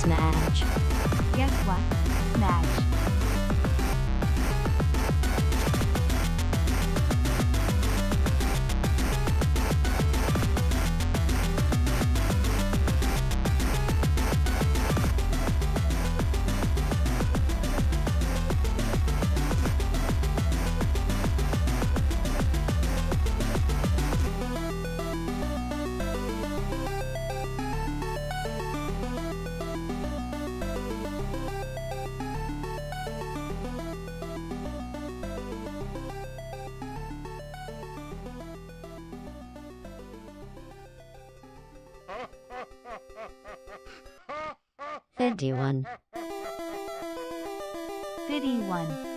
Smash. Guess what? Smash. Fifty-one. 51.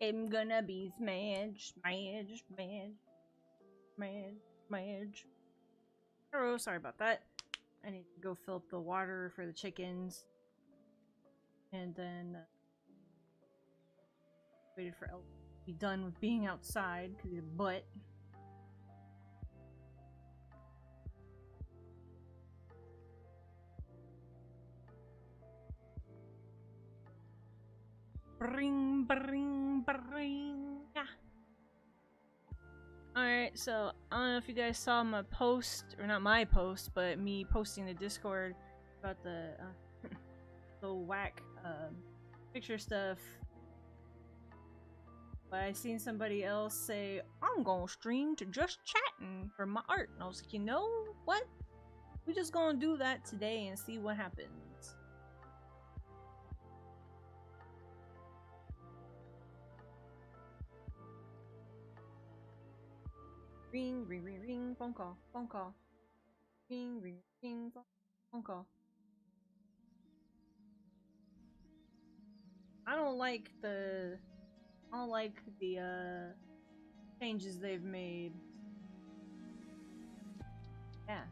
I'm gonna be smash. Oh, sorry about that. I need to go fill up the water for the chickens. And then waited for El to be done with being outside because he's a butt. Bring. Alright, so I don't know if you guys saw my post, or not my post, but me posting the Discord about the whack picture stuff. But I seen somebody else say, I'm gonna stream to just chatting for my art. And I was like, you know what? We just gonna do that today and see what happens. Ring, ring, ring, ring, phone call, phone call. Ring, ring, ring, phone call. I don't like the changes they've made. Yeah.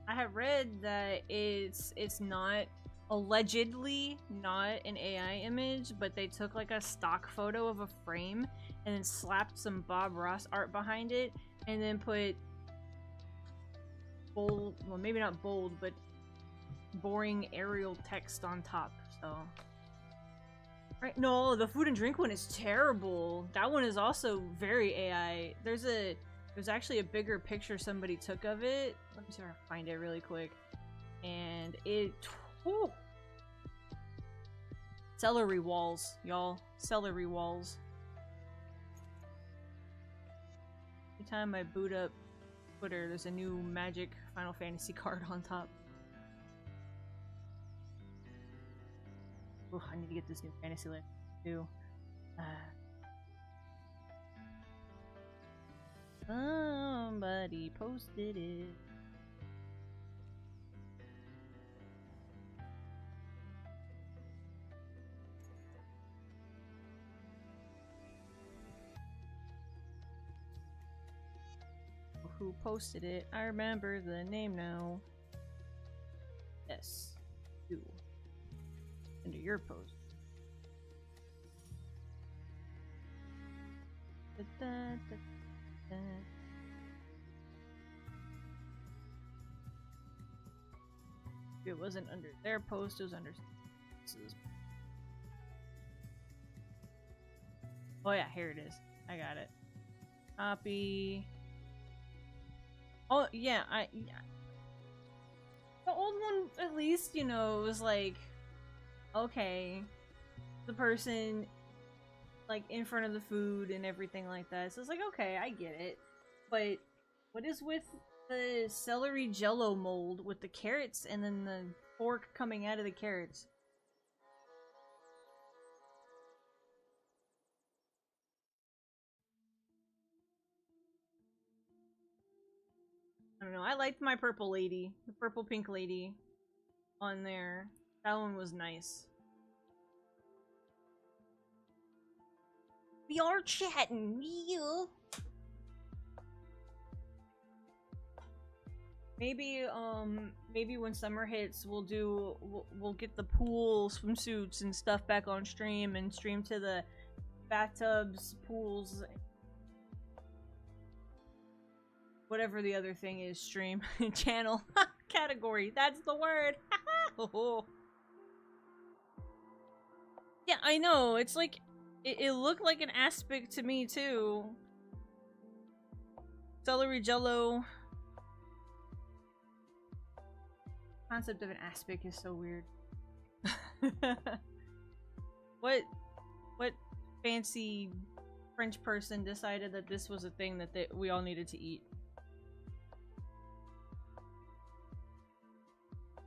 I have read that it's not allegedly not an AI image, but they took like a stock photo of a frame and then slapped some Bob Ross art behind it and then put bold, well maybe not bold, but boring Arial text on top. So right, no, the food and drink one is terrible. That one is also very AI. There's actually a bigger picture somebody took of it. Let me see if I can find it really quick. And it, whew. Celery walls, y'all. Celery walls. Every time I boot up Twitter, there's a new Magic Final Fantasy card on top. Oh, I need to get this new fantasy list too. Somebody posted it. Who posted it? I remember the name now. Yes, you. Under your post. Da, da, da, da. It wasn't under their post, it was under S's. Oh yeah, here it is. I got it. Copy. Oh yeah, the old one at least, you know, was like, okay, the person like in front of the food and everything like that. So it's like, okay, I get it. But what is with the celery jello mold with the carrots and then the fork coming out of the carrots? I don't know. I liked my purple lady, the purple pink lady on there. That one was nice. We are chatting, yeah. Maybe when summer hits, we'll get the pool swimsuits and stuff back on stream and stream to the bathtubs, pools, whatever the other thing is, stream channel category. That's the word. Yeah, I know. It's like it looked like an aspic to me too. Celery jello. Concept of an aspic is so weird. What fancy French person decided that this was a thing that we all needed to eat?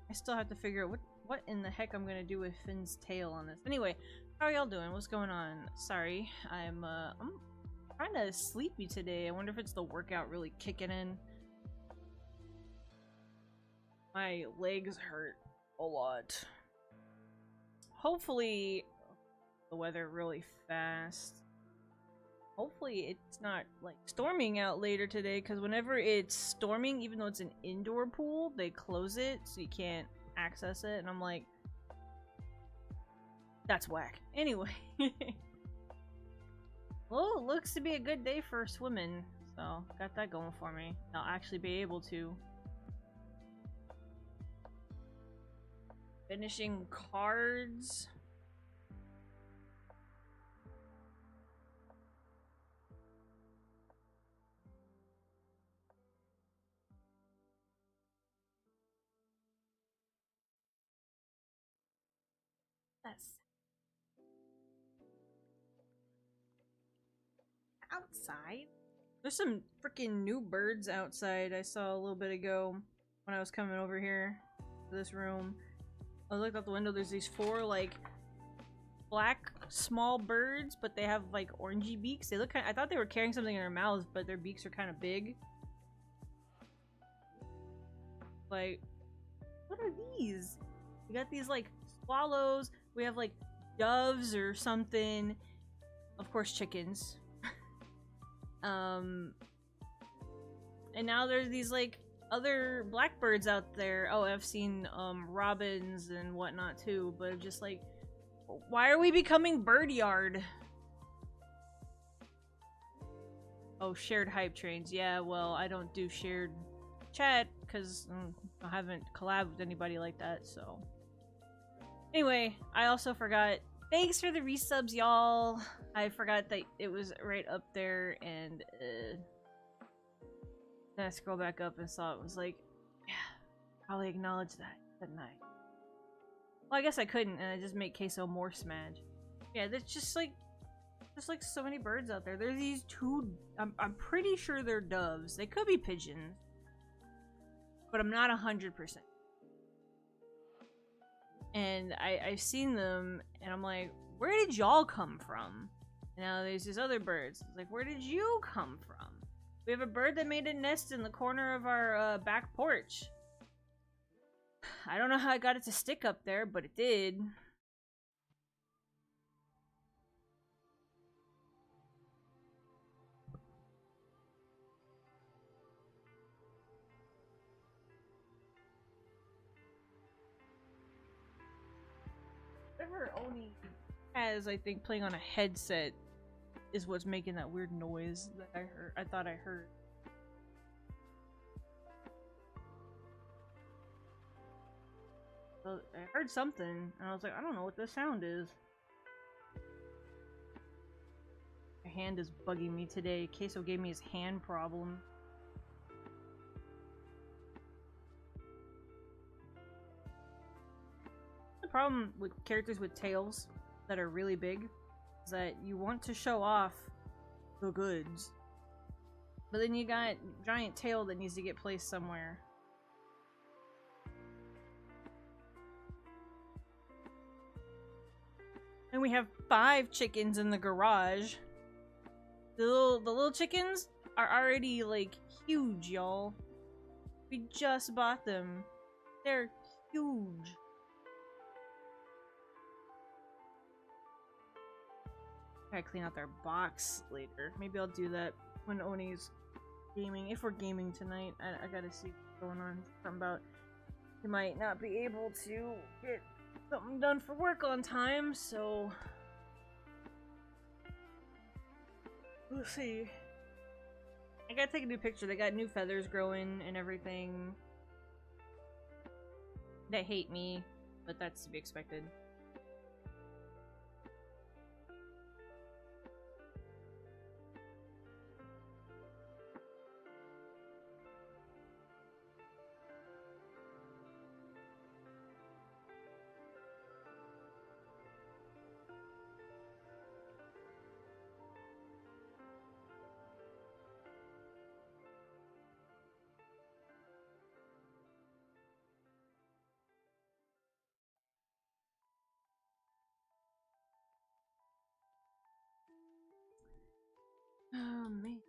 I still have to figure out what in the heck I'm gonna do with Finn's tail on this. Anyway, how are y'all doing? What's going on? Sorry, I'm kind of sleepy today. I wonder if it's the workout really kicking in. My legs hurt a lot. Hopefully, the weather really fast. Hopefully it's not like storming out later today, because whenever it's storming, even though it's an indoor pool, they close it so you can't access it, and I'm like, that's whack. Anyway. Well, it looks to be a good day for swimming, so got that going for me. I'll actually be able to. Finishing cards. That's outside. There's some freaking new birds outside I saw a little bit ago when I was coming over here to this room. I looked out the window, there's these 4 like black small birds, but they have like orangey beaks. They look kind of, I thought they were carrying something in their mouths, but their beaks are kind of big. Like, what are these? We got these like swallows. We have like doves or something. Of course, chickens. And now there's these like other blackbirds out there. Oh, I've seen robins and whatnot too, but just like, why are we becoming bird yard? Oh, shared hype trains. Yeah, well, I don't do shared chat because I haven't collabed with anybody like that, so. Anyway, I also forgot. Thanks for the resubs, y'all. I forgot that it was right up there, and then I scrolled back up and saw it was like, yeah, probably acknowledge that, didn't I? Well, I guess I couldn't, and I just make queso more smash. Yeah, there's just like so many birds out there. There's these two. I'm pretty sure they're doves. They could be pigeons, but I'm not 100%. And I've seen them, and I'm like, where did y'all come from? And now there's these other birds. It's like, where did you come from? We have a bird that made a nest in the corner of our back porch. I don't know how I got it to stick up there, but it did. Whatever Oni has, I think, playing on a headset is what's making that weird noise that I heard. I thought I heard. So I heard something, and I was like, I don't know what this sound is. My hand is bugging me today. Queso gave me his hand problem. The problem with characters with tails that are really big is that you want to show off the goods, but then you got giant tail that needs to get placed somewhere. And we have 5 chickens in the garage. The little chickens are already like huge, y'all. We just bought them. They're huge. Gotta clean out their box later. Maybe I'll do that when Oni's gaming. If we're gaming tonight, I gotta see what's going on. Something about he might not be able to get something done for work on time, so we'll see. I gotta take a new picture. They got new feathers growing and everything. They hate me, but that's to be expected. Oh man,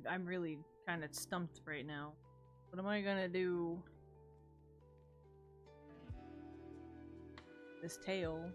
I'm really kind of stumped right now. What am I gonna do? This tail.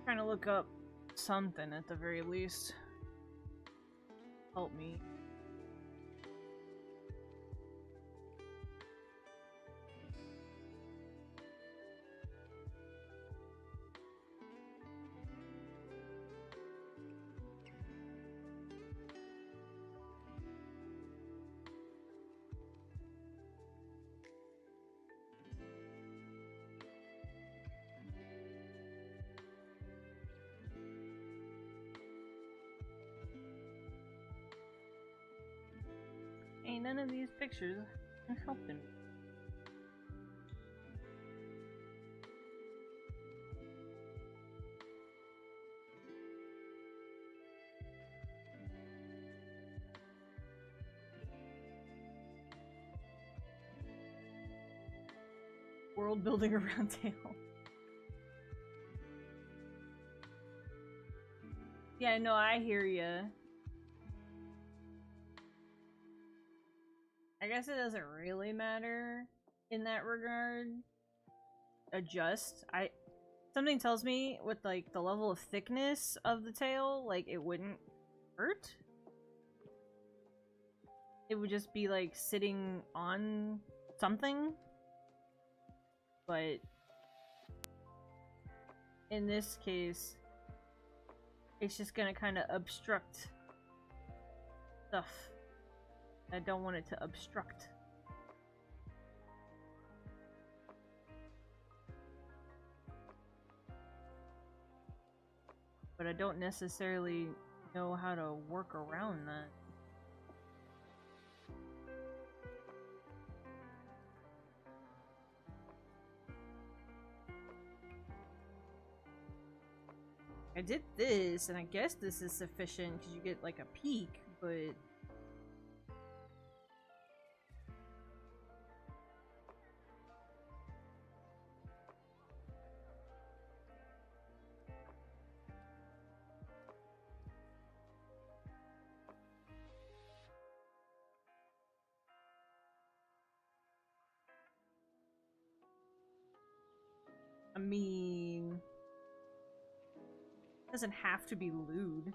Trying to look up something at the very least. Help me. none of these pictures are helping. World building around tail. Yeah, no, I hear ya. I guess it doesn't really matter in that regard. Adjust. Something tells me with like the level of thickness of the tail, like it wouldn't hurt. It would just be like sitting on something. But in this case, it's just gonna kind of obstruct stuff. I don't want it to obstruct. But I don't necessarily know how to work around that. I did this, and I guess this is sufficient because you get like a peak, but... I mean... It doesn't have to be lewd.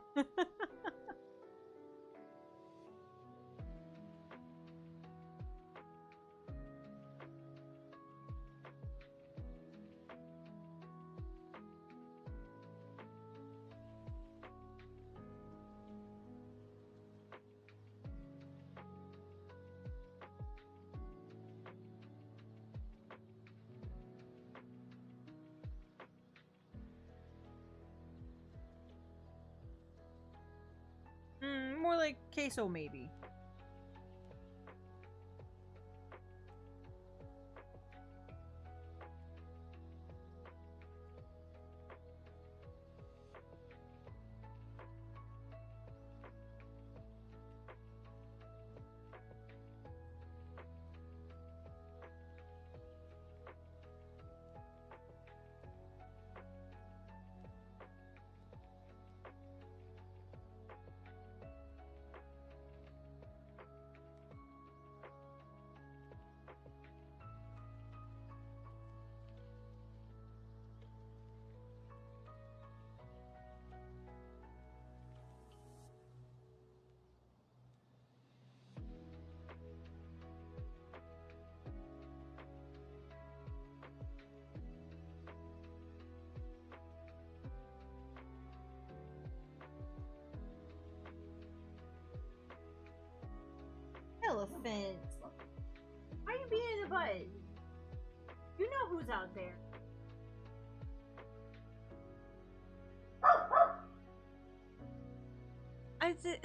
More like queso, maybe. Elephant. Why are you being a butt? You know who's out there. I did.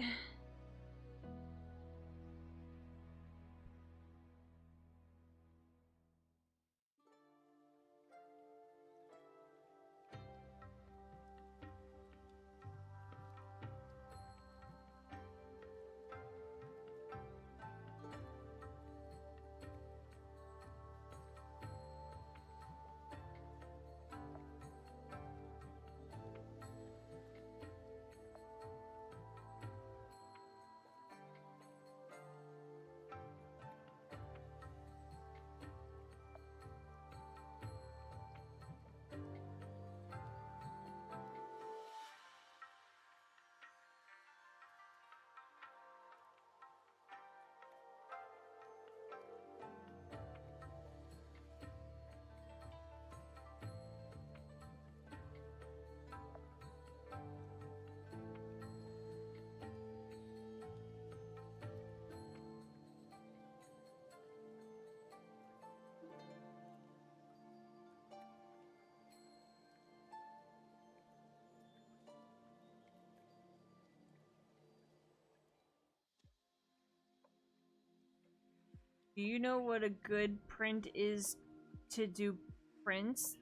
Do you know what a good print is to do prints?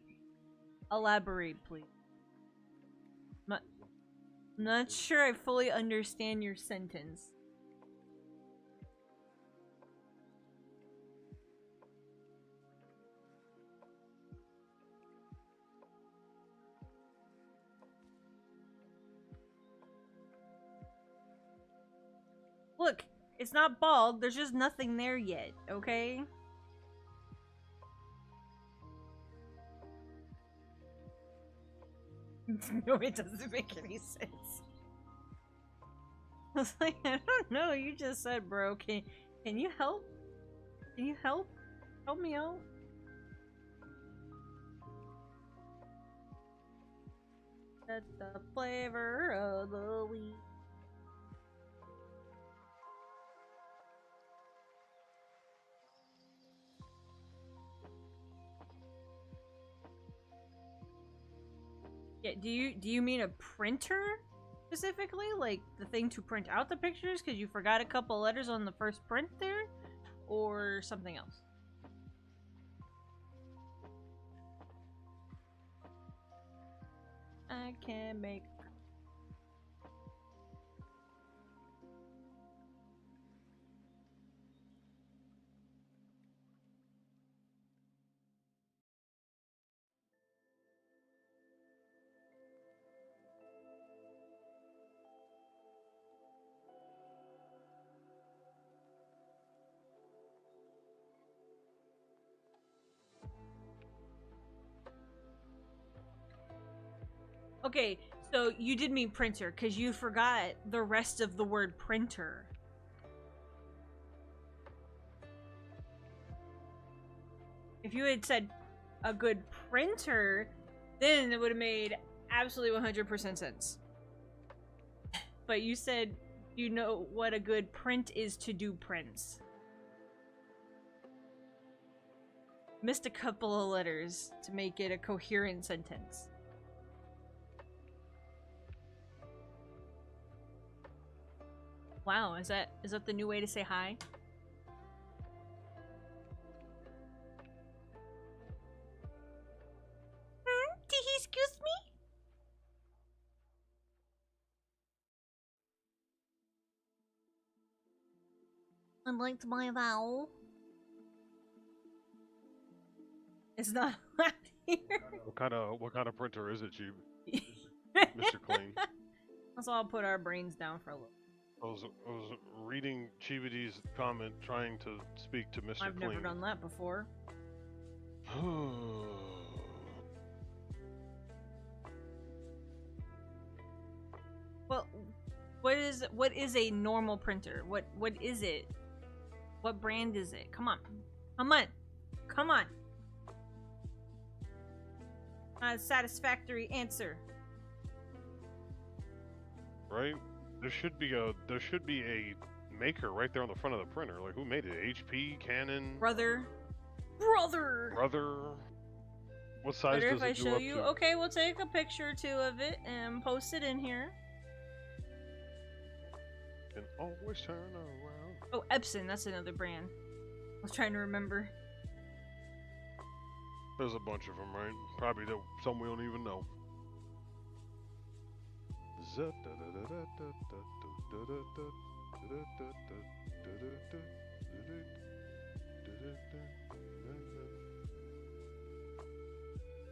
Elaborate, please. Not sure I fully understand your sentence. Look, it's not bald, there's just nothing there yet, okay? No, it doesn't make any sense. I was like, I don't know, you just said, bro, can you help? Can you help? Help me out? That's the flavor of the week. Yeah, do you mean a printer specifically? Like the thing to print out the pictures because you forgot a couple letters on the first print there? Or something else? I can make... Okay, so you did mean printer, because you forgot the rest of the word printer. If you had said a good printer, then it would have made absolutely 100% sense. But you said you know what a good print is to do prints. Missed a couple of letters to make it a coherent sentence. Wow, is that the new way to say hi? Did he excuse me? I'd like to buy a vowel. It's not allowed here. What kind of printer is it, you, Mr. Clean? Let's all put our brains down for a little. I was reading Chibity's comment, trying to speak to Mr. I've Clean. never done that before. Well, what is a normal printer? What is it? What brand is it? Come on. Come on. Come on. Not a satisfactory answer. Right? There should be a maker right there on the front of the printer. Like, who made it? HP, Canon, Brother. What size Better does if I it do show up you. to? Okay, we'll take a picture or two of it and post it in here. Can always turn around. Oh, Epson, that's another brand. I was trying to remember. There's a bunch of them, right? Probably some we don't even know.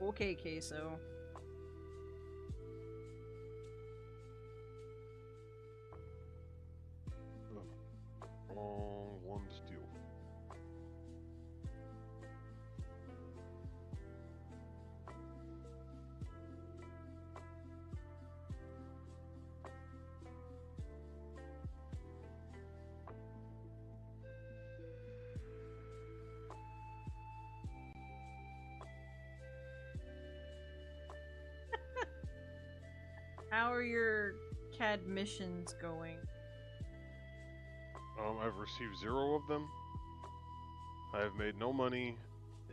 Okay, queso. One steel. How are your CAD missions going? I've received 0 of them. I have made no money,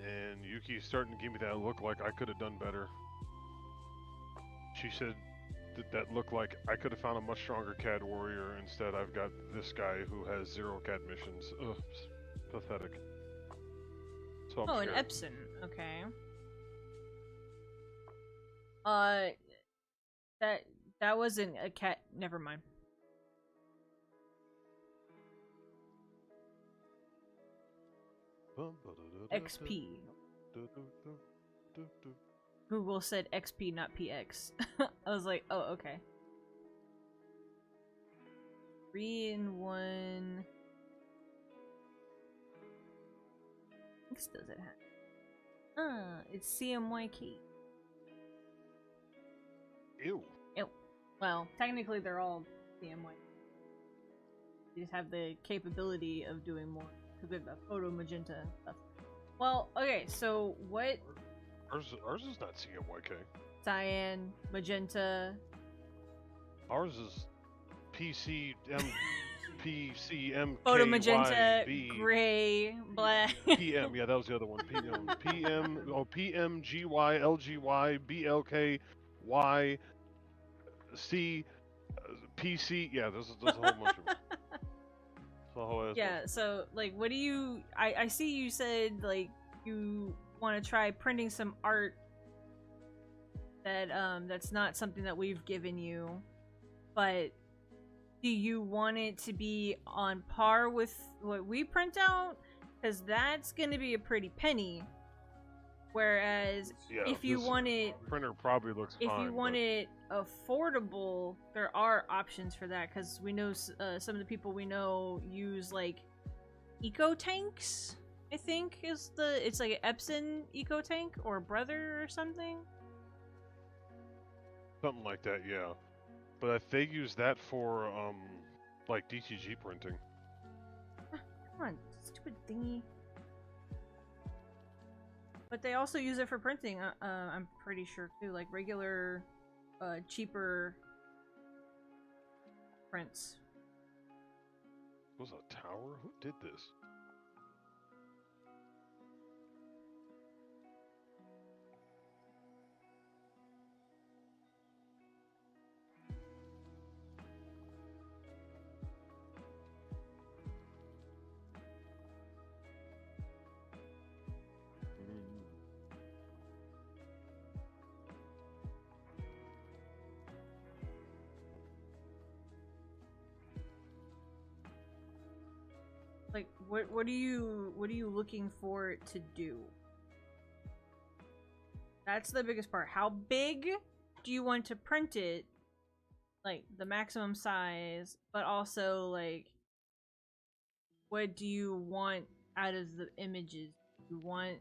and Yuki's starting to give me that look like I could have done better. She said that looked like I could have found a much stronger CAD warrior. Instead, I've got this guy who has 0 CAD missions. Ugh. pathetic. So I'm Oh, an scared. Epson. Okay. That wasn't a cat. Never mind. XP. Google said XP, not PX. I was like, oh, okay. 3-in-1. What does it have? It's CMYK. Ew. Ew. Well, technically they're all CMYK. They just have the capability of doing more because we have the photo magenta and stuff. Well, okay, so what? Ours is not CMYK. Cyan, magenta. Ours is PCM Photo magenta, gray, black. PM, yeah, that was the other one. PM, GY, LGY, BLK, Y, C, PC. Yeah, there's a whole bunch of them. Yeah, so like, what do you? I see you said like you want to try printing some art that that's not something that we've given you, but do you want it to be on par with what we print out? Because that's gonna be a pretty penny. Whereas yeah, if you want it, printer probably looks if fine. you want it affordable, there are options for that. Because we know some of the people we know use like eco tanks. I think is it's like an Epson eco tank or Brother or something. Something like that, yeah. But if they use that for like DTG printing. Come on, stupid thingy. But they also use it for printing, I'm pretty sure too, like regular, cheaper prints. Was a tower? Who did this? Like, what are you looking for it to do? That's the biggest part. How big do you want to print it? Like, the maximum size, but also, like, what do you want out of the images? You want...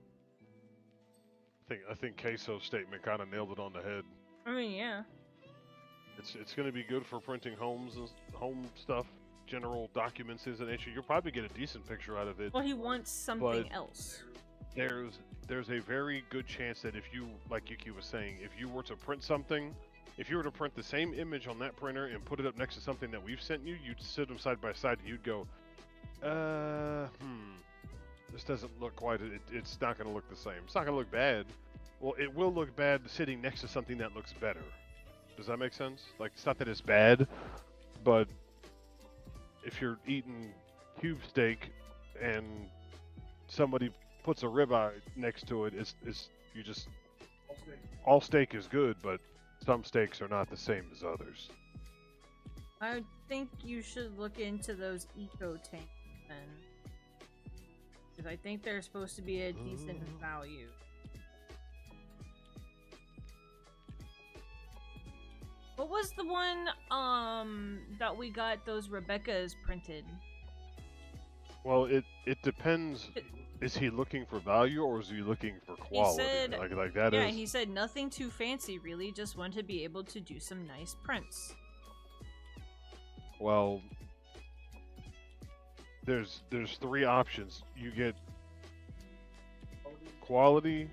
I think Queso's statement kind of nailed it on the head. I mean, yeah. It's going to be good for printing homes and home stuff, general documents, things of that nature. You'll probably get a decent picture out of it. Well, he wants something else. There's a very good chance that if you, like Yuki was saying, if you were to print something, if you were to print the same image on that printer and put it up next to something that we've sent you, you'd sit them side by side and you'd go, this doesn't look quite, it's not going to look the same. It's not going to look bad. Well, it will look bad sitting next to something that looks better. Does that make sense? Like, it's not that it's bad, but if you're eating cube steak and somebody puts a ribeye next to it, you just, all steak is good, but some steaks are not the same as others. I think you should look into those eco tanks then, because I think they're supposed to be a decent value. What was the one that we got those Rebecca's printed? Well, it depends. Is he looking for value or is he looking for quality? He said, like that yeah, is... he said nothing too fancy, really. Just want to be able to do some nice prints. Well, there's three options. You get quality,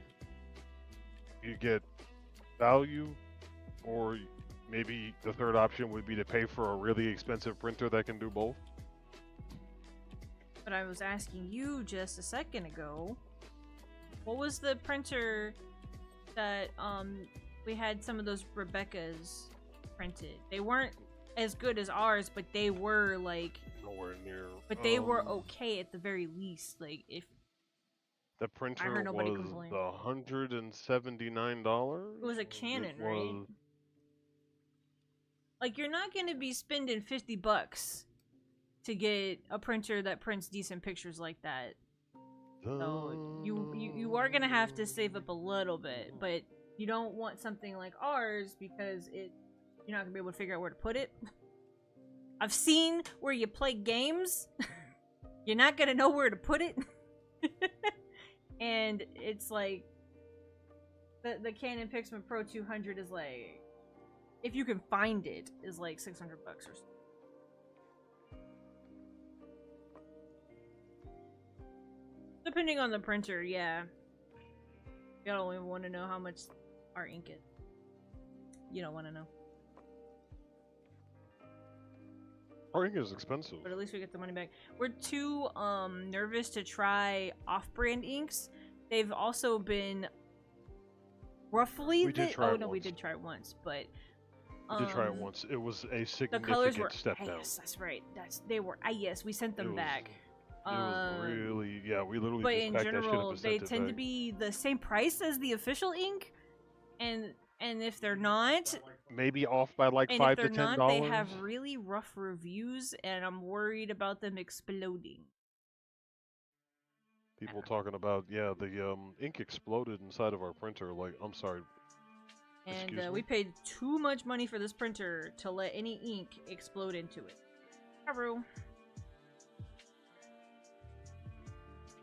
you get value, or maybe the third option would be to pay for a really expensive printer that can do both. But I was asking you just a second ago, what was the printer that we had some of those Rebecca's printed? They weren't as good as ours, but they were like nowhere near. But they were okay at the very least. Like if The I printer heard nobody was complain. the $179. It was a Canon, right? was... Like you're not gonna be spending $50 to get a printer that prints decent pictures like that. So you are gonna have to save up a little bit, but you don't want something like ours because you're not gonna be able to figure out where to put it. I've seen where you play games, you're not gonna know where to put it, and it's like the Canon Pixma Pro 200 is like, if you can find it, is like $600 or something. Depending on the printer, yeah. You don't even want to know how much our ink is. You don't want to know. Our ink is expensive. But at least we get the money back. We're too nervous to try off-brand inks. They've also been roughly... We did try it once. We did try it once, but... We did try it once. It was a significant the colors were, step down. Yes, that's right. They were... yes, we sent them back. It was really... Yeah, we literally but just in packed that shit general, up and they sent it tend to back. be the same price as the official ink. And if they're not... Maybe off by like and $5 if they're to $10. not, they have really rough reviews, and I'm worried about them exploding. People talking about, yeah, the ink exploded inside of our printer. Like, I'm sorry. And we paid too much money for this printer to let any ink explode into it. True.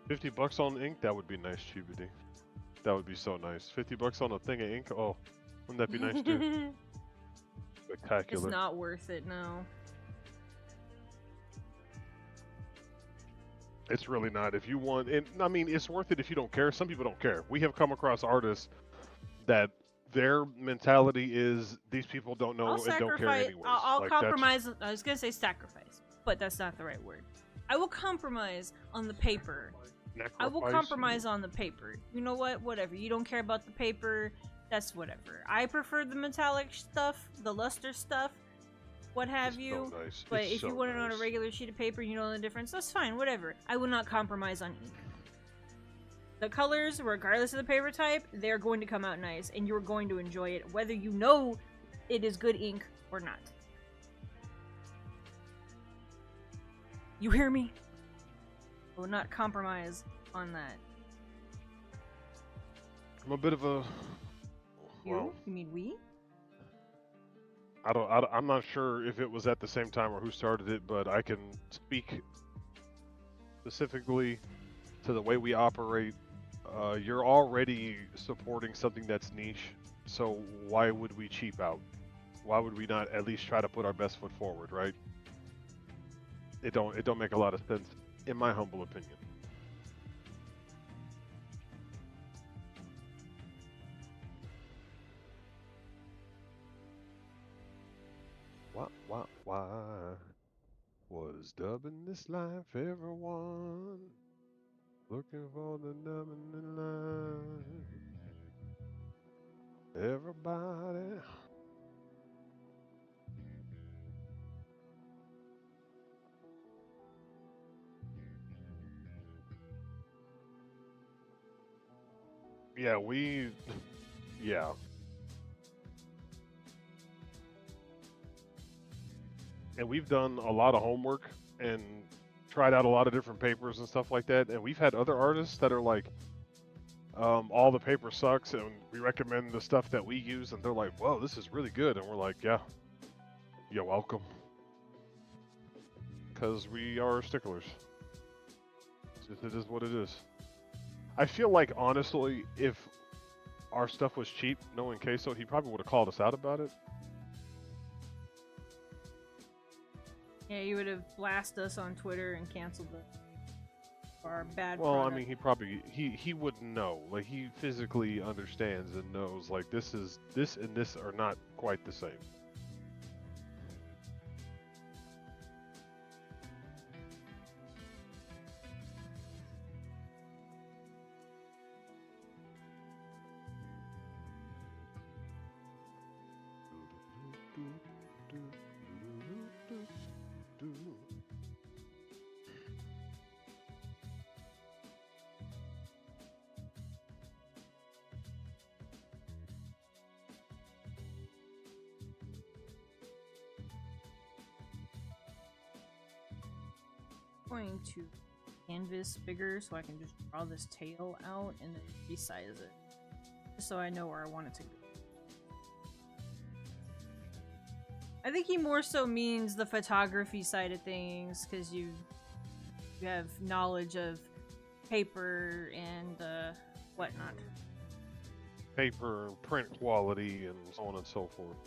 $50 on ink? That would be nice, Chibity. That would be so nice. $50 on a thing of ink? Oh, wouldn't that be nice too? Spectacular. It's not worth it, no. It's really not. If you want, and I mean, it's worth it if you don't care. Some people don't care. We have come across artists that their mentality is these people don't know and don't care anyways. I'll compromise. I was gonna say sacrifice, but that's not the right word. I will compromise on the paper. I will compromise on the paper. You know what? Whatever. You don't care about the paper. That's whatever. I prefer the metallic stuff, the luster stuff, what have you. So nice. But if you want it on a regular sheet of paper, you know the difference. That's fine. Whatever. I will not compromise on ink. The colors, regardless of the paper type, they're going to come out nice, and you're going to enjoy it, whether you know it is good ink or not. You hear me? I will not compromise on that. I'm a bit of a... Well, you mean we? I'm not sure if it was at the same time or who started it, but I can speak specifically to the way we operate. You're already supporting something that's niche, so why would we cheap out? Why would we not at least try to put our best foot forward, right? It don't make a lot of sense, in my humble opinion. Why was dubbing this life everyone? Looking for the dubbing in line. Everybody. Yeah, yeah. And we've done a lot of homework and tried out a lot of different papers and stuff like that. And we've had other artists that are like, all the paper sucks, and we recommend the stuff that we use, and they're like, whoa, this is really good. And we're like, yeah, you're welcome. Because we are sticklers. It is what it is. I feel like, honestly, if our stuff was cheap, knowing Queso, he probably would have called us out about it. Yeah, you would have blasted us on Twitter and canceled it for our bad Well, product. I mean, he wouldn't know. Like, he physically understands and knows, like, this and this are not quite the same. going to canvas bigger so I can just draw this tail out and then resize it. Just so I know where I want it to go. I think he more so means the photography side of things, because you have knowledge of paper and whatnot. Paper, print quality, and so on and so forth.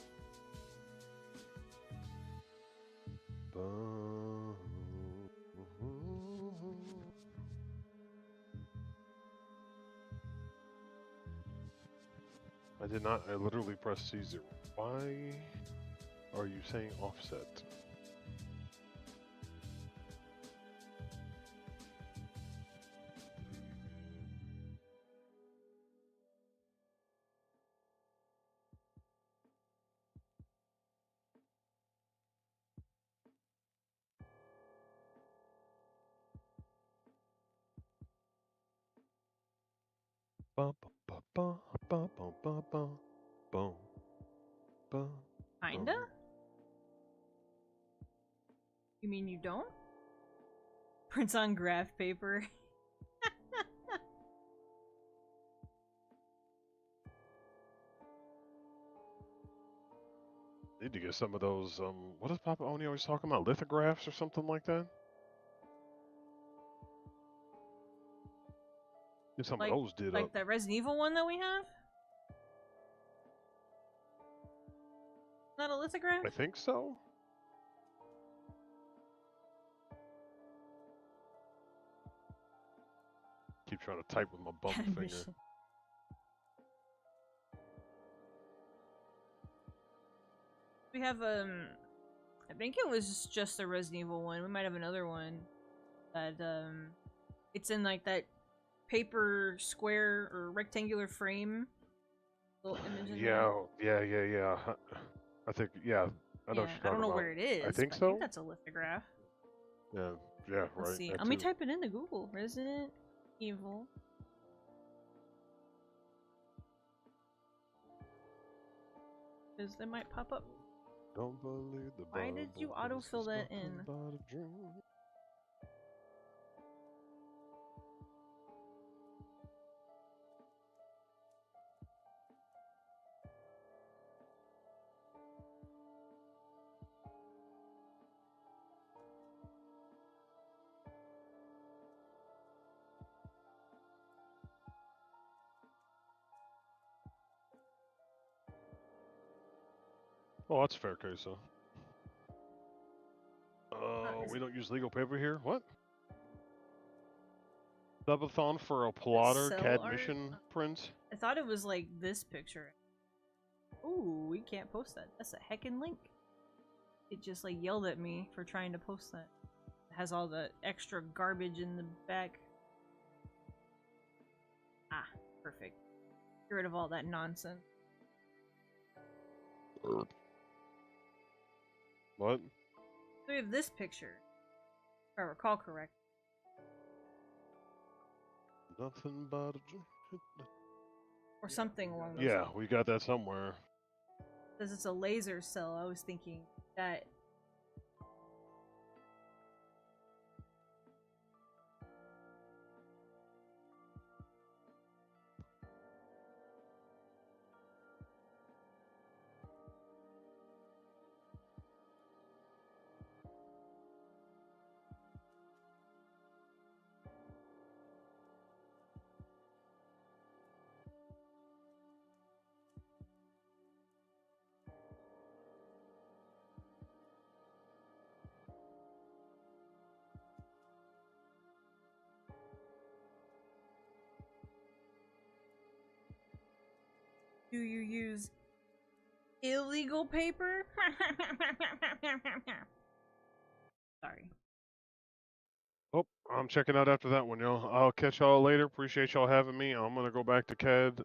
I did not. I literally pressed C0. Why are you saying offset? Ba ba ba ba ba ba ba ba ba ba. Kinda? You mean you don't? Prints on graph paper. Need to get some of those. What is Papa Oni always talking about? Lithographs or something like that. Get some of those did like up. that Resident Evil one that we have? Not a lithograph? I think so. Keep trying to type with my bum finger. Mission. We have I think it was just the Resident Evil one. We might have another one that it's in like that paper square or rectangular frame. Little image in there. Yeah. I think I know what you're talking I don't know about. where it is. I think but so. I think that's a lithograph. Yeah, Let's right. see. that Let me too. type it into Google. Resident Evil. Because they might pop up. Don't believe the Why did you Bible, 'cause autofill it's that nothing in? but a dream. Oh, that's fair, Queso. We don't use legal paper here. What? Subathon for a plotter Cell CAD art? mission prints? I thought it was like this picture. Ooh, we can't post that. That's a heckin' link. It just like yelled at me for trying to post that. It has all the extra garbage in the back. Ah, perfect. Get rid of all that nonsense. What? So we have this picture, if I recall correct. Nothing but a dream. Or something along those Yeah, lines. we got that somewhere. Because it's a laser cell, I was thinking that... Do you use illegal paper? Sorry. Oh, I'm checking out after that one, y'all. I'll catch y'all later. Appreciate y'all having me. I'm gonna go back to CAD.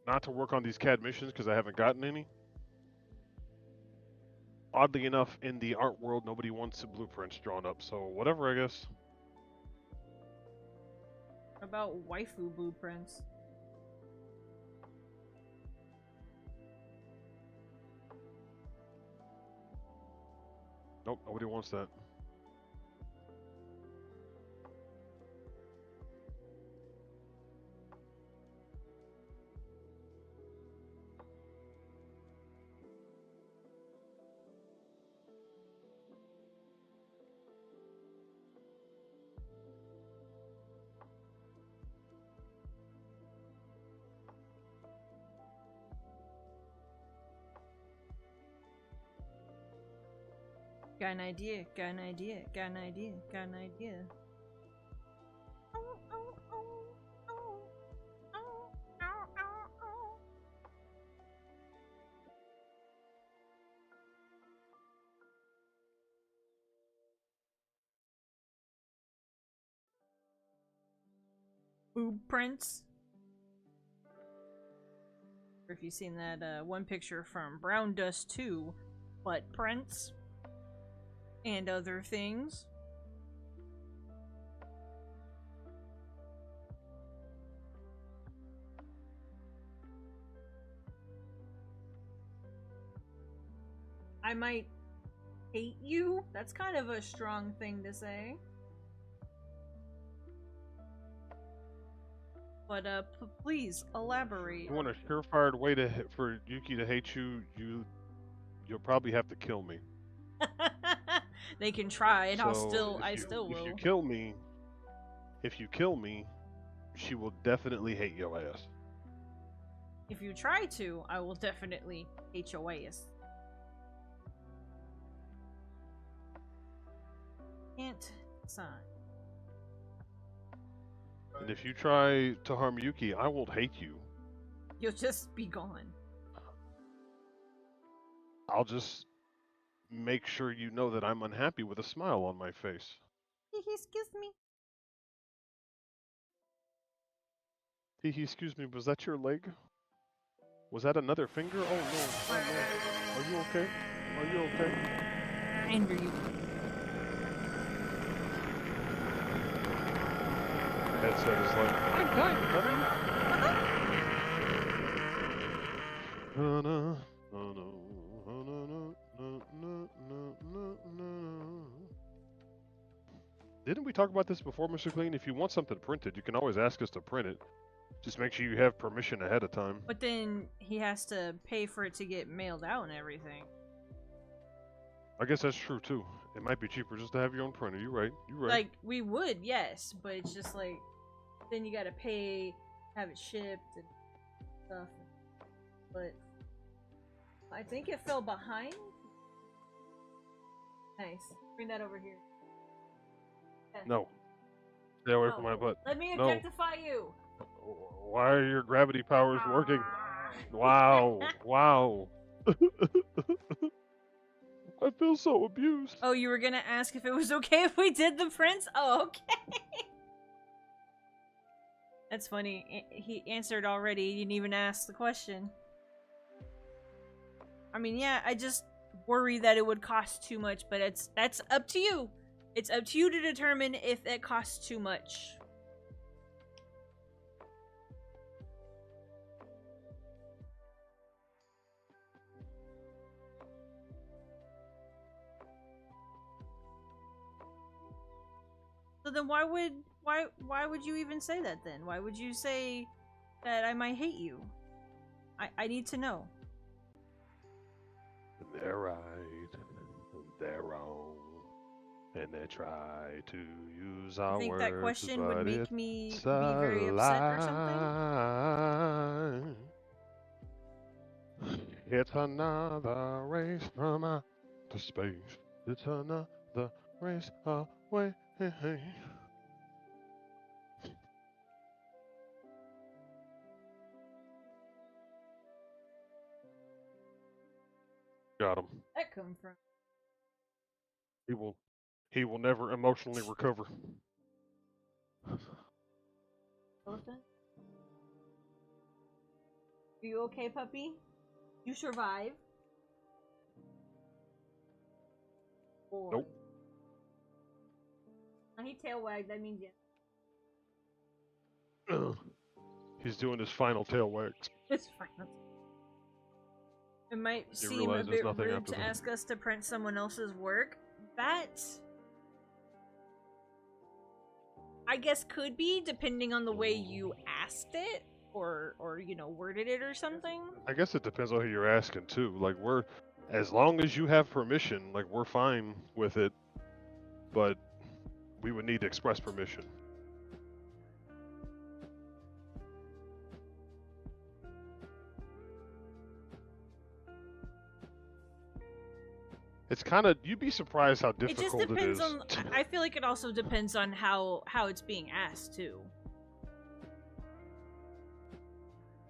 Not to work on these CAD missions because I haven't gotten any. Oddly enough, in the art world, nobody wants the blueprints drawn up, so whatever, I guess. What about waifu blueprints? Nope, nobody wants that. Got an idea, got an idea, got an idea, got an idea. Boob prints. Or if you've seen that one picture from Brown Dust 2, butt prints and other things. I might hate you? That's kind of a strong thing to say. But please elaborate. You want a surefire way for Yuki to hate you? You'll probably have to kill me. They can try, and So I still will. If you kill me, she will definitely hate your ass. If you try to, I will definitely hate your ass. Can't sign. And if you try to harm Yuki, I will hate you. You'll just be gone. I'll just make sure you know that I'm unhappy with a smile on my face. Excuse me. Excuse me, was that your leg? Was that another finger? Oh no, oh no. Are you okay? Are you okay? Anger you. Headset is like, I'm dying, Didn't we talk about this before, Mr. Clean? If you want something printed, you can always ask us to print it. Just make sure you have permission ahead of time. But then he has to pay for it to get mailed out and everything. I guess that's true too. It might be cheaper just to have your own printer. You're right. You're right. Like, we would, yes, but it's just like, then you gotta pay, have it shipped and stuff. But I think it fell behind. Nice. Bring that over here. Yeah. No. Stay away from my butt. Let me No. objectify you. Why are your gravity powers working? Wow. Wow. I feel so abused. Oh, you were gonna ask if it was okay if we did the prints? Oh, okay. That's funny. He answered already. He didn't even ask the question. I mean, yeah, I just worry that it would cost too much, but that's up to you. It's up to you to determine if it costs too much. So then why would you even say that then? Why would you say that I might hate you? I need to know. They're right, they're wrong, and they try to use our You think words, that question would but make it's me be a very upset or something? lie. It's another race from outer space. It's another race away. Got him. That come from? He will never emotionally recover. Elephant? Are you okay, puppy? You survive? Or... Nope. He tail wagged, that means yes. He's doing his final tail wags. It's fine. It might You seem a realize there's bit nothing rude after to this. ask us to print someone else's work. That, I guess, could be, depending on the way you asked it, or you know, worded it or something. I guess it depends on who you're asking too. Like as long as you have permission, like we're fine with it, but we would need express permission. It's kind of, you'd be surprised how It just difficult it depends is. on. I feel like it also depends on how it's being asked too.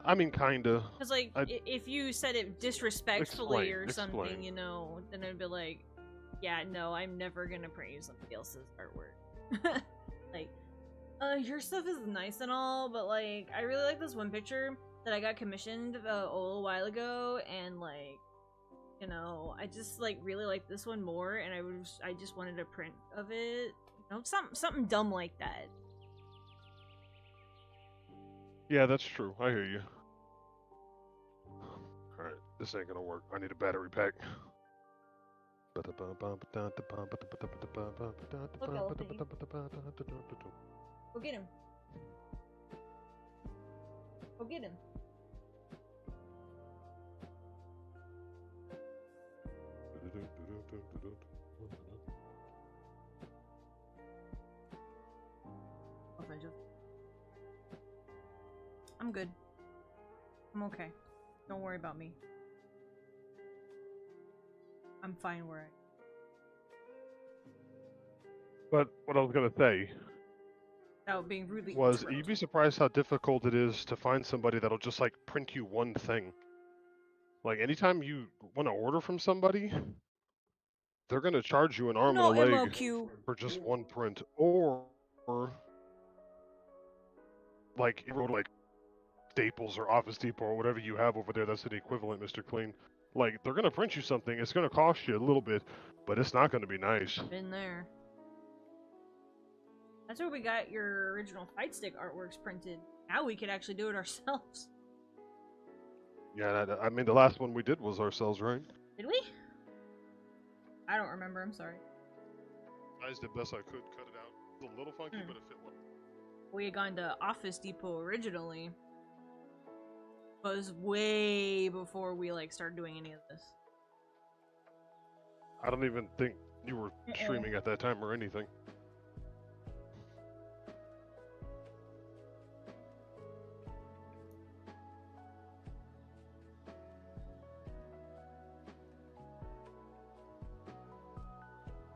I mean, kinda. Because like, if you said it disrespectfully or something, explain. you know, then it'd be like, yeah, no, I'm never gonna praise somebody else's artwork. Like, your stuff is nice and all, but like, I really like this one picture that I got commissioned a little while ago, and like, you know, I just like really like this one more, and I just wanted a print of it. You know, something dumb like that. Yeah, that's true. I hear you. Alright, this ain't gonna work. I need a battery pack. Go get him. Go get him. I'm good. I'm okay. Don't worry about me. I'm fine where But what I was gonna say without being rudely was, interrupted. you'd be surprised how difficult it is to find somebody that'll just like print you one thing. Like anytime you want to order from somebody, they're gonna charge you an arm No and a leg MOQ. for just one print, or like you go to like Staples or Office Depot or whatever you have over there that's an equivalent, Mr. Clean. Like they're gonna print you something. It's gonna cost you a little bit, but it's not gonna be nice. Been there. That's where we got your original fight stick artworks printed. Now we could actually do it ourselves. Yeah, I mean the last one we did was ourselves, right? Did we? I don't remember. I'm sorry. I did best I could. Cut it out. It was a little funky, but it fit well. We had gone to Office Depot originally. But it was way before we like started doing any of this. I don't even think you were streaming at that time or anything.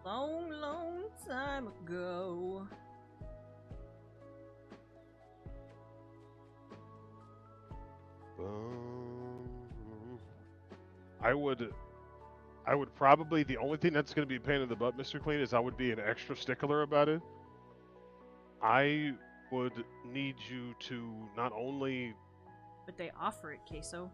Long, long time ago. I would probably, the only thing that's going to be a pain in the butt, Mr. Clean, is I would be an extra stickler about it. I would need you to not only... But they offer it, Queso.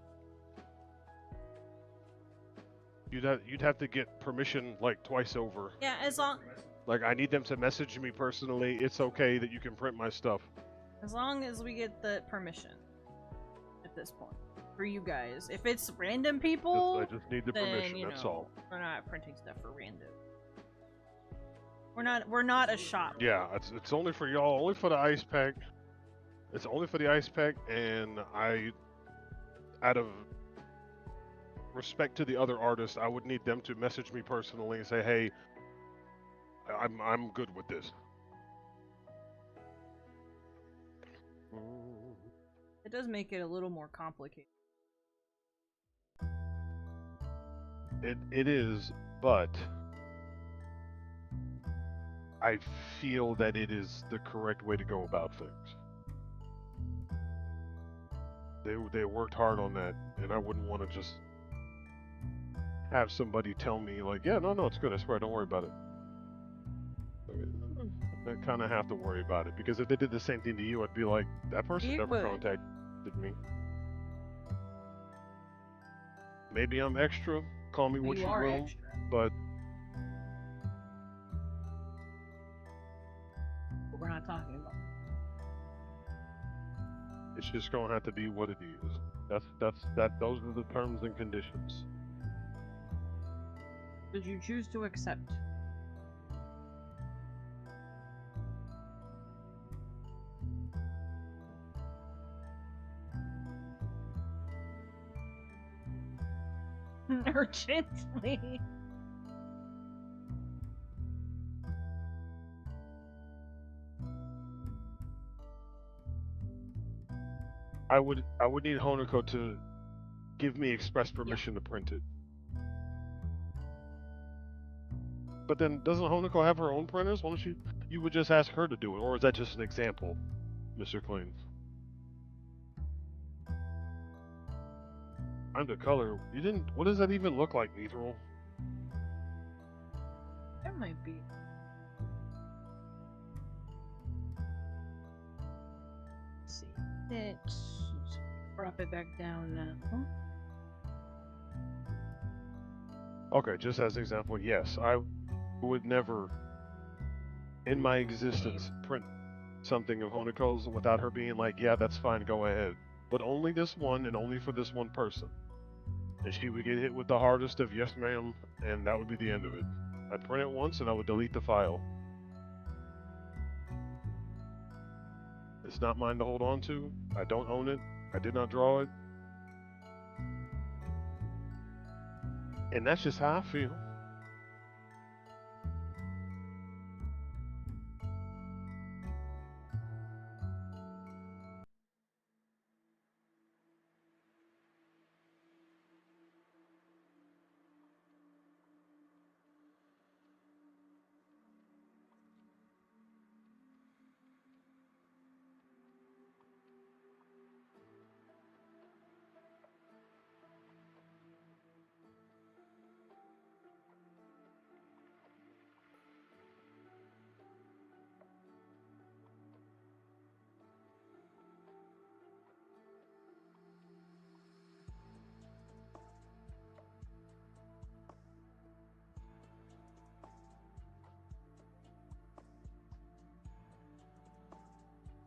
You'd have to get permission like twice over. Yeah, as long Like I need them to message me personally. It's okay that you can print my stuff. as we get the permission at this point for you guys. If it's random people, I just need the then, permission. you That's know, all. we're not printing stuff for random. We're not a shop. Yeah, it's only for y'all. Only for the ice pack. It's only for the ice pack, and out of respect to the other artists, I would need them to message me personally and say, "Hey, I'm good with this." It does make it a little more complicated. It is, but I feel that it is the correct way to go about things. They worked hard on that, and I wouldn't want to just have somebody tell me like, "Yeah, no, it's good. I swear, don't worry about it." I kind of have to worry about it, because if they did the same thing to you, I'd be like, "That person You never would. contacted me." Maybe I'm extra. Call me what you are will, extra. but But we're not talking about. it's just gonna have to be what it is. Those are the terms and conditions. Did you choose to accept? Urgently. I would need Honoko to give me express permission to print it. But then doesn't Honiko have her own printers? Why don't you would just ask her to do it, or is that just an example, Mr. Clean? I'm the color. You didn't. What does that even look like, Mithril? That might be. Let's see. Let's drop it back down now. Okay, just as an example, yes, I would never, in my existence, print something of Honiko's without her being like, yeah, that's fine, go ahead. But only this one, and only for this one person. And she would get hit with the hardest of yes ma'am, and that would be the end of it. I'd print it once and I would delete the file. It's not mine to hold on to. I don't own it. I did not draw it. And that's just how I feel.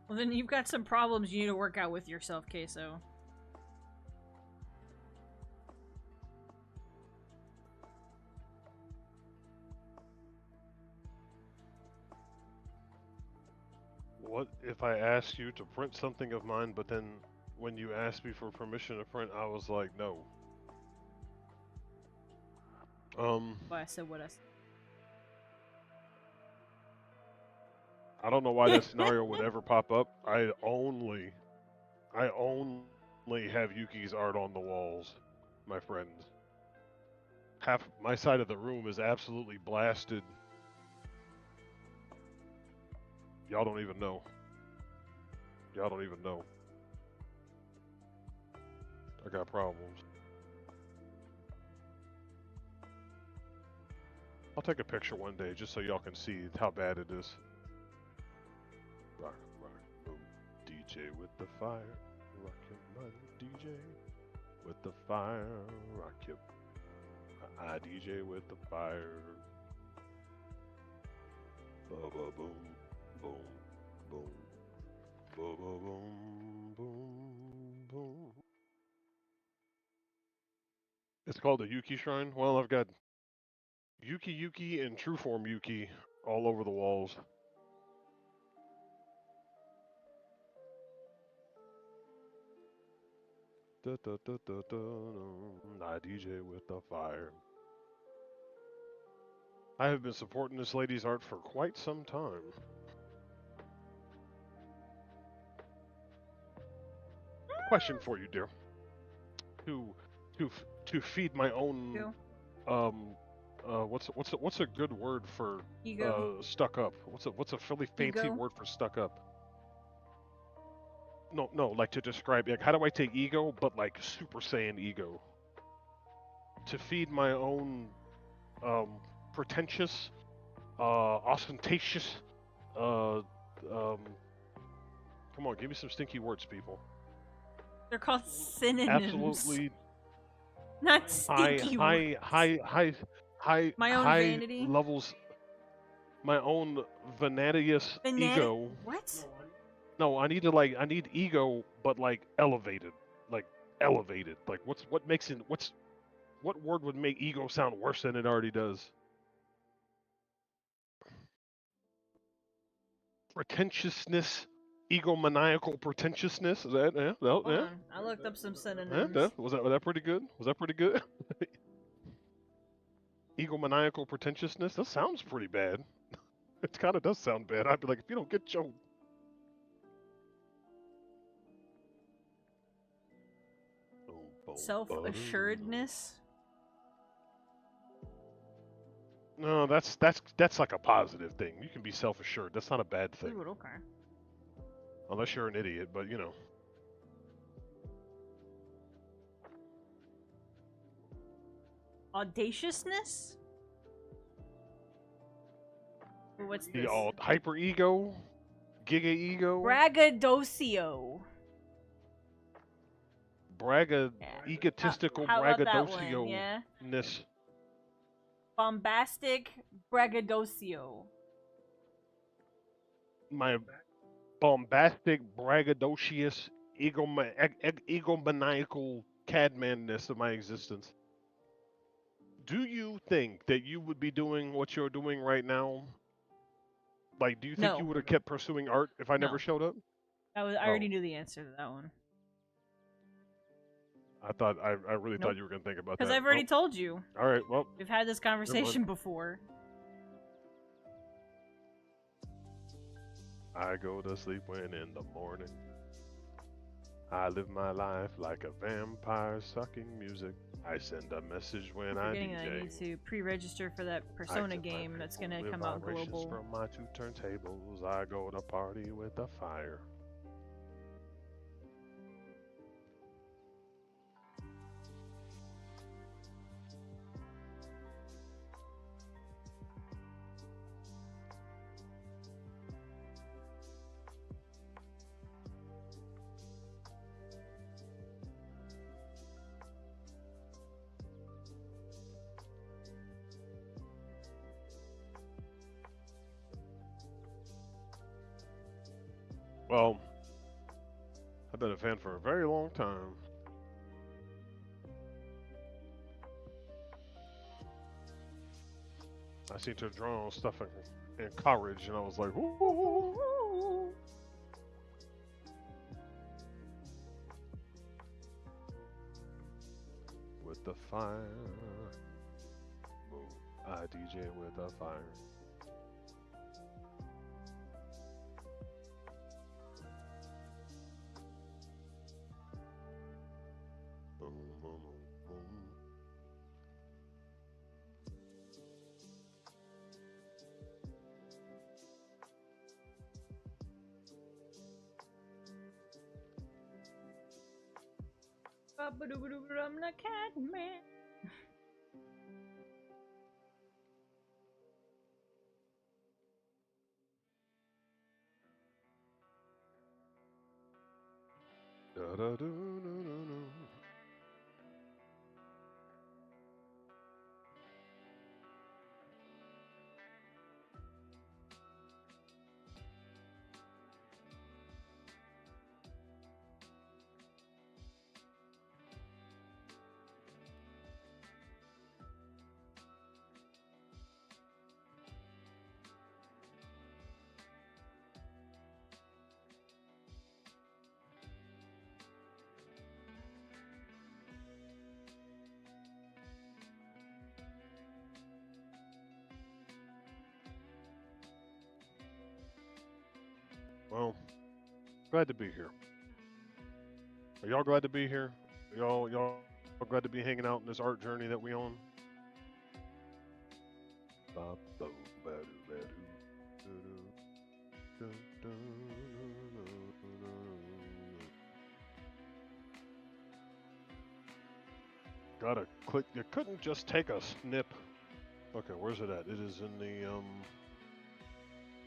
Well, then you've got some problems you need to work out with yourself, Queso. What if I asked you to print something of mine, but then when you asked me for permission to print, I was like, no. Well, I said what I said. I don't know why that scenario would ever pop up. I only have Yuki's art on the walls, my friends. Half my side of the room is absolutely blasted. Y'all don't even know. Y'all don't even know. I got problems. I'll take a picture one day just so y'all can see how bad it is. Rock, rock, boom. DJ with the fire. Rock your money, DJ with the fire. Rock your... I DJ with the fire. Ba-ba-boom, boom, boom. Ba-ba-boom, boom, boom. It's called the Yuki Shrine. Well, I've got Yuki and Trueform Yuki all over the walls. Da, da, da, da, da, I DJ with the fire. I have been supporting this lady's art for quite some time. Question for you, dear. To feed my own what's a good word for Ego? stuck up? What's a really fancy Ego? word for stuck up? No, like to describe, like, how do I take ego, but like Super Saiyan ego? To feed my own pretentious, ostentatious, come on, give me some stinky words, people. They're called synonyms. Absolutely. Not stinky words. High My own high vanity? levels, my own vanitous ego. What? No, I need ego, but like elevated. Like what word would make ego sound worse than it already does? Pretentiousness, egomaniacal pretentiousness. Is that yeah? No, Hold yeah. on. I looked up some synonyms. Yeah, was that pretty good? Was that pretty good? Egomaniacal pretentiousness. That sounds pretty bad. It kind of does sound bad. I'd be like, if you don't get your Self-assuredness? No, that's like a positive thing. You can be self-assured. That's not a bad thing. Ooh, okay. Unless you're an idiot, but you know. Audaciousness? What's The this? all hyper ego, giga ego, Braggadocio. Yeah. egotistical How about that one? braggadocio Yeah. ness. Bombastic braggadocio. My bombastic braggadocious egomaniacal cadmanness of my existence. Do you think that you would be doing what you're doing right now? Like, do you think No. you would have kept pursuing art if I No. never showed up? I already knew the answer to that one. I really thought you were gonna think about that. Because I've already told you. All right, well, We've had this conversation before. I go to sleep when in the morning. I live my life like a vampire sucking music. I send a message when I Forgetting DJ. that I need to pre-register for that Persona game that's gonna come out global. From my 2 turntables, I go to party with a fire. Well, I've been a fan for a very long time. I seen her draw stuff in college, and I was like, ooh. With the fire. Boom. I DJ with a fire. Boom, boom, boom. I'm the cat man. Da da do no no no. Well, glad to be here. Are y'all glad to be here? Y'all glad to be hanging out in this art journey that we on? Gotta click. You couldn't just take a snip. Okay, where's it at? It is in the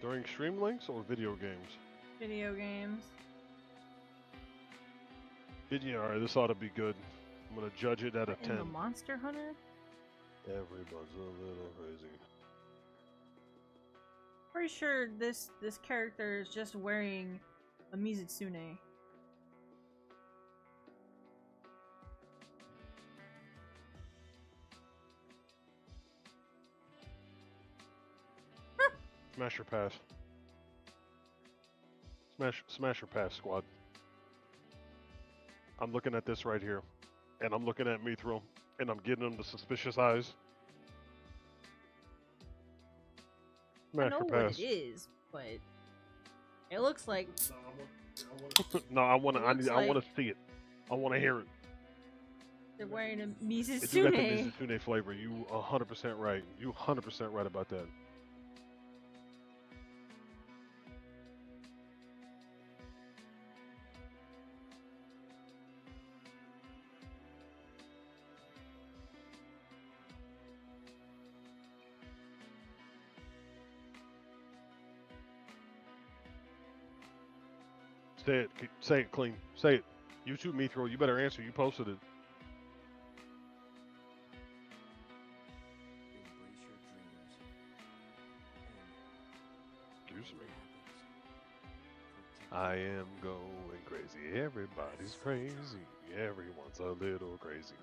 during stream links or video games? Video games. Alright, this ought to be good. I'm gonna judge it at a 10. The Monster Hunter? Everyone's a little crazy. Pretty sure this character is just wearing a Mizutsune. Smash or pass. Smash or pass, squad. I'm looking at this right here, and I'm looking at Mithril, and I'm giving him the suspicious eyes. Smash I know or what pass. it is, but it looks like. No, I want to like see it. I want to hear it. They're wearing a If you got the Mizitsune. Mizitsune flavor, you 100% right. You 100% right about that. Say it. Say it clean. Say it. YouTube Mithro, you better answer. You posted it. Excuse me. I am going crazy. Everybody's crazy. Everyone's a little crazy.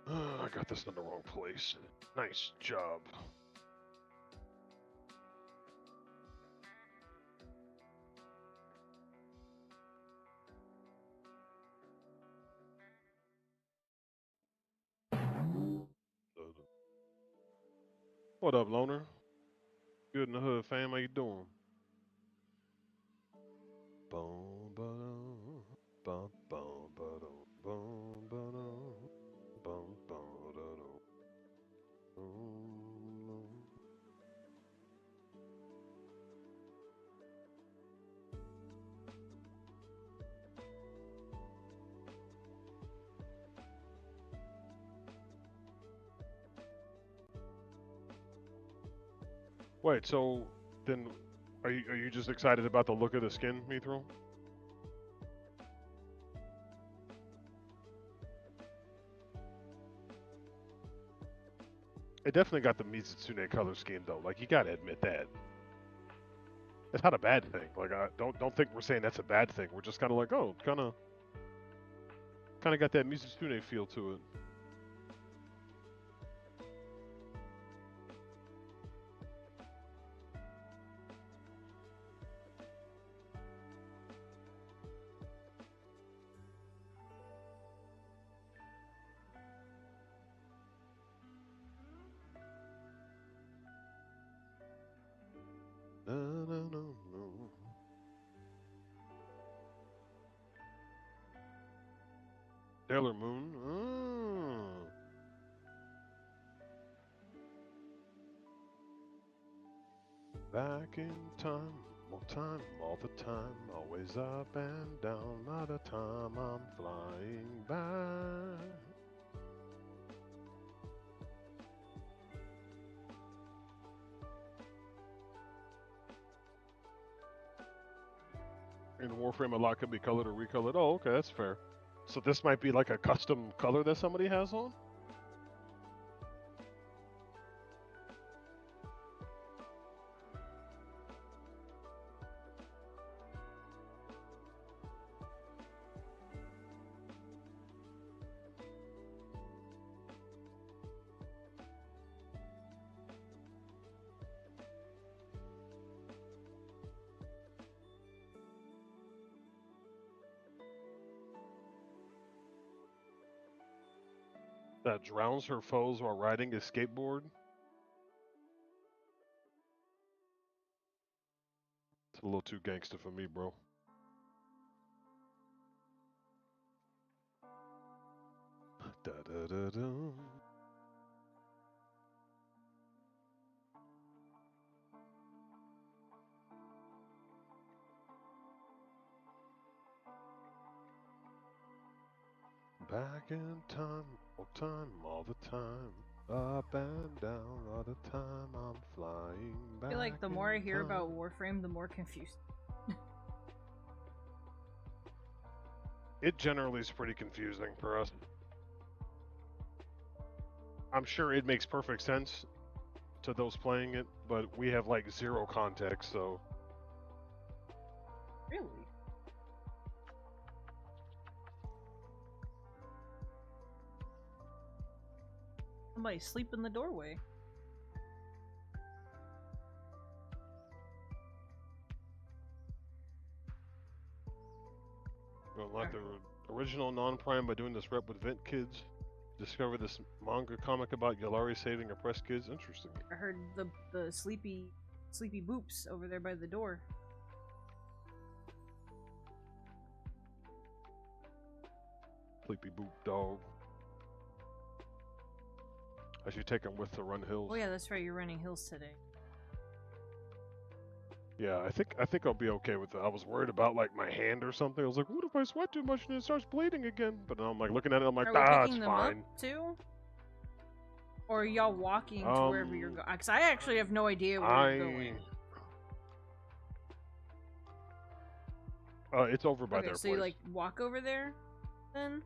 I got this in the wrong place. Nice job. What up, loner? Good in the hood, fam. How you doing? Boom, ba-dum, bum, bum, ba-dum, bum, ba-dum, bum, bum, da-dum, bum. Wait, so then are you just excited about the look of the skin, Mithril? It definitely got the Mizitsune color scheme though. Like you gotta admit that. It's not a bad thing. Like I don't think we're saying that's a bad thing. We're just kind of like, oh, kind of got that Mizitsune feel to it. No, no, no, no. Sailor Moon. Back in time, more time, all the time, always up and down. Not a time I'm flying back. In Warframe, a lot could be colored or recolored. Oh, okay, that's fair. So this might be like a custom color that somebody has on? That drowns her foes while riding a skateboard? It's a little too gangster for me, bro. Da da da da. Back in time, all the time. Up and down all the time, I'm flying back. I feel like the more I hear time. about Warframe, the more confused. It generally is pretty confusing for us. I'm sure it makes perfect sense to those playing it, but we have like zero context, so. Really? Somebody sleep in the doorway. We'll unlock the original non-prime by doing this rep with Vent Kids. discovered this manga comic about Yalari saving oppressed kids. Interesting. I heard the sleepy boops over there by the door. Sleepy boop dog. I should take him with to run hills. Oh yeah, that's right. You're running hills today. Yeah, I think I'll be okay with it. I was worried about like my hand or something. I was like, what if I sweat too much and it starts bleeding again? But now I'm like looking at it, I'm like, Are we it's picking them fine. up too? Or are y'all walking to wherever you're going? Because I actually have no idea where you're going. It's over by Okay, their so place. you like walk over there, then,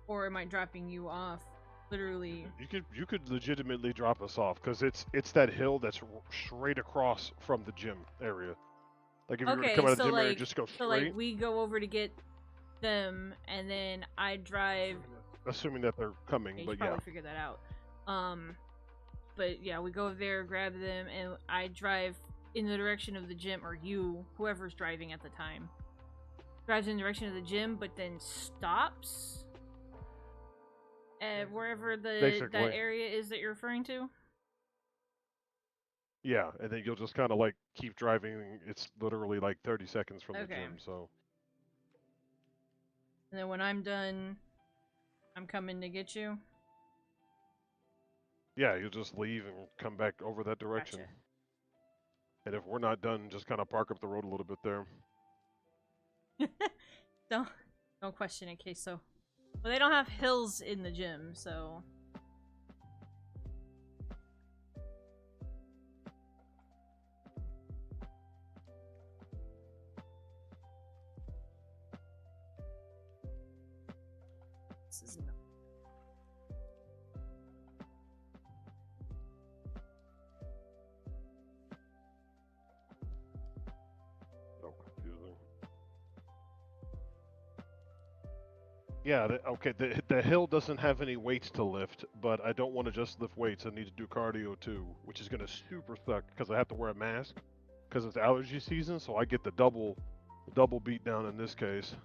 or am I dropping you off? Literally. You could legitimately drop us off because it's that hill that's straight across from the gym area. Like if you were to come out of the gym area, just go straight. So like we go over to get them, and then I drive. Assuming that they're coming, Okay, you but should probably yeah. figure that out. But yeah, we go over there, grab them, and I drive in the direction of the gym, or you, whoever's driving at the time, drives in the direction of the gym, but then stops at wherever that area is that you're referring to. Yeah, and then you'll just kind of like keep driving. It's literally like 30 seconds from the gym, so. And then when I'm done, I'm coming to get you. Yeah, you'll just leave and come back over that direction. Gotcha. And if we're not done, just kind of park up the road a little bit there. Don't question it, Queso. Well, they don't have hills in the gym, so. This is not. So confusing. Yeah, okay, the hill doesn't have any weights to lift, but I don't want to just lift weights. I need to do cardio too, which is going to super suck because I have to wear a mask because it's allergy season, so I get the double beat down in this case.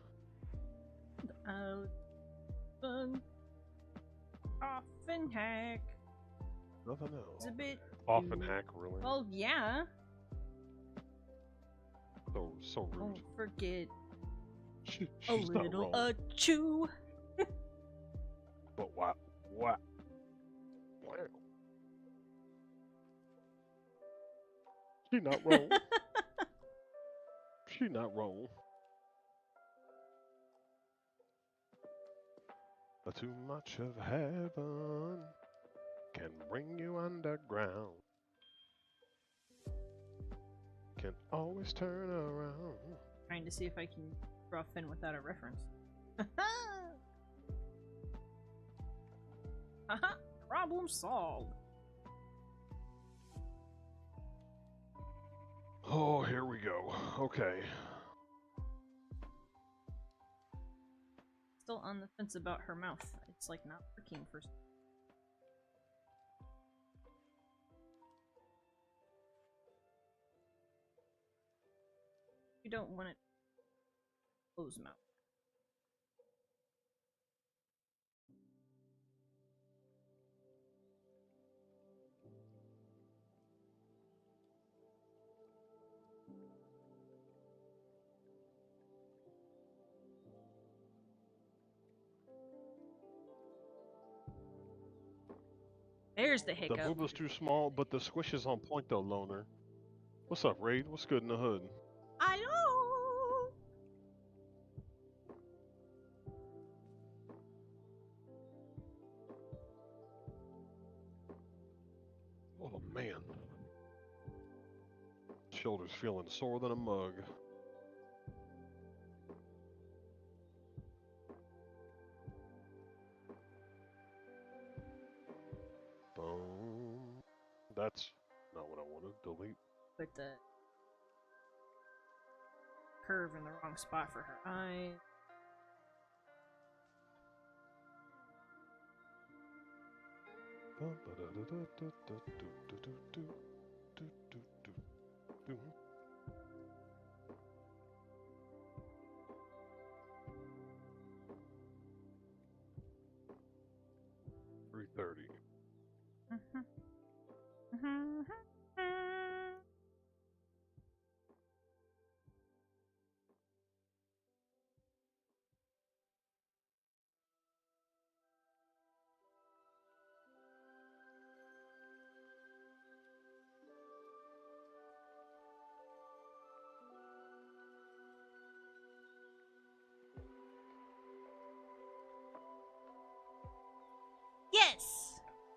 Often hack. Nothing else. It's a bit. Often hack, really. Well, yeah. So rude. Don't forget She's a not little wrong. chew. But what? Wow. She not wrong. She not wrong. Too much of heaven can bring you underground. Can always turn around. Trying to see if I can draw Finn without a reference. Haha! Problem solved. Oh, here we go. Okay. Still on the fence about her mouth. It's like not working for. You don't want it closed mouth. There's the hiccup. The boob is too small, but the squish is on point though, Loner. What's up, Raid? What's good in the hood? Hello. Oh man. Shoulder's feeling sore than a mug. Boom. That's not what I wanted. Delete. Put the curve in the wrong spot for her eye.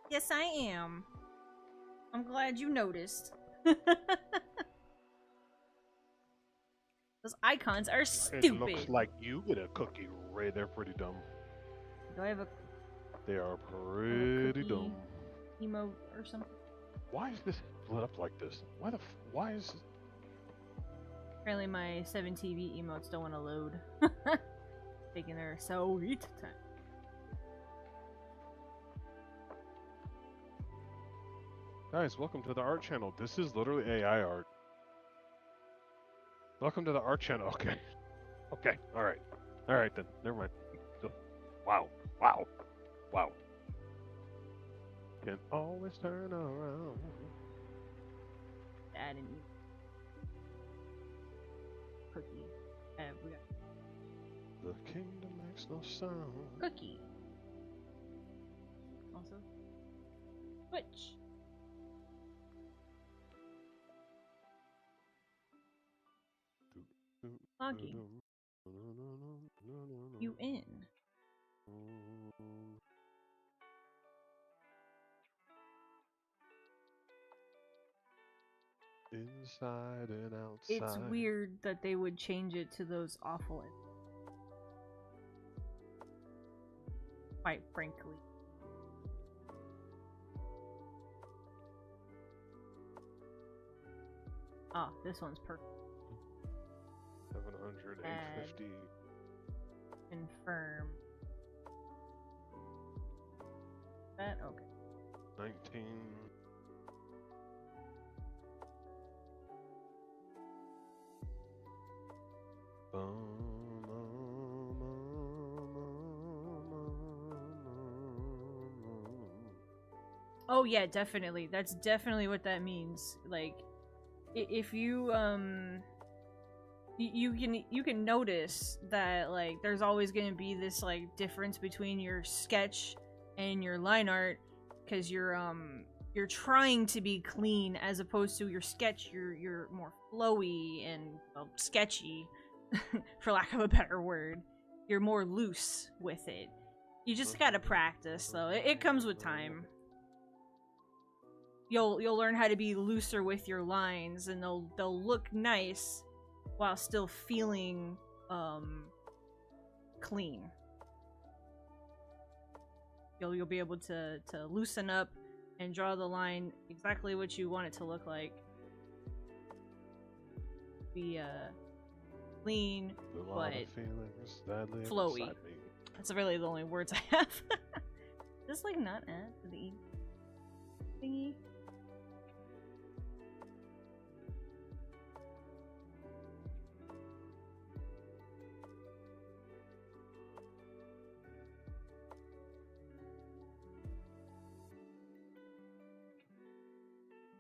Yes, I am. I'm glad you noticed. Those icons are stupid. It looks like you get a cookie, Ray. They're pretty dumb. Do I have a They are pretty dumb. emote or something? Why is this split up like this? Why is this? Apparently my 7TV emotes don't want to load. Taking their sweet time. Guys, welcome to the art channel. This is literally AI art. Welcome to the art channel. Okay. Okay. Alright. Alright then. Never mind. Wow. Wow. Wow. Can always turn around. Add an cookie. We got The kingdom makes no sound. cookie. Also, Twitch. Logging. You in. Inside and outside. It's weird that they would change it to those awful. Quite frankly. Ah, this one's perfect. 700, 850. Confirm. That okay. 19. Oh yeah, definitely. That's definitely what that means. Like, if you you can notice that like there's always going to be this like difference between your sketch and your line art, because you're trying to be clean as opposed to your sketch. You're more flowy and sketchy, for lack of a better word. You're more loose with it. You just gotta practice though. It comes with time. You'll learn how to be looser with your lines, and they'll look nice while still feeling clean. You'll be able to loosen up and draw the line exactly what you want it to look like. Be clean but flowy. That's really the only words I have. Just like not add to the thingy.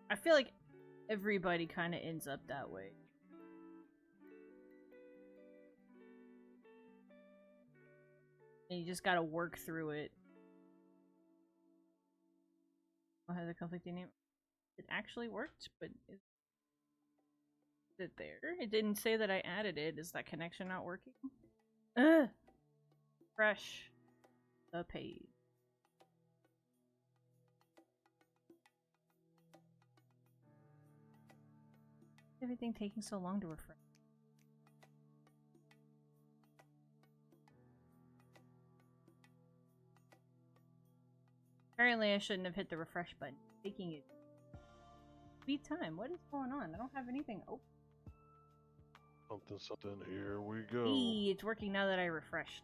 I feel like everybody kind of ends up that way. And you just gotta work through it. I have a conflicting name. It actually worked, but is it there? It didn't say that I added it. Is that connection not working? Ugh! Fresh the page. Everything taking so long to refresh. Apparently I shouldn't have hit the refresh button. Taking it. Sweet time. What is going on? I don't have anything open. Something, here we go. Eee, it's working now that I refreshed.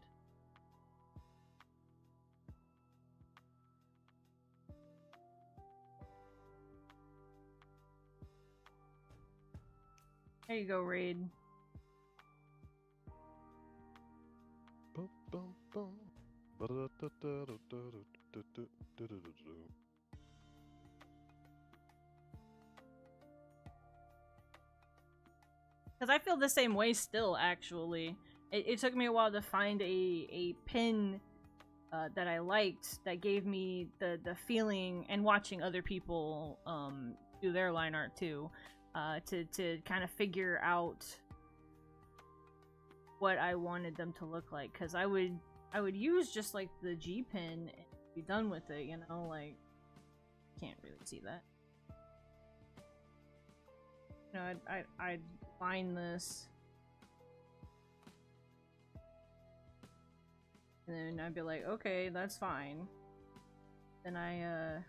There you go, Raid. Bum, bum, bum. Because I feel the same way still, actually. It took me a while to find a pin that I liked that gave me the feeling, and watching other people do their line art too, to kind of figure out what I wanted them to look like. Because I would use just like the G pin and be done with it, you know, like can't really see that. You know, I'd find this. And then I'd be like, okay, that's fine. Then I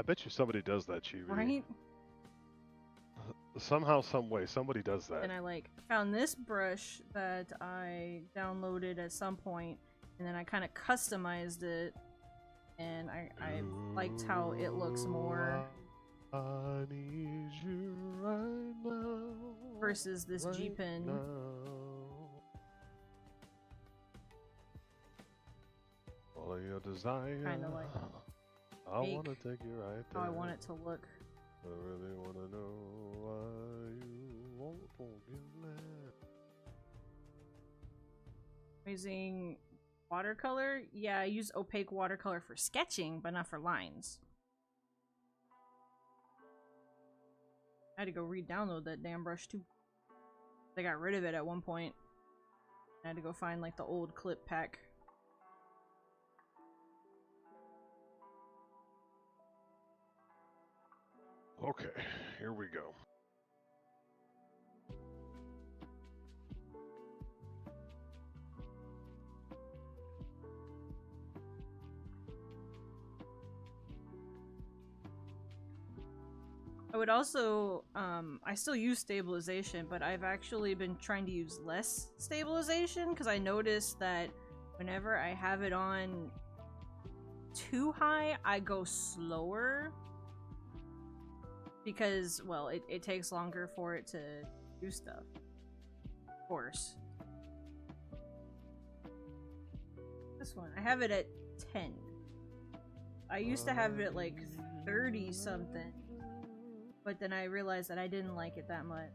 bet you somebody does that, Chibi. right? Somehow, some way, somebody does that. And I like found this brush that I downloaded at some point, and then I kind of customized it, and I liked how it looks more I need you right now, versus this right G-Pen. now. All of your desire. Kind of like I make want to take you right there. how I want it to look. I really want to know why you won't forgive me. Using watercolor? Yeah, I use opaque watercolor for sketching, but not for lines. I had to go re-download that damn brush too. I got rid of it at one point. I had to go find like the old clip pack. Okay, here we go. I would also, I still use stabilization, but I've actually been trying to use less stabilization because I noticed that whenever I have it on too high, I go slower. Because, well, it takes longer for it to do stuff. Of course. This one, I have it at 10. I used to have it at like 30 something. But then I realized that I didn't like it that much.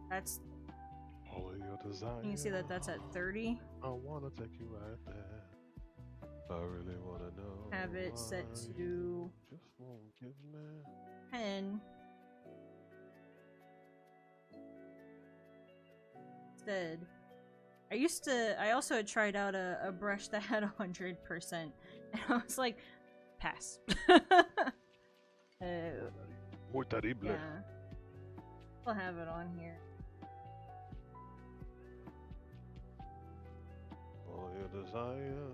That's... All of your desire. You can see that that's at 30. I wanna take you right there. I really wanna know. Have it set to just won't give me 10. Instead, I also had tried out a brush that had 100%, and I was like, pass. Muy terrible. Yeah. I'll have it on here. All your desire.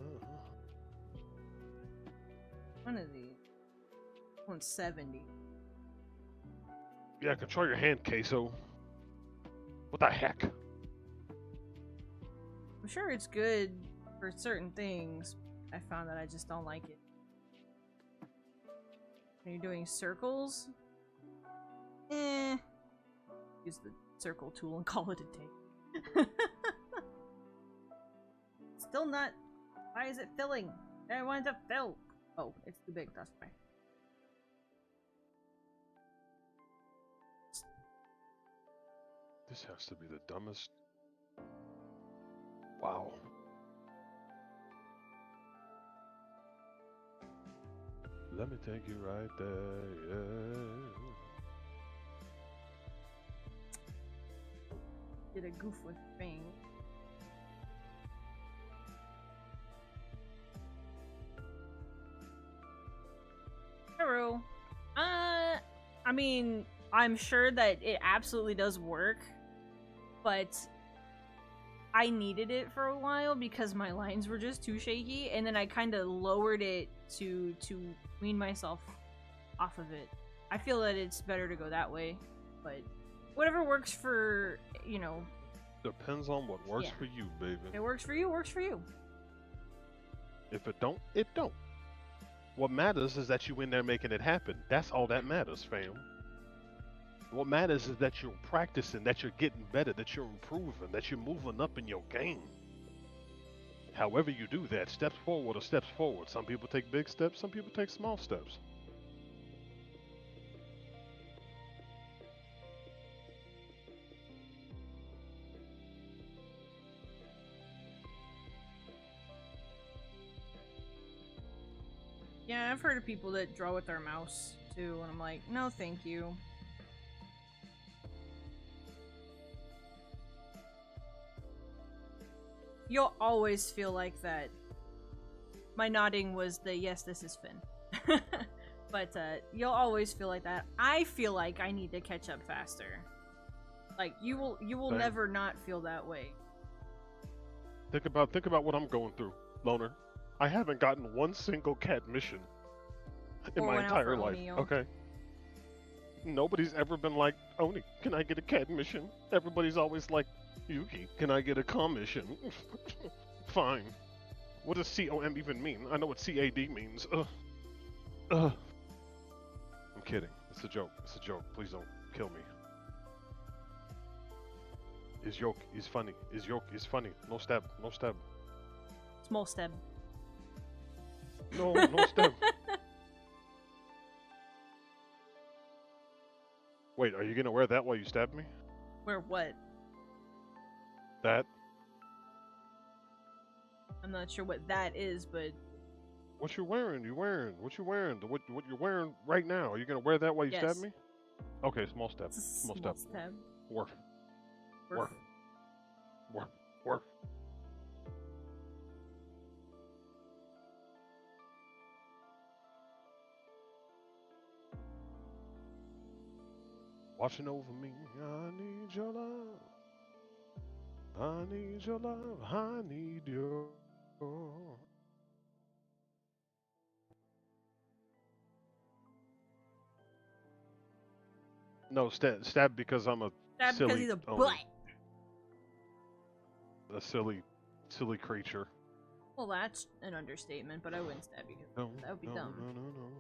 One of these. 170. Yeah, control your hand, Queso. What the heck? I'm sure it's good for certain things. I found that I just don't like it. Are you doing circles? Use the circle tool and call it a day. Still not. Why is it filling? I want it to fill. Oh, it's too big, that's why. This has to be the dumbest. Wow. Let me take you right there, yeah. Did a goof with thing. Hello. I mean, I'm sure that it absolutely does work, but I needed it for a while because my lines were just too shaky, and then I kind of lowered it to wean myself off of it. I feel that it's better to go that way, but whatever works for, you know. Depends on what works for you, baby. If it works for you, works for you. If it don't, it don't. What matters is that you in there making it happen. That's all that matters, fam. What matters is that you're practicing, that you're getting better, that you're improving, that you're moving up in your game. However you do that, steps forward or steps forward. Some people take big steps, some people take small steps. Yeah, I've heard of people that draw with their mouse too, and I'm like, no thank you. You'll always feel like that. My nodding was the yes, this is Finn. But you'll always feel like that. I feel like I need to catch up faster. Like you will Same. never not feel that way. Think about what I'm going through, Loner. I haven't gotten one single cat mission in Or my went out entire for life. O'Neal. Okay. Nobody's ever been like, Oni, can I get a cat mission? Everybody's always like, Yuki, can I get a com mission? Fine. What does COM even mean? I know what CAD means. I'm kidding. It's a joke. It's a joke. Please don't kill me. Is yoke is funny. Is yoke is funny. No stab. No stab. Small step. No, no stab. Wait, are you gonna wear that while you stab me? Where what? That? I'm not sure what that is, but What you wearing? You wearing? What you wearing? What you're wearing right now? Are you gonna wear that while you stab Yes. me? Okay, small step. it's a Small small step. step. Worf. Worf. Worf. Worf. Worf. Watching over me, I need your love. I need your love. I need your. No, stab because I'm a Stab silly. because he's a Oni. butt. A silly creature. Well, that's an understatement, but I wouldn't stab you. No, That would be no, dumb. no.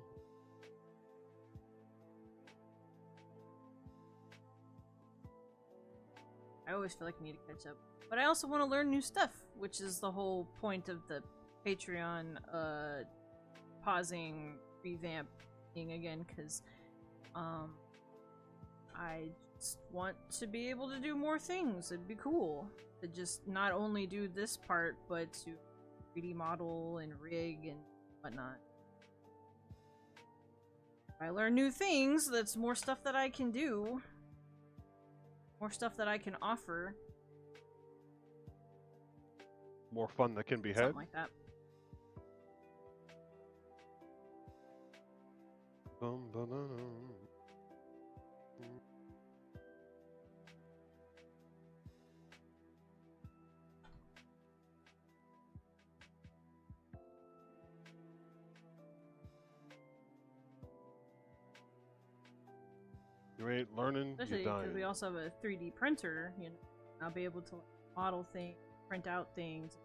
I always feel like I need to catch up. But I also want to learn new stuff, which is the whole point of the Patreon pausing revamp thing again, because I just want to be able to do more things. It'd be cool to just not only do this part, but to 3D model and rig and whatnot. If I learn new things, that's more stuff that I can do. More stuff that I can offer. More fun that can be had. Something like that. You ain't learning, Especially you're because dying. we also have a 3D printer, you know. I'll be able to model things, print out things.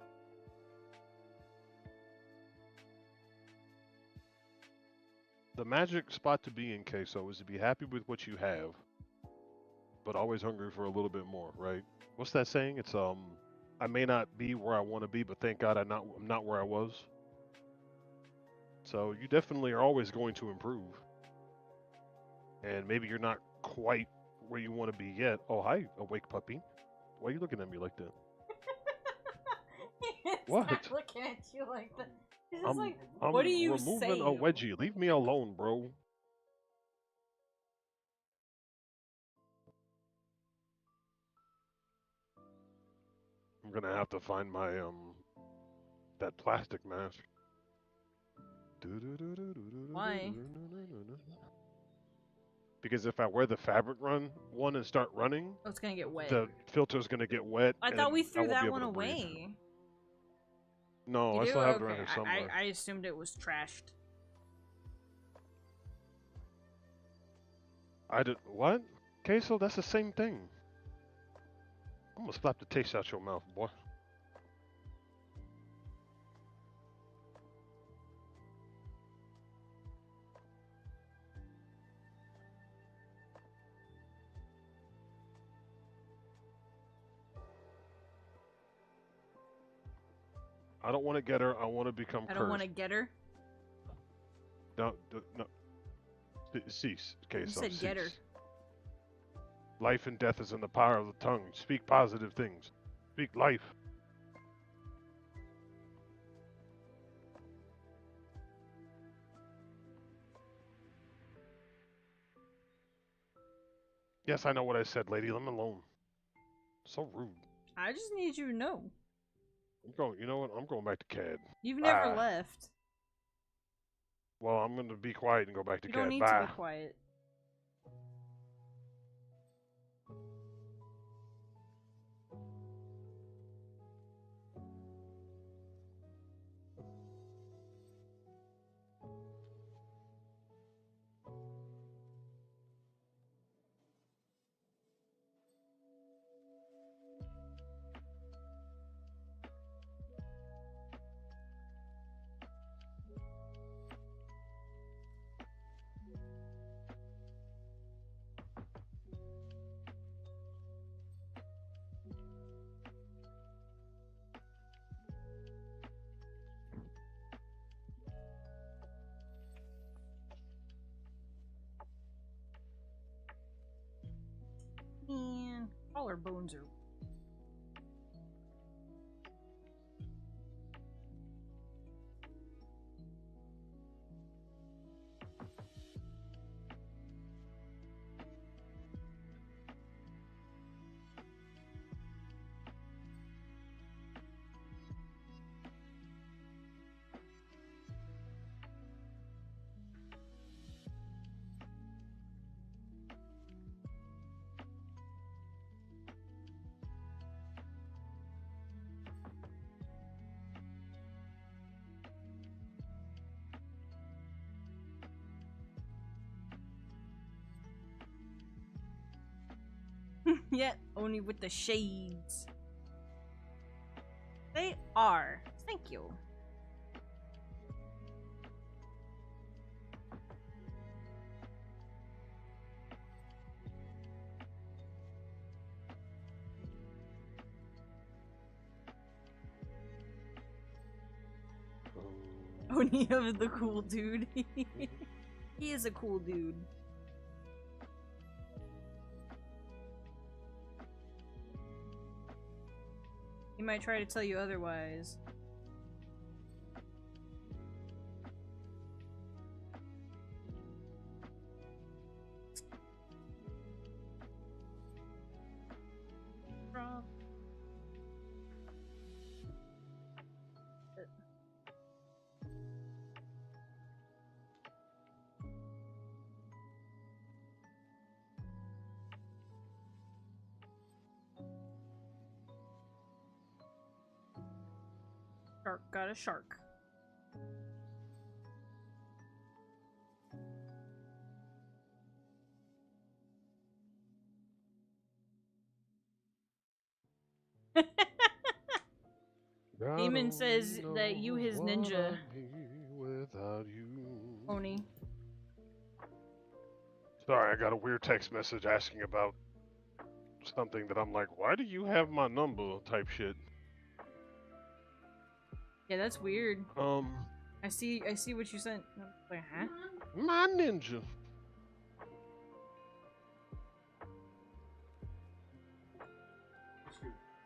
The magic spot to be in, Queso, is to be happy with what you have, but always hungry for a little bit more, right? What's that saying? It's I may not be where I want to be, but thank God I'm not where I was. So you definitely are always going to improve. And maybe you're not quite where you want to be yet. Oh, hi, awake puppy. Why are you looking at me like that? What? Stop looking at you like that. It's just I'm like, what are you removing saying? a wedgie. Leave me alone, bro. I'm gonna have to find my that plastic mask. Why? Because if I wear the fabric one and start running, Oh, it's gonna get wet. the filter's gonna get wet. I thought we and I threw won't be that able one to breathe. away. No, You I do? still have it Okay. around here somewhere. I assumed it was trashed. I did what? Queso, that's the same thing. I'm gonna slap the taste out your mouth, boy. I don't want to get her. I want to become I don't want to cursed. get her. No. Cease, You Queso. said get her. Cease. Life and death is in the power of the tongue. Speak positive things. Speak life. Yes, I know what I said, lady. Leave me alone. So rude. I just need you to know. I'm going. You know what? I'm going back to CAD. You've never Bye. left. Well, I'm going to be quiet and go back to You don't CAD. need to Bye. be quiet. Man, collarbones are. Yeah, only with the shades. They are. Thank you. Oni of the cool dude. He is a cool dude. He might try to tell you otherwise. Wrong. Shark got a shark. Demon says that you his ninja. Without you. Oni. Sorry, I got a weird text message asking about something that I'm like, why do you have my number? Type shit. Yeah, that's weird. I see what you sent. I'm like, huh? My ninja.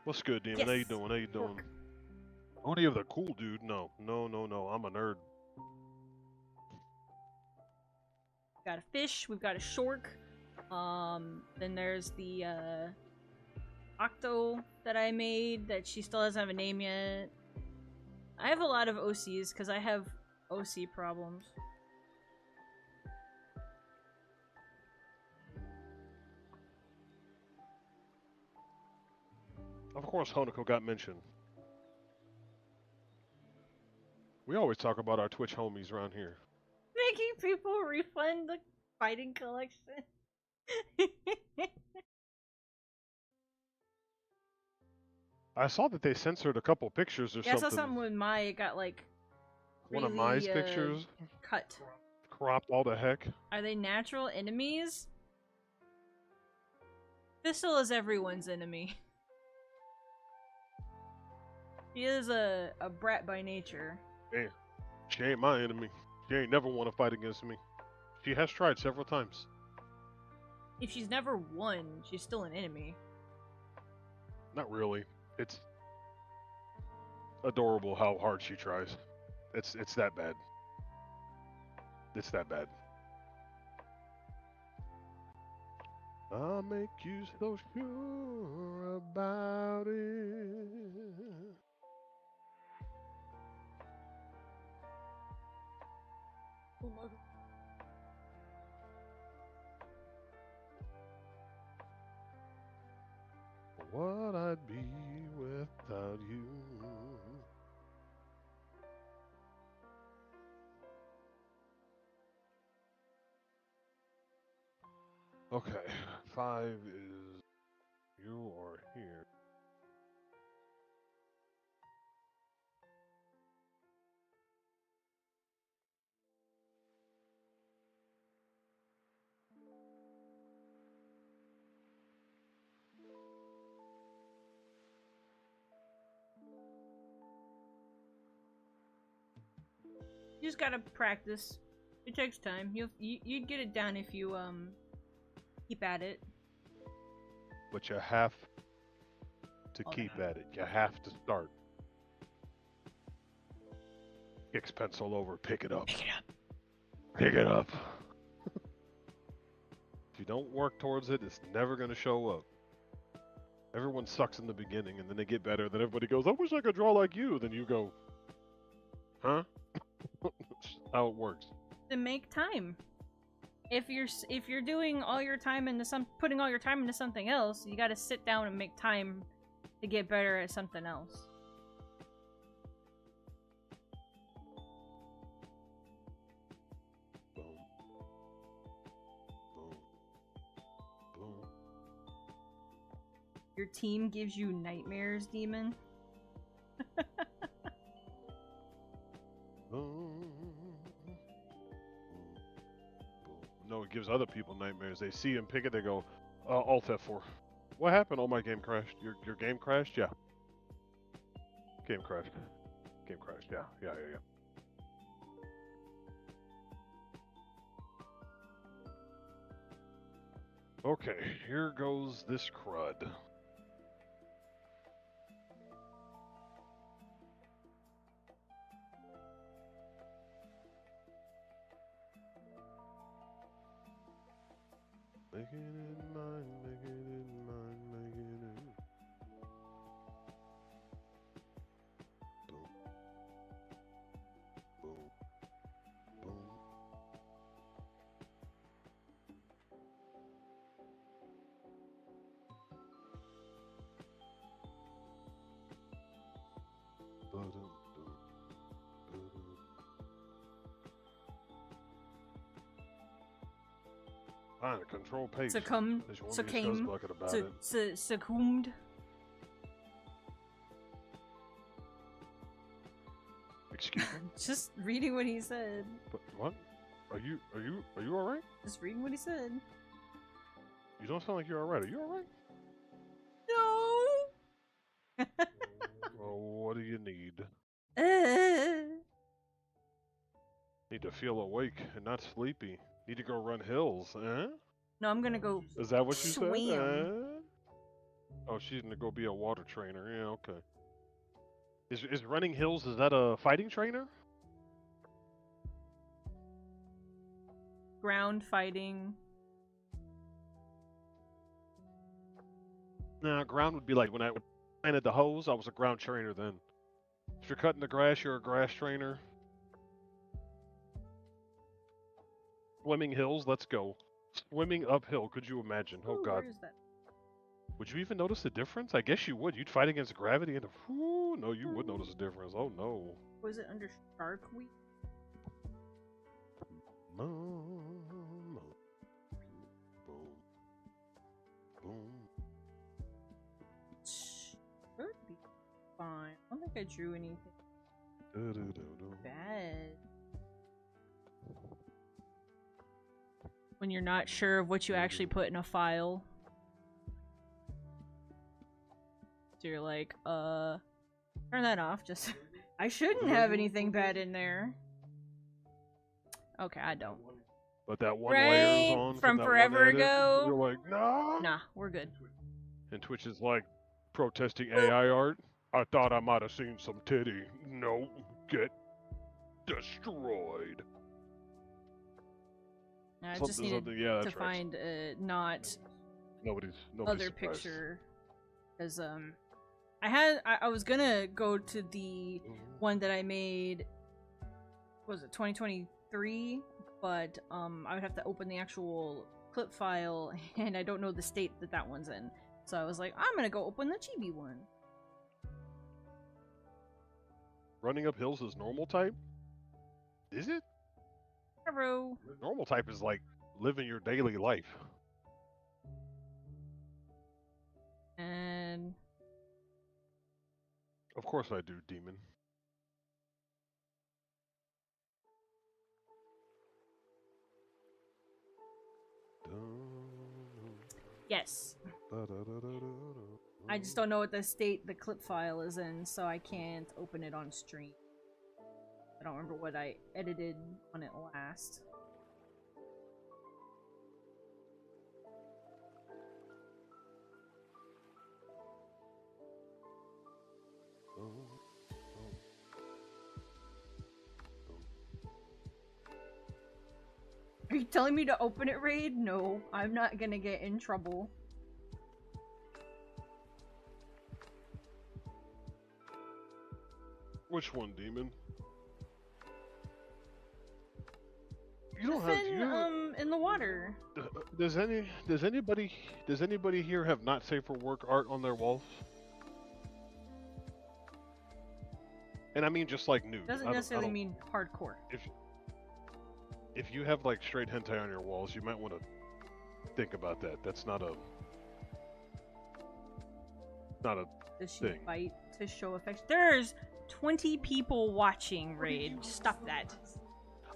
What's good, Demon? How you Yes. doing? How you doing? Only of the cool dude? No. I'm a nerd. Got a fish. We've got a shork. Then there's the octo that I made that she still doesn't have a name yet. I have a lot of OCs because I have OC problems. Of course, Honoko got mentioned. We always talk about our Twitch homies around here. Making people refund the fighting collection. I saw that they censored a couple pictures or Yeah, I something. saw something with Mai. It got like One of really, Mai's pictures cut. cropped all the heck. Are they natural enemies? Thistle is everyone's enemy. She is a brat by nature. Damn. She ain't my enemy. She ain't never want to fight against me. She has tried several times. If she's never won, she's still an enemy. Not really. It's adorable how hard she tries. It's that bad. It's that bad. I'll make you so sure about it. Oh my God. What I'd be without you. Okay, 5 is you are here. You just gotta practice. It takes time. You'd get it down if you keep at it. But you have to keep at it. You have to start. Kicks pencil over, pick it up. Pick it up. Pick it up. If you don't work towards it, it's never going to show up. Everyone sucks in the beginning, and then they get better. Then everybody goes, I wish I could draw like you. Then you go, huh? That's how it works. Then make time. If you're doing all your time into putting all your time into something else, you gotta sit down and make time to get better at something else. Boom. Boom. Boom. Your team gives you nightmares, demon. Boom. No, it gives other people nightmares. They see him pick it, they go, Alt F4. What happened? Oh, my game crashed. Your game crashed? Yeah. Game crashed. Game crashed. Yeah. Okay, here goes this crud. Make it in mine, make it in mine, make it in. Boom. Boom. Boom. Ba-dum, dum, ba-dum. Fine, control page. Succumbed. Succumbed. Excuse me? Just reading what he said. But what? Are you alright? Just reading what he said. You don't sound like you're alright. Are you alright? No. Well, what do you need? Need to feel awake and not sleepy. Need to go run hills, eh? No, I'm gonna go. Is that what you swim. said? Oh, she's gonna go be a water trainer. Yeah, okay. Is running hills? Is that a fighting trainer? Ground fighting. Nah, ground would be like when I planted the hose. I was a ground trainer then. If you're cutting the grass, you're a grass trainer. Swimming hills, let's go. Swimming uphill, could you imagine? Oh, Ooh, God. Where is that? Would you even notice the difference? I guess you would. You'd fight against gravity and no, you would notice a difference. Oh, no. Was it under Shark Week? Boom. Boom. Should be fine. I don't think I drew anything bad. When you're not sure of what you actually put in a file. So you're like, turn that off. Just, I shouldn't have anything bad in there. Okay, I don't. But that one Right? layer is on From that forever one edit, ago? You're like, nah. Nah, we're good. And Twitch is like protesting AI art. I thought I might have seen some titty. No, get destroyed. I just needed yeah, to that's right. find not Nobody's other surprised. picture, because I was gonna go to the one that I made. What was it 2022 3, but I would have to open the actual clip file, and I don't know the state that that one's in. So I was like, I'm gonna go open the chibi one. Running up hills is normal type? Is it? Hello. Normal type is like living your daily life. And Of course I do, demon. yes. I just don't know what the state the clip file is in, so I can't open it on stream. I don't remember what I edited on it last. Are you telling me to open it, Raid? No, I'm not gonna get in trouble. Which one, demon? You don't have in the water. Does anybody here have not safe for work art on their walls? And I mean just like nude. Doesn't necessarily mean hardcore. If you have like straight hentai on your walls, you might want to think about that. That's not a Does she thing. fight to show affection? There's 20 people watching, Raid. Stop that.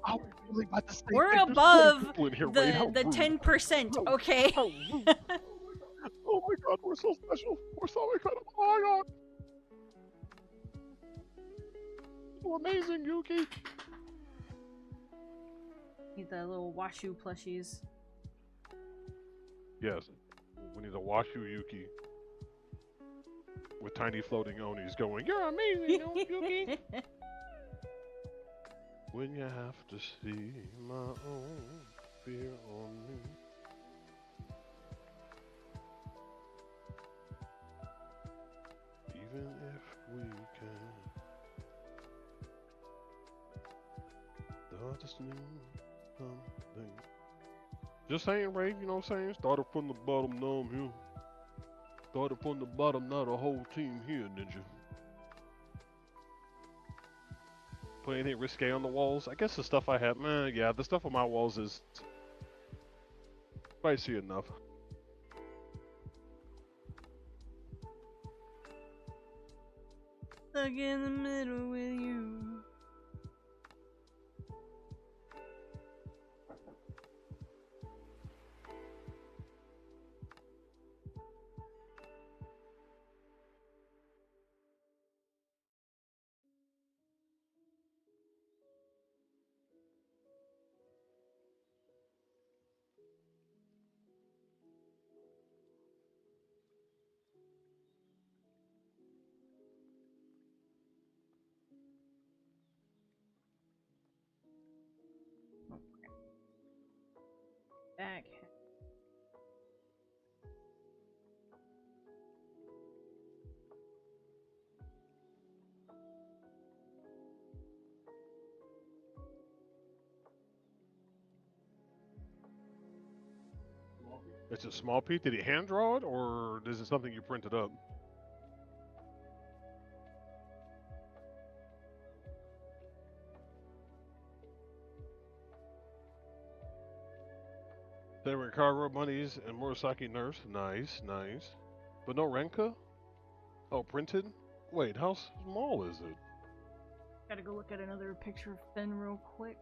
I was really about to say We're that. above There's 20 people in here, Ray. How the rude. 10%, How- okay? how rude. Oh my god, we're so special. We're so incredible. Oh my god. So amazing, Yuki. Need the little Washu plushies. Yes. We need a Washu Yuki. With tiny floating onis going, you're amazing, Yuki. When you have to see my own fear on me. Even if we can. Just need something. Just saying, Ray, you know what I'm saying? Started from the bottom, now I'm here. Started from the bottom, not a whole team here, ninja. Put anything risque on the walls? I guess the stuff I have, yeah, the stuff on my walls is spicy enough. Stuck in the middle with you. Back. It's a small piece. Did he hand draw it, or is it something you printed up? There were cargo bunnies and Murasaki nurse. Nice, nice. But no Renka? Oh, printed? Wait, how small is it? Gotta go look at another picture of Finn real quick.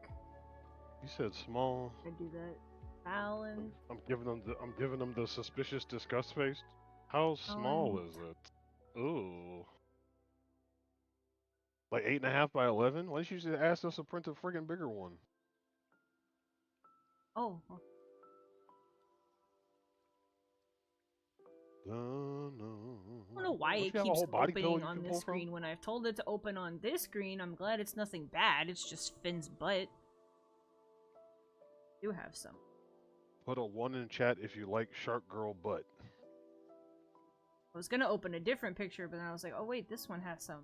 You said small. I do that. Alan. I'm giving them the suspicious disgust face. How small is it? Ooh. Like 8.5 by 11? Why didn't you just ask us to print a friggin' bigger one? Oh. No. I don't know why it Don't you have a keeps whole body pillow opening you on can this pull from? screen when I've told it to open on this screen. I'm glad it's nothing bad. It's just Finn's butt. Do have some. Put a 1 in chat if you like Shark Girl butt. I was gonna open a different picture, but then I was like, oh wait, this one has some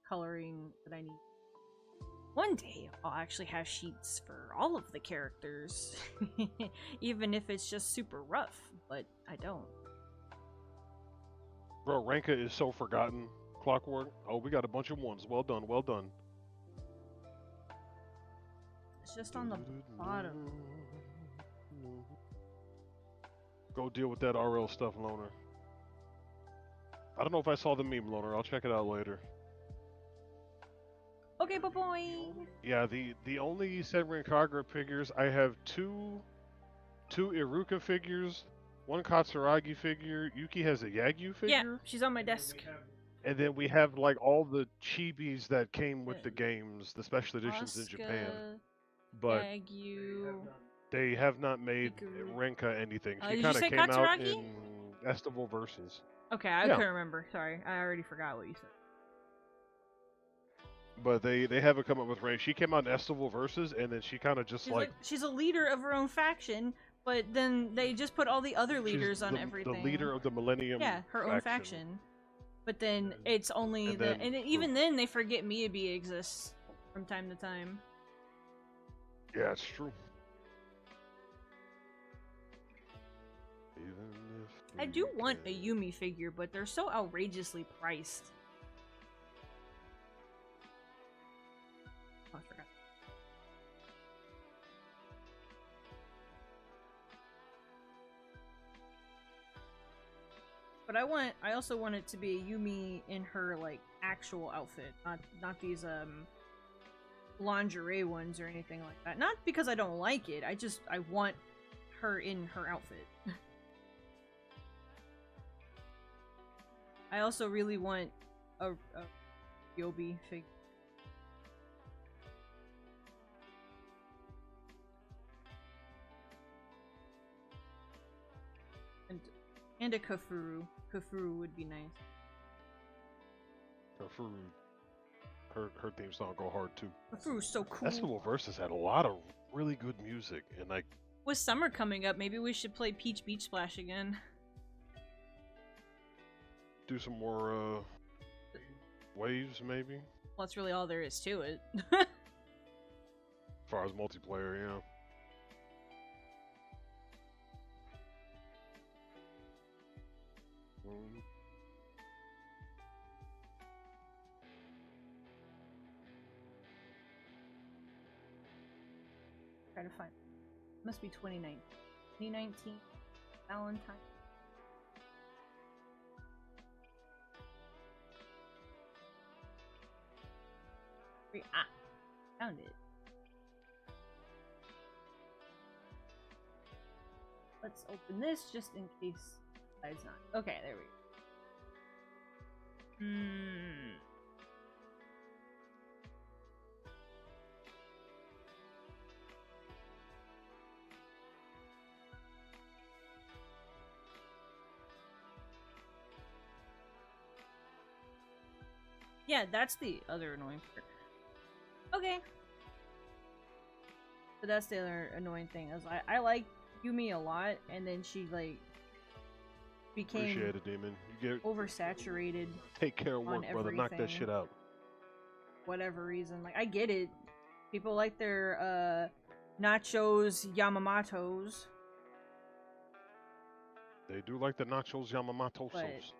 coloring that I need. One day I'll actually have sheets for all of the characters, even if it's just super rough, but I don't. Bro, Ranka is so forgotten. Clockwork. Oh, we got a bunch of ones. Well done, well done. It's just on the bottom. Go deal with that RL stuff, Loner. I don't know if I saw the meme, Loner. I'll check it out later. Okay, boy. Yeah, the only Senran Kagura figures, I have two Iruka figures, one Katsuragi figure. Yuki has a Yagyu figure. Yeah, she's on my desk. And then we have like all the chibis that came with the games, the special editions in Japan. But Yagyu. they have not made Hikaru. Renka anything. She Did kind you of say came out Katsuragi? in Estival Versus. Okay, I Yeah. couldn't remember. Sorry, I already forgot what you said. But they haven't come up with Renka. She came out in Estival Versus, and then she kind of just She's a leader of her own faction, but then they just put all the other she's leaders on the everything. leader of the Millennium. Yeah, her own faction. But then it's only And then- even then they forget Miyabi exists from time to time. Yeah, it's true. Even if I do we want a can- Yumi figure, but they're so outrageously priced. Oh, I forgot. But I also want it to be a Yumi in her like actual outfit, not these lingerie ones or anything like that. Not because I don't like it, I want her in her outfit. I also really want a Yobi figure. And a Kafuru. Kafuru would be nice. Kafuru, her theme song go hard too. Kafuru's so cool. Estival Versus had a lot of really good music, and like With summer coming up, maybe we should play Peach Beach Splash again. do some more waves maybe. Well, that's really all there is to it. As far as multiplayer, yeah. Try to find. Must be 2019. 2019 Valentine. Ah, found it. Let's open this just in case it's not. Okay, there we go. Yeah, that's the other annoying part. Okay. But that's the other annoying thing, is I like Yumi a lot, and then she, like, became Appreciate it, Demon. You get oversaturated. take care of on work, brother. Knock that everything. shit out. Whatever reason. Like, I get it. People like their, nachos Yamamotos. They do like the nachos Yamamoto But- sauce.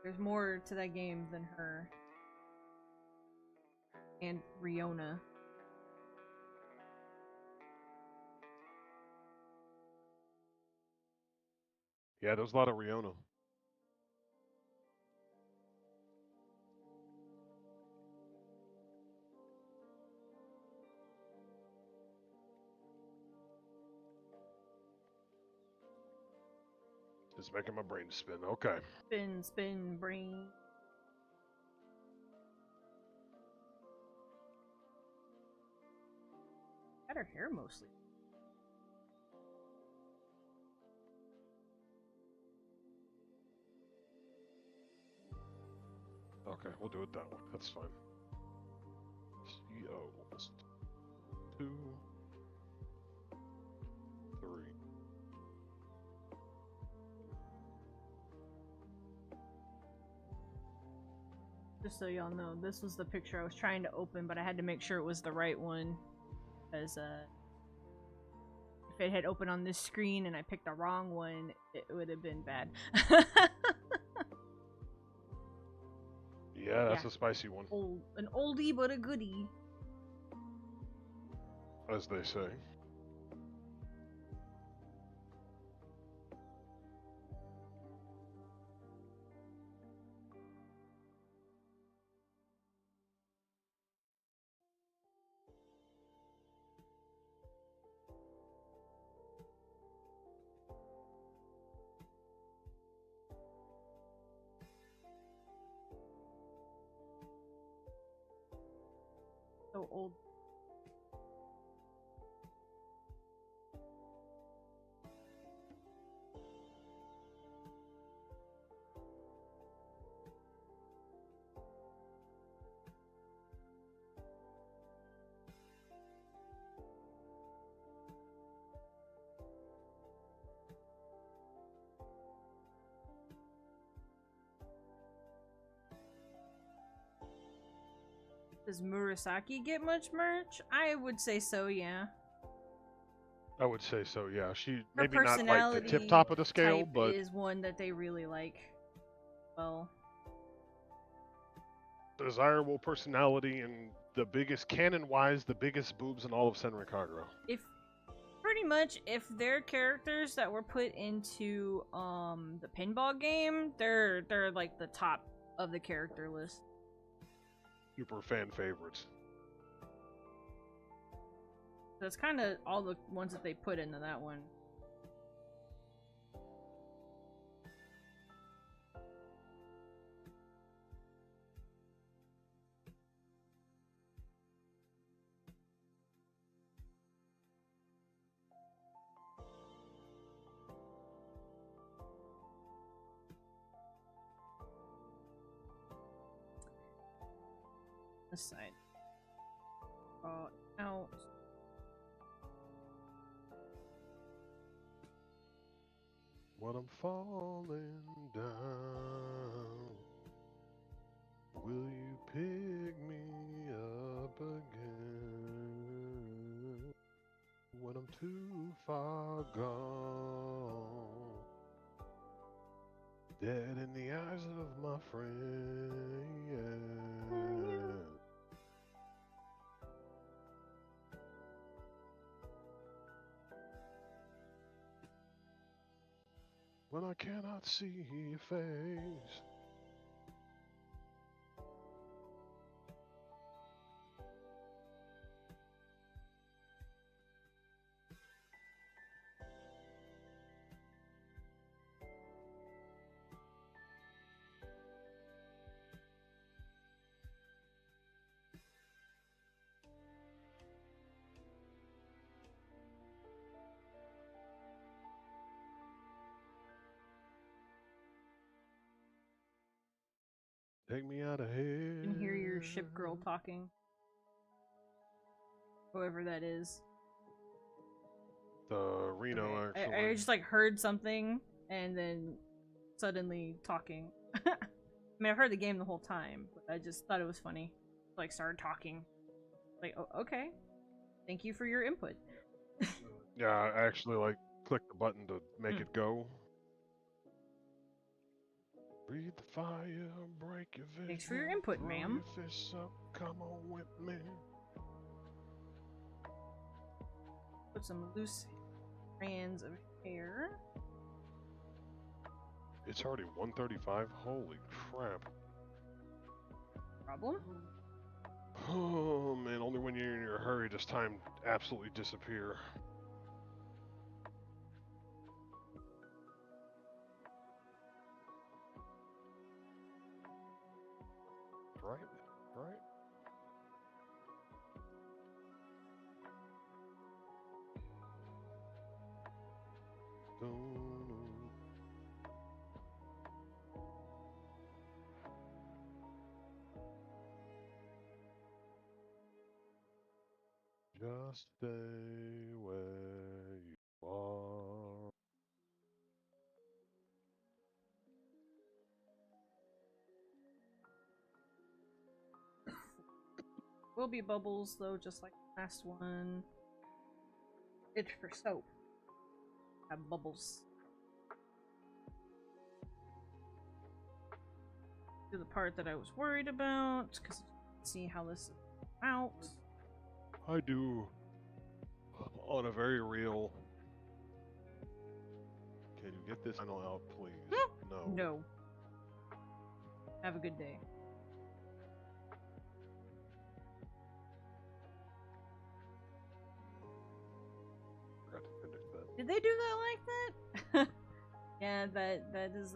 There's more to that game than her. And Riona. Yeah, there's a lot of Riona. It's making my brain spin. Okay. Spin, brain. Got her hair mostly. Okay, we'll do it that way. That's fine. CO. 2, 3. Just so y'all know, this was the picture I was trying to open, but I had to make sure it was the right one. Because, if it had opened on this screen and I picked the wrong one, it would have been bad. Yeah, that's Yeah. a spicy one, An oldie but a goodie. as they say. So old. Does Murasaki get much merch? I would say so, yeah. I would say so, yeah. She Her maybe not like the personality tip top of the scale, type but is one that they really like. Well, desirable personality and the biggest, canon-wise, the biggest boobs in all of Senran Kagura. if pretty much if they're characters that were put into the pinball game, they're like the top of the character list. Super fan favorites. That's kind of all the ones that they put into that one. This side. Out. When I'm falling down, will you pick me up again? When I'm too far gone, dead in the eyes of my friend. When I cannot see your face. Take me out of here. You can hear your ship girl talking. Whoever that is. The Reno, Okay. actually. I just like heard something and then suddenly talking. I mean, I've heard the game the whole time, but I just thought it was funny. Like, started talking. Like, oh, okay. Thank you for your input. Yeah, I actually like clicked the button to make it go. Breathe the fire, break your vision. Thanks for your input, ma'am. Your fists up, come on with me. Put some loose strands of hair. It's already 1:35. Holy crap. Problem? Oh man, only when you're in a hurry does time absolutely disappear. Right? Right? Just stay where you are. Will be bubbles though, just like the last one. It's for soap. Have bubbles. Do the part that I was worried about, because see how this is out. I do. On a very real. Can you get this final out, please? No. No. Have a good day. Forgot to finish that. Did they do that like that? Yeah, that is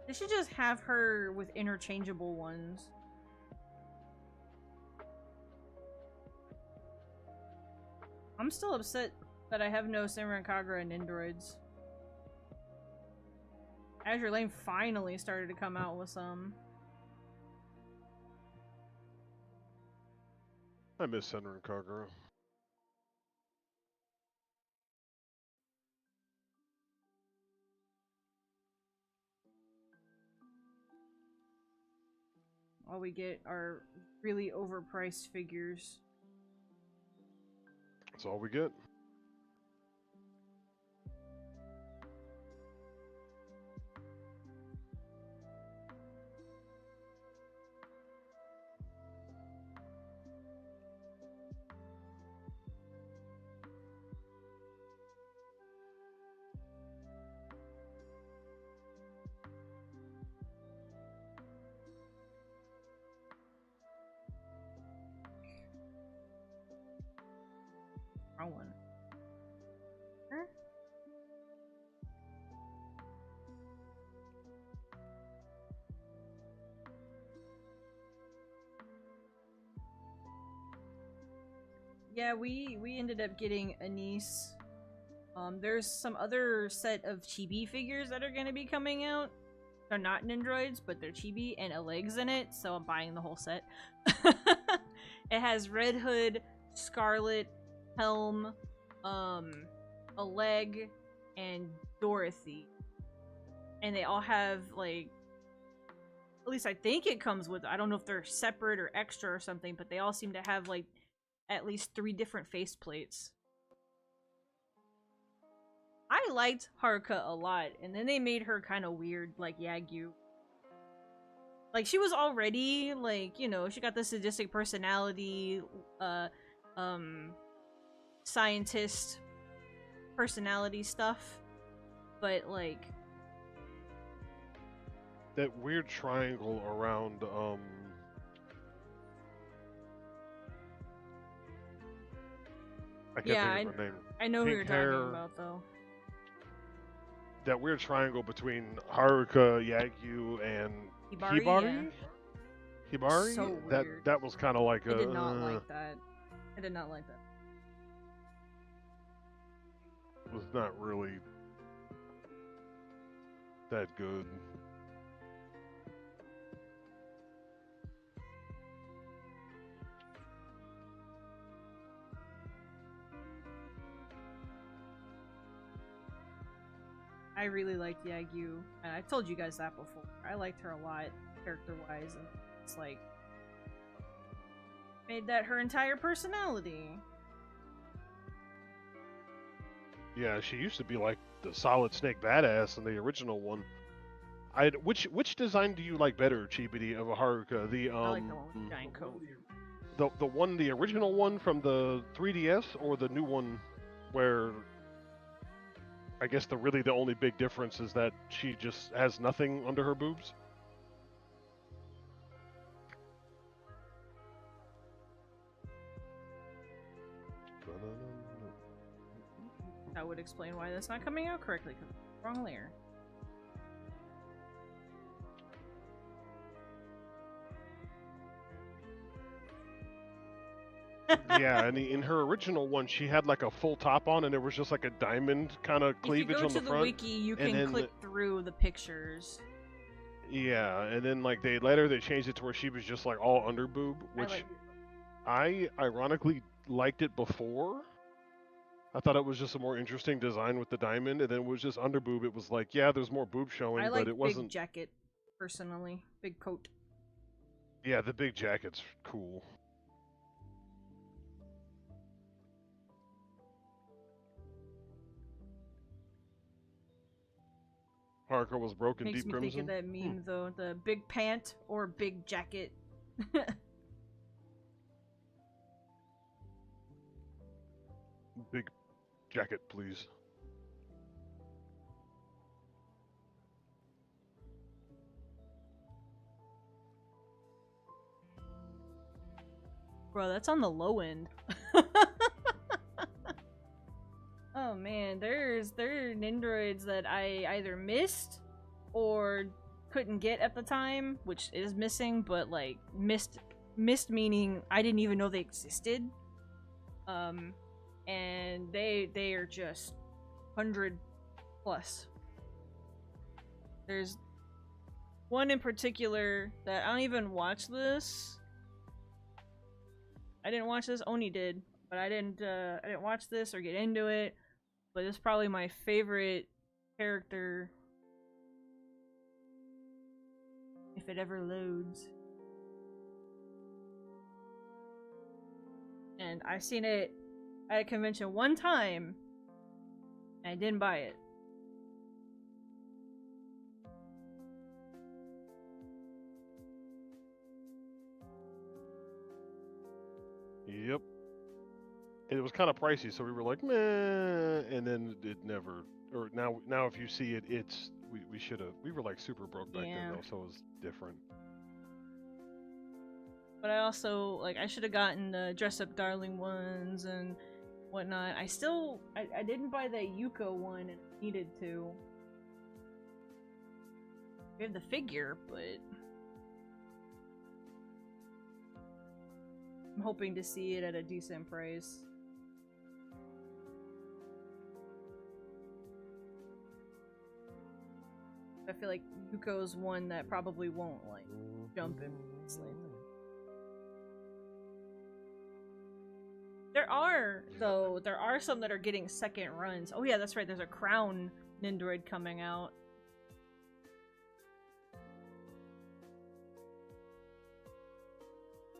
They should just have her with interchangeable ones. I'm still upset that I have no Simran Kagura and Androids. Azure Lane finally started to come out with some. I miss Senran Kagura. All we get are really overpriced figures. That's all we get. Wrong one. Huh? Yeah, we ended up getting Anise. There's some other set of chibi figures that are going to be coming out. They're not Nindroids, but they're chibi and a leg's in it, so I'm buying the whole set. It has Red Hood, Scarlet, Helm, a leg, and Dorothy. And they all have, like, at least I think it comes with, I don't know if they're separate or extra or something, but they all seem to have, like, at least 3 different faceplates. I liked Haruka a lot, and then they made her kind of weird, like Yagyu. Like, she was already, like, you know, she got the sadistic personality, scientist personality stuff, but, like... That weird triangle around, I can't think of her name. I know who Pink you're hair. talking about, though. That weird triangle between Haruka, Yagyu, and Hibari? Yeah. Hibari? So that weird. that was kind of like I did not like that. I did not like that. Was not really that good. I really liked Yagyu, and I told you guys that before. I liked her a lot, character-wise, and it's like... made that her entire personality. Yeah, she used to be like the Solid Snake badass in the original one. Which design do you like better, Chibidi, of a Haruka? I like the one with the giant coat. The original one from the 3DS, or the new one where I guess the only big difference is that she just has nothing under her boobs? That would explain why that's not coming out correctly, because it's the wrong layer. Yeah, and in her original one, she had like a full top on, and there was just like a diamond kind of cleavage on the front. If you go to the wiki, you can click through the pictures. Yeah, and then like later they changed it to where she was just like all under boob, which I ironically liked it before. I thought it was just a more interesting design with the diamond, and then it was just under boob. It was like, yeah, there's more boob showing, but it wasn't. Big jacket, personally. Big coat. Yeah, the big jacket's cool. Parker was broken Makes deep me crimson. think of that meme though, the big pant or big jacket. Big jacket, please. Bro, that's on the low end. Oh man, there are Nindroids that I either missed or couldn't get at the time, which is missing, but like missed meaning I didn't even know they existed. And they are just 100 plus. There's one in particular that I don't even watch this. I didn't watch this. Oni did, but I didn't watch this or get into it. But it's probably my favorite character if it ever loads. And I seen it at a convention one time, and I didn't buy it. Yep. It was kind of pricey, so we were like, meh, and then it never. Or now if you see it, it's we should have. We were like super broke back then though, so it was different. But I also like I should have gotten the dress up darling ones and whatnot. I didn't buy the Yuko one and needed to. We have the figure, but I'm hoping to see it at a decent price. I feel like Yuko's one that probably won't like jump in slightly. There are some that are getting second runs. Oh yeah, that's right, there's a Crown Nindroid coming out.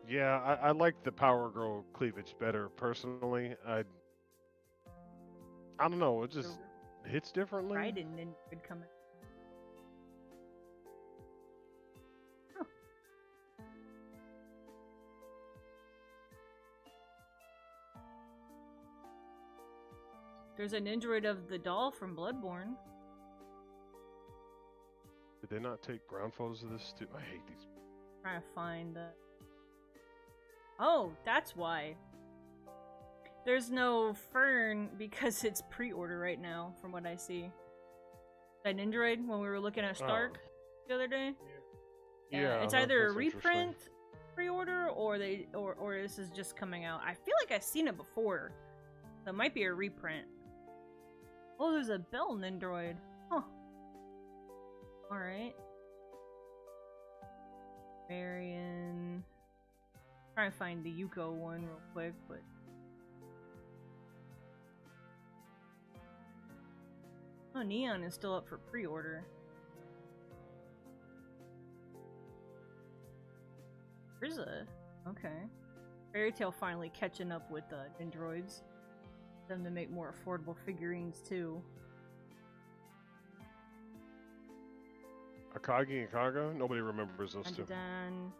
Yeah, I like the Power Girl cleavage better personally. I don't know, it just hits differently. Raiden Nindroid coming. Huh. There's a Nindroid of the doll from Bloodborne. Did they not take ground photos of this too? I hate these. Trying to find the. Oh, that's why. There's no Fern because it's pre-order right now, from what I see. That Nindroid when we were looking at Stark the other day. Yeah, it's either a that's reprint pre-order or or this is just coming out. I feel like I've seen it before. So it might be a reprint. Oh, there's a Bell Nindroid. Huh. Alright. Marion. Trying to find the Yuko one real quick, but oh, Neon is still up for pre-order. Frieza. Okay. Fairy Tail finally catching up with Nindroids. Them to make more affordable figurines too. Akagi and Kaga? Nobody remembers those two. Done.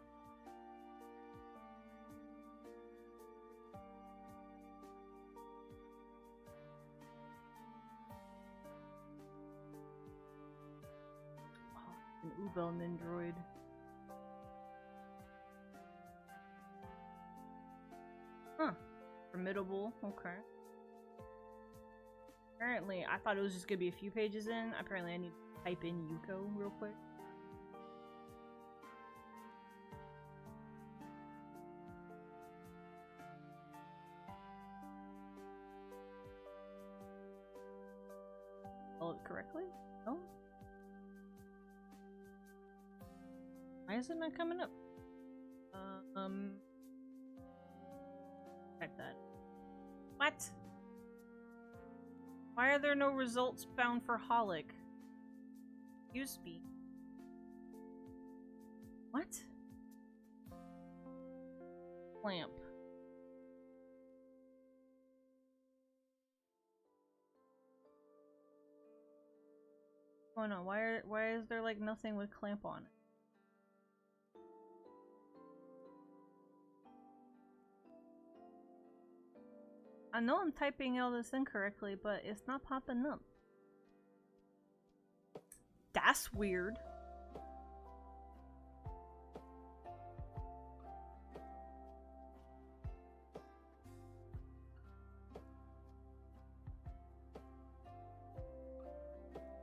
An Ubel Nindroid. Huh. Formidable. Okay. Apparently, I thought it was just gonna be a few pages in. Apparently, I need to type in Yuko real quick. Spell it correctly? Oh. Why is it not coming up? Type that. What? Why are there no results found for Holic? Excuse me. What? clamp. Oh no, why is there like nothing with clamp on it? I know I'm typing all this incorrectly, but it's not popping up. That's weird.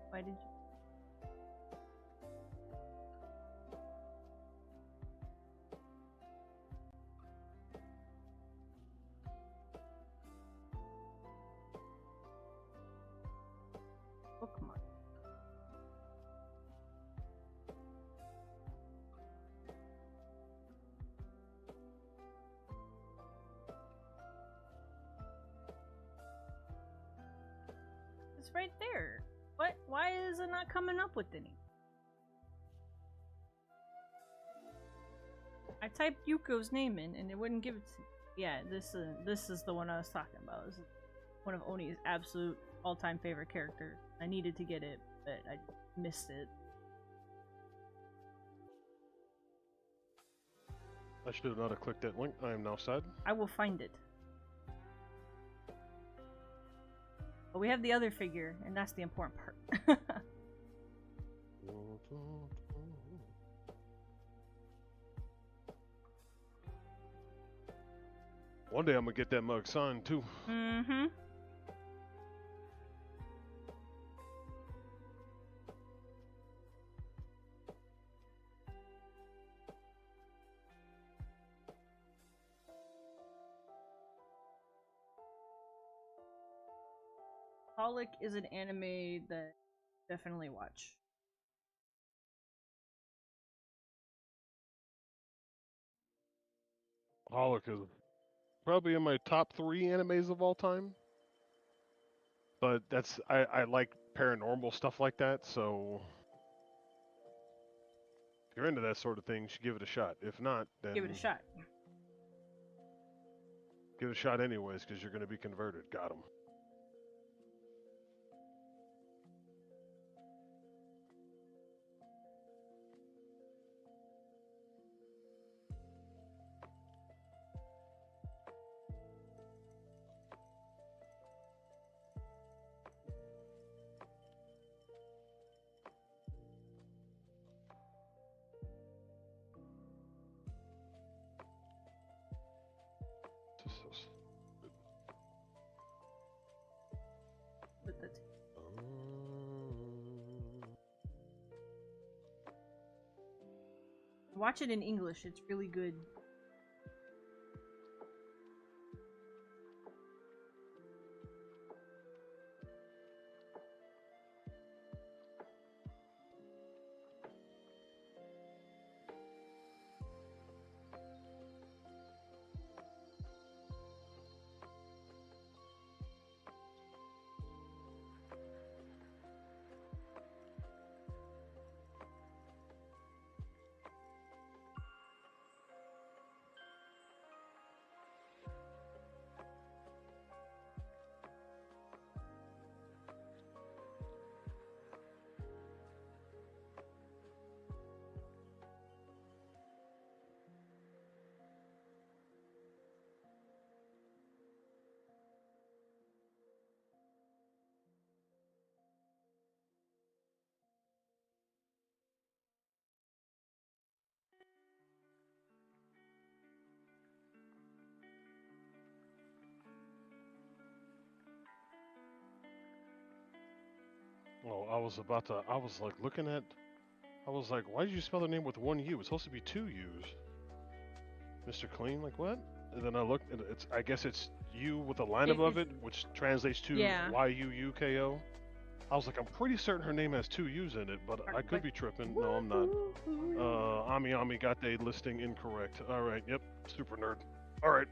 Why did you? Bookmark. It's right there. What? Why is it not coming up with any? I typed Yuko's name in and it wouldn't give it to me. Yeah, this is the one I was talking about. This is one of Oni's absolute all-time favorite characters. I needed to get it, but I missed it. I should not have clicked that link. I am now sad. I will find it. But we have the other figure, and that's the important part. One day I'm gonna get that mug signed too. Mm-hmm. Holic is an anime that definitely watch. Holic is probably in my top 3 animes of all time. But that's I like paranormal stuff like that, so if you're into that sort of thing, you should give it a shot. If not, then Give it a shot. give it a shot anyways, because you're gonna be converted. Got him. With the watch it in English. It's really good. Well, I was like looking at, I was like, why did you spell their name with 1 U? It's supposed to be 2 U's. Mr. Clean, like what? And then I looked, and I guess it's U with a line above it, which translates to Y-U-U-K-O. I was like, I'm pretty certain her name has 2 U's in it, but I could be tripping. No, I'm not. Ami got the listing incorrect. All right, yep, super nerd. All right.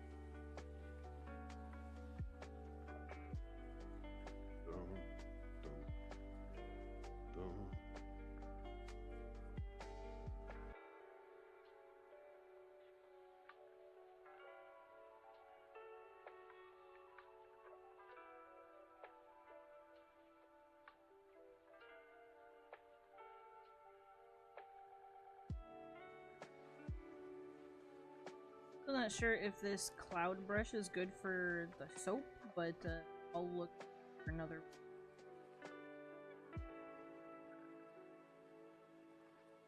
I'm not sure if this cloud brush is good for the soap, but I'll look for another.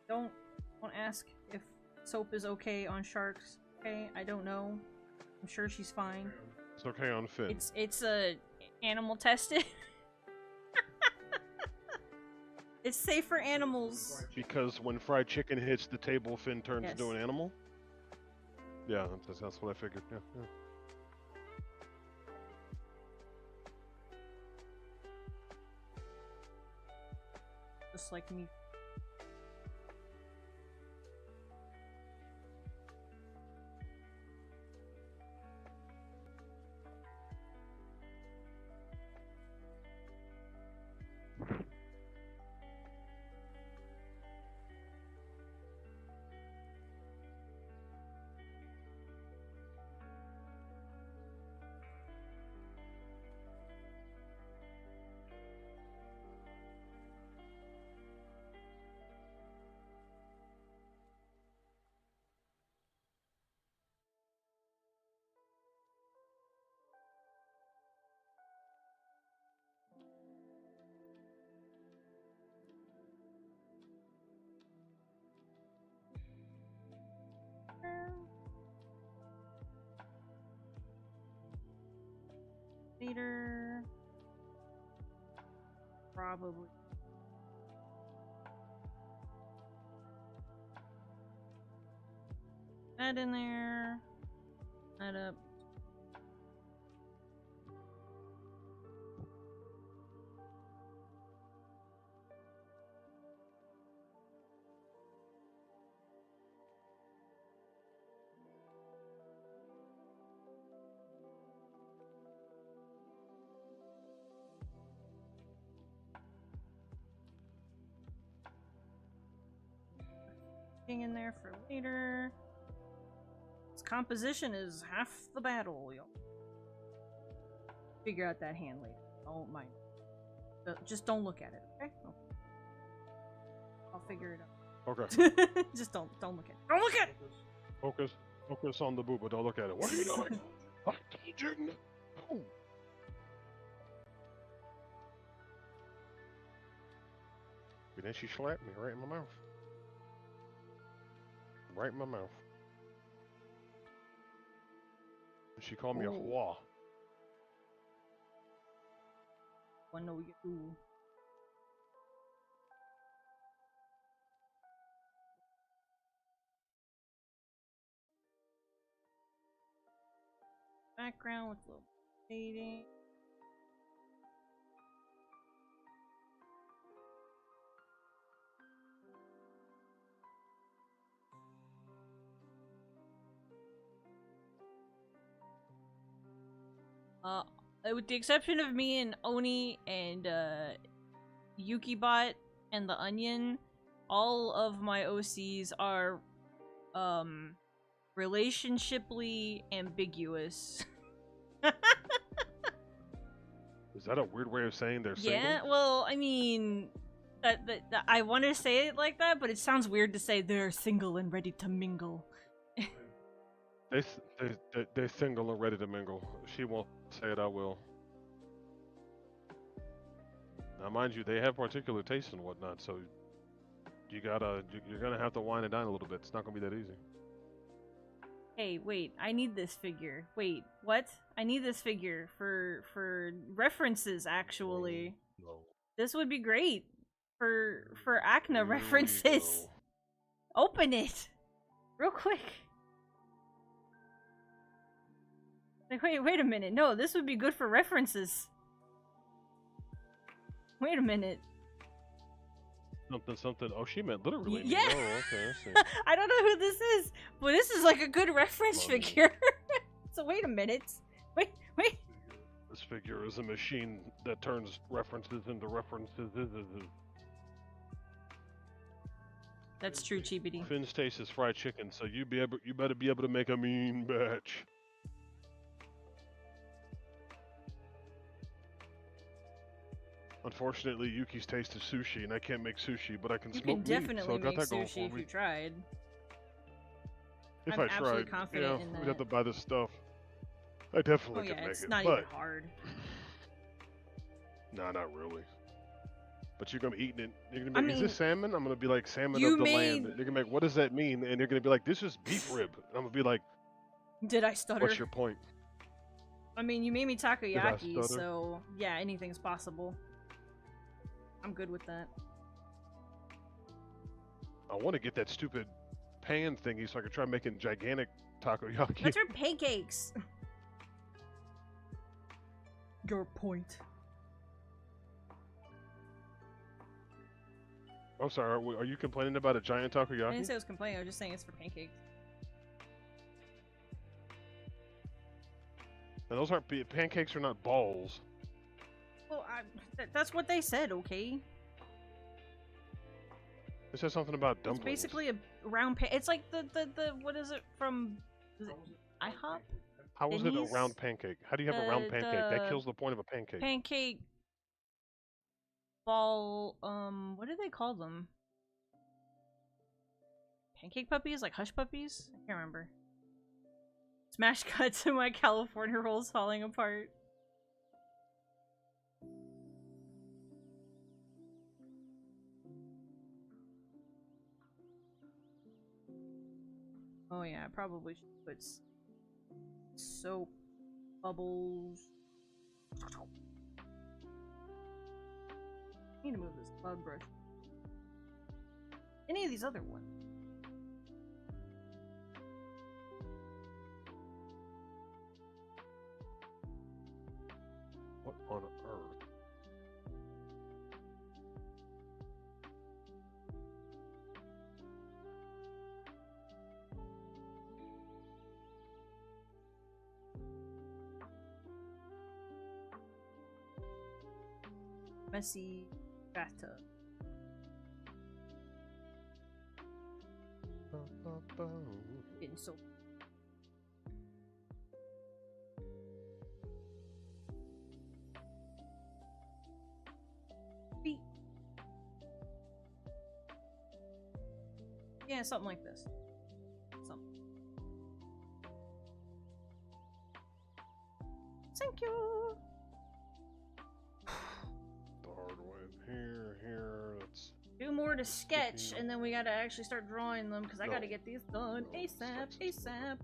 Don't ask if soap is okay on sharks. Okay, I don't know. I'm sure she's fine. It's okay on Finn. It's animal tested. It's safe for animals. Because when fried chicken hits the table, Finn turns Yes. into an animal? Yeah, that's what I figured. Yeah, yeah. Just like me. Later. Probably. That in there. That up. In there for later. Its composition is half the battle, yo. Figure out that hand later. Don't mind. Just don't look at it, okay? I'll figure it out. Okay. Just don't look at it. Don't look at it! Focus on the boob, but don't look at it. What are you doing? I told you no. And then she slapped me right in my mouth. Right in my mouth. She called me a whore. What no we get ooh. Background with a little fading. With the exception of me and Oni and Yukibot and the Onion, all of my OCs are relationshiply ambiguous. Is that a weird way of saying they're single? Yeah, well, I mean, that I want to say it like that, but it sounds weird to say they're single and ready to mingle. They're single and ready to mingle. She won't say it, I will. Now, mind you, they have particular tastes and whatnot, so you're gonna have to wind it down a little bit. It's not gonna be that easy. Hey, wait, I need this figure. Wait, what? I need this figure for references, actually. No. This would be great for Acna Here we references. go. Open it! Real quick. Like, wait a minute. No, this would be good for references. Wait a minute. Something. Oh, she meant literally. Yeah. Oh, okay. I see. I don't know who this is, but this is like a good reference Love it. figure. So wait a minute. Wait. This figure is a machine that turns references into references. That's true, Chibity. Finn's taste is fried chicken, so you better be able to make a mean batch. Unfortunately, Yuki's taste is sushi, and I can't make sushi, but I can You smoke can meat, definitely so I got make that going sushi for if me. you tried. If I'm I absolutely tried, confident in we'd that. have to buy this stuff. I Oh definitely yeah, could make it's it, not but even hard. nah, not really. But you're gonna be eating it. You're gonna be I like, "Is this mean, salmon?" I'm gonna be like, "Salmon you of the land." made. You're gonna be like, "What does that mean?" And you're gonna be like, "This is beef rib." And I'm gonna be like, Did I stutter? "What's your point?" I mean, you made me Did I takoyaki, stutter? so yeah, anything's possible. I'm good with that. I want to get that stupid pan thingy so I can try making gigantic takoyaki. That's for pancakes. Your point. I'm sorry. Are you complaining about a giant I didn't takoyaki? say I was complaining. I was just saying it's for pancakes. And those aren't pancakes. Are not balls. Well, that's what they said. Okay. It says something about It's dumplings. basically a round It's like the what is it from? Is it IHOP? How is it a Denny's? round pancake? How do you have a round pancake? That kills the point of a pancake. Pancake ball. What do they call them? Pancake puppies, like hush puppies. I can't remember. Smash cut to my California rolls falling apart. Oh yeah, I probably should put soap bubbles. I need to move this cloud brush. Any of these other ones. What on earth? Messy bathtub. Getting so. Feet. Yeah, something like this. Something. Thank you. The hard way. Here. Let's. 2 more to sketch, and then we gotta actually start drawing them because I gotta get these done ASAP. ASAP.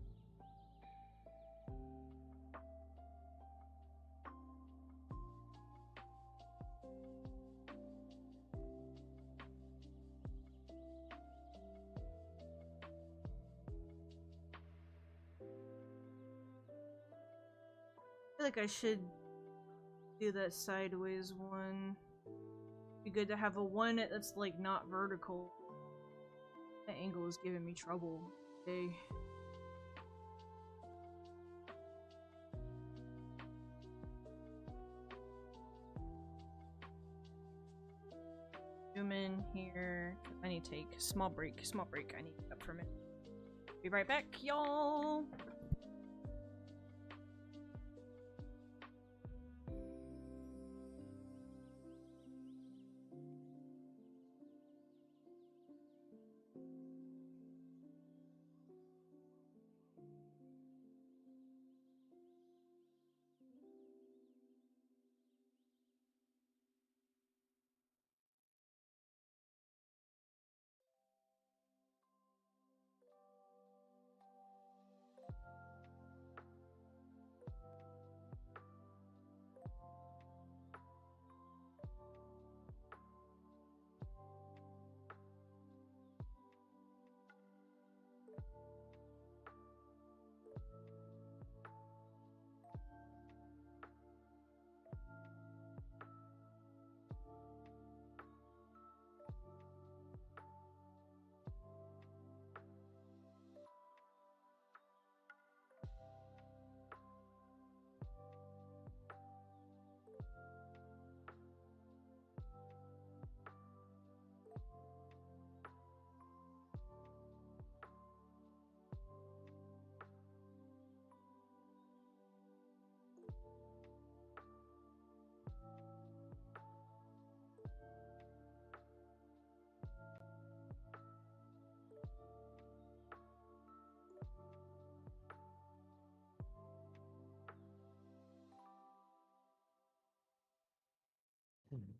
I feel like I should do that sideways one. Be good to have a one that's like not vertical. That angle is giving me trouble. Okay. Zoom in here. I need to take a small break. I need to get up for a minute. Be right back, y'all.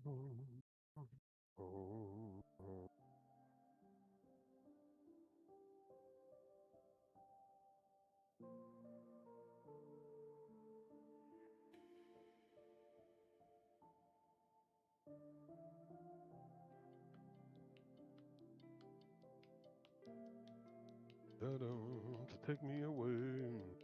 Don't take me away.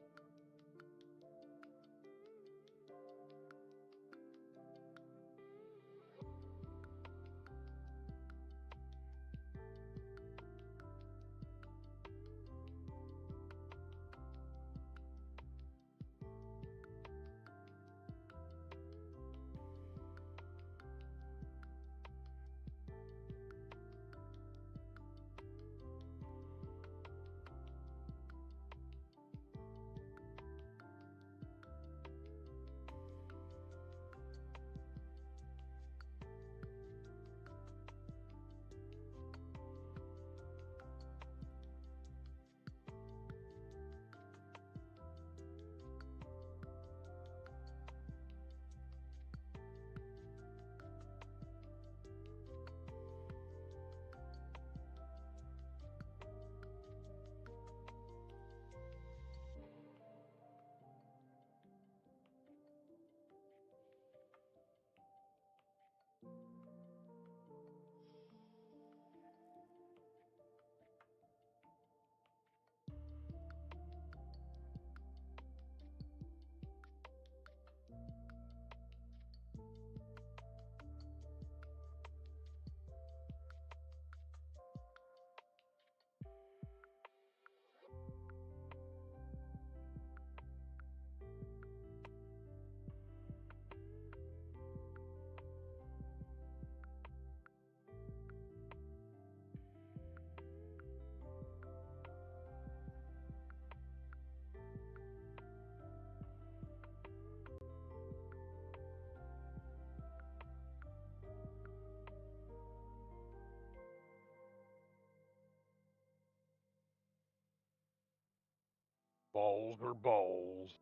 Balls are balls.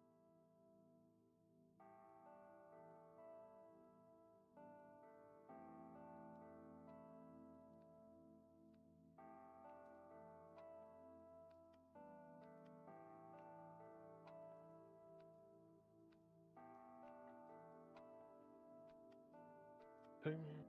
Take me.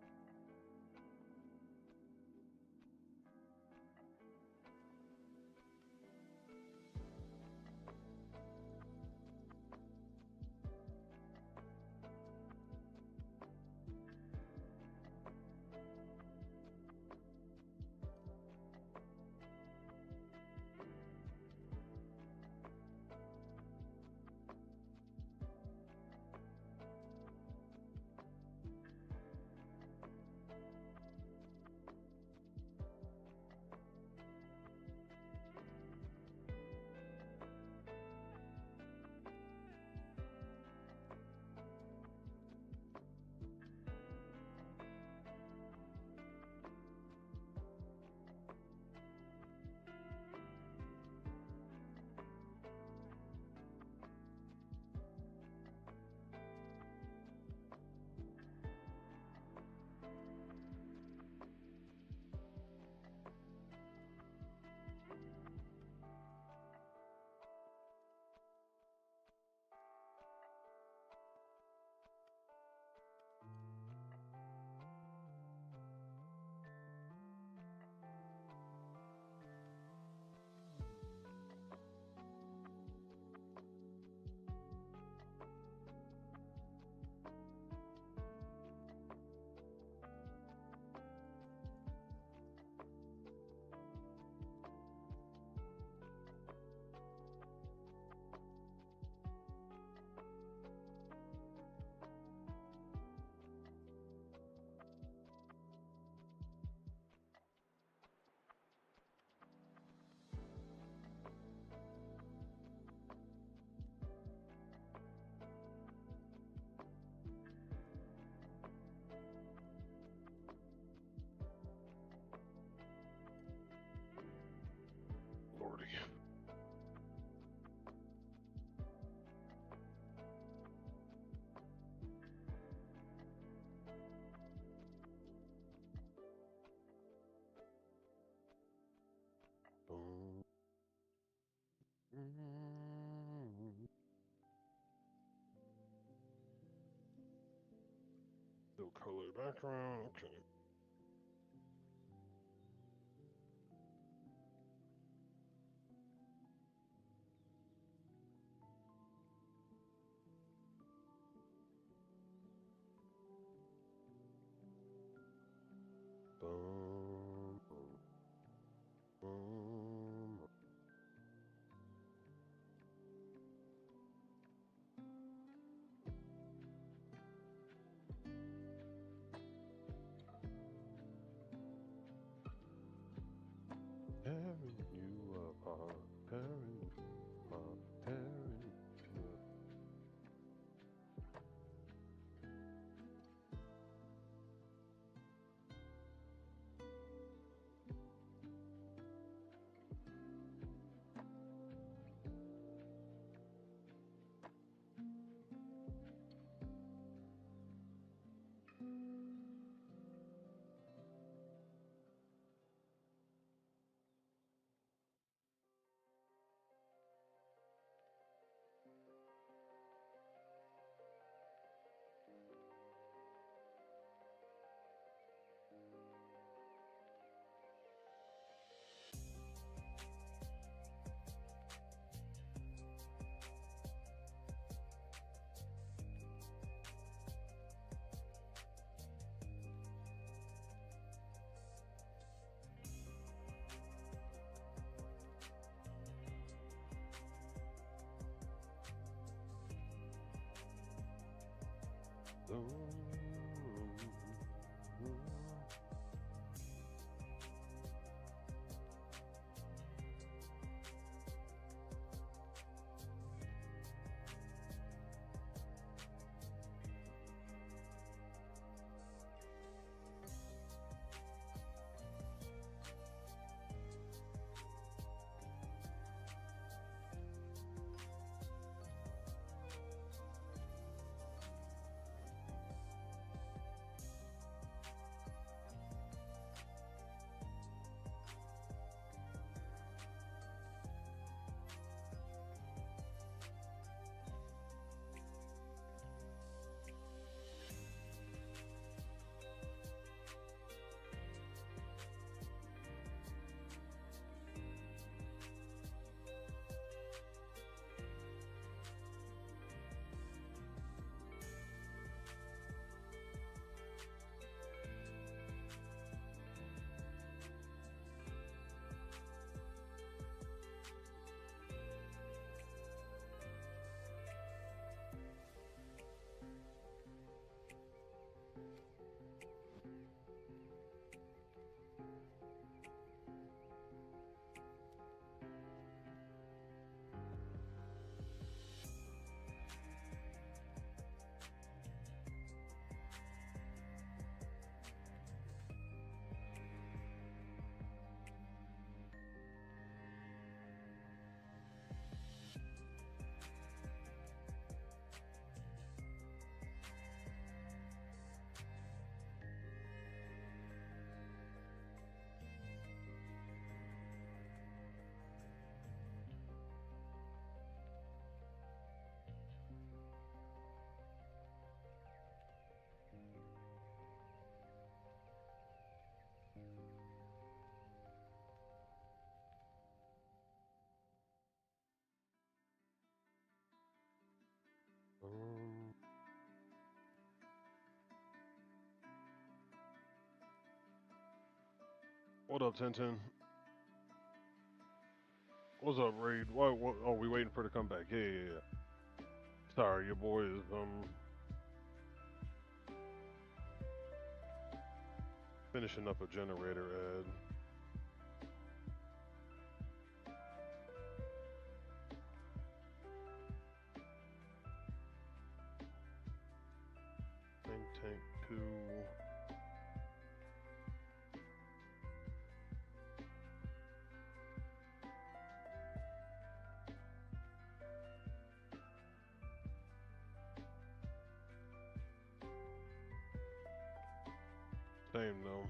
still color background. Okay. Boom, boom, boom. Tearing you apart, tearing you apart, tearing you apart. What up, Tintin? What's up, Raid? What? Oh, we waiting for her to come back. Yeah. Sorry, your boy is finishing up a generator ad. Tank 2. Same though.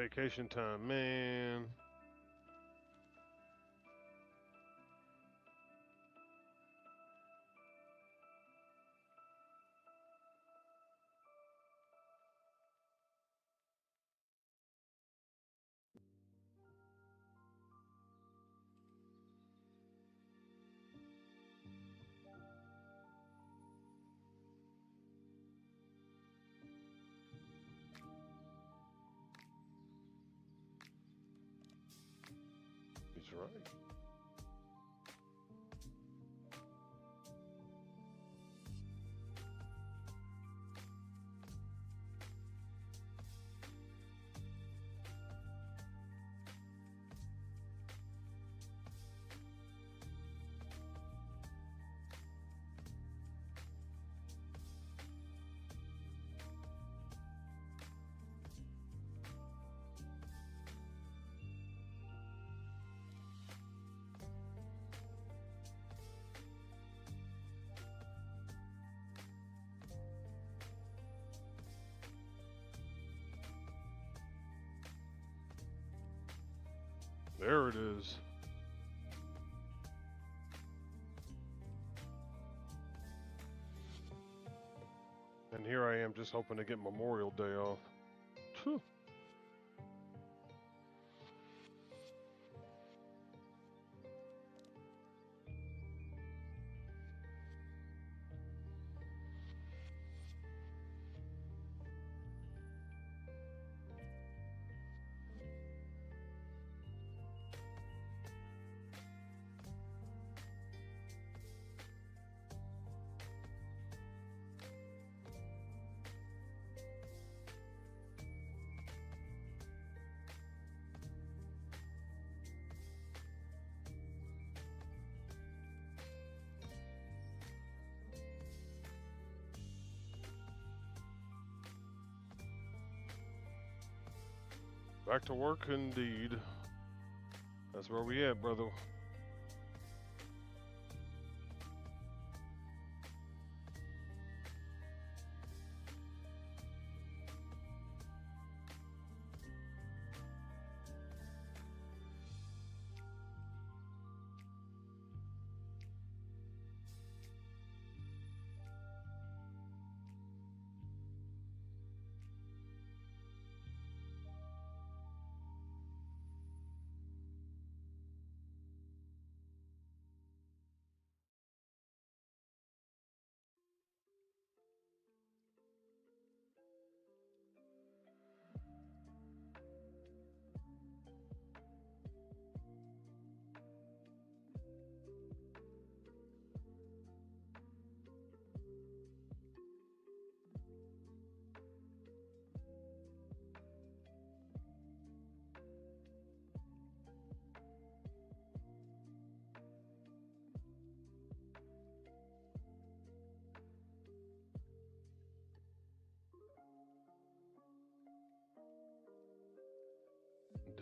Vacation time, man. He's right. There it is. And here I am just hoping to get Memorial Day off. Phew. Back to work indeed. That's where we at, brother.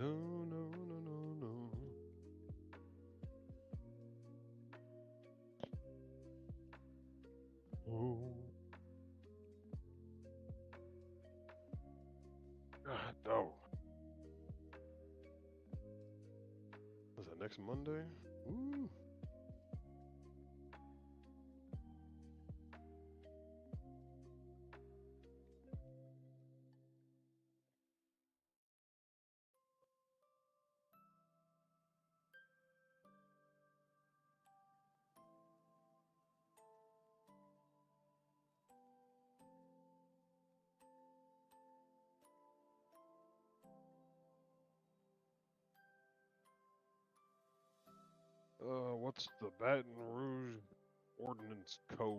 No. Oh. God, no. Is that next Monday? Ooh. What's the Baton Rouge Ordinance Code?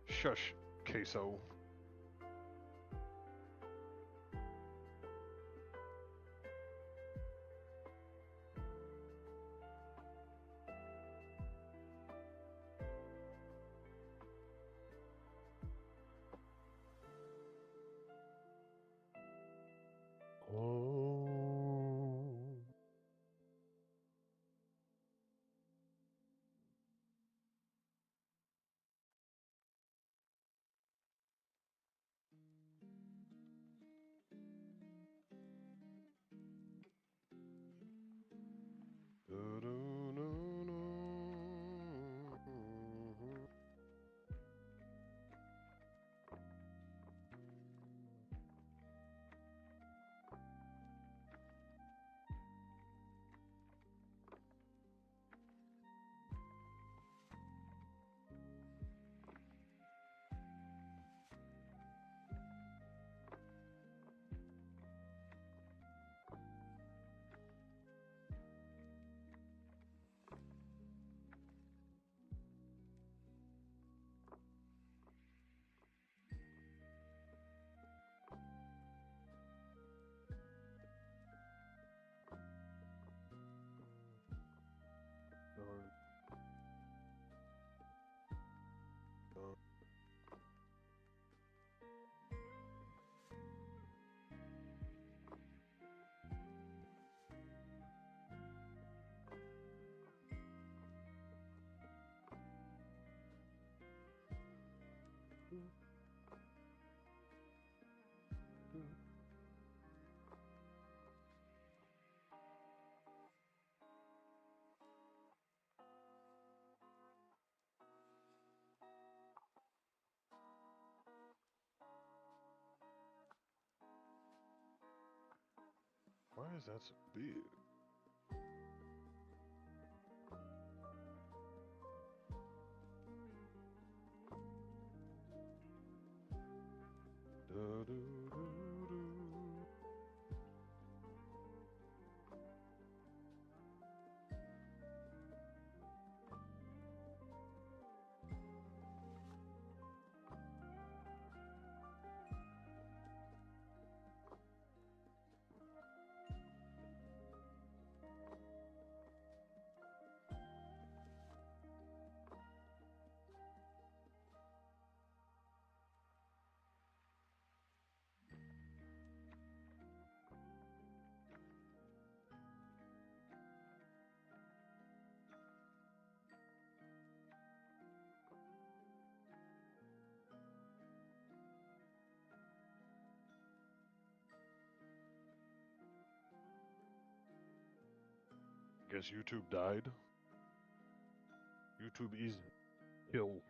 Shush, queso. Oh. Darn. Darn. Why is that so big? Da-do-do-do. Guess YouTube died. YouTube is kill.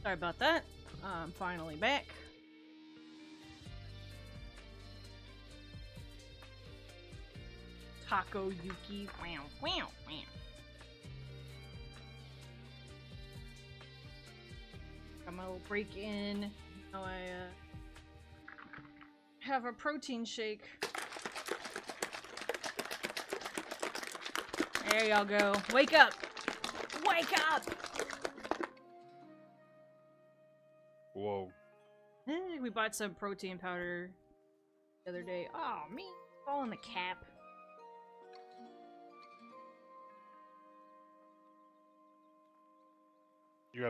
Sorry about that. I'm finally back. Taco Yuki. Wow, wow, wow. Got my little break in. Now I have a protein shake. There y'all go. Wake up! Wake up! Whoa. We bought some protein powder the other day. Oh, me. All in the cap. You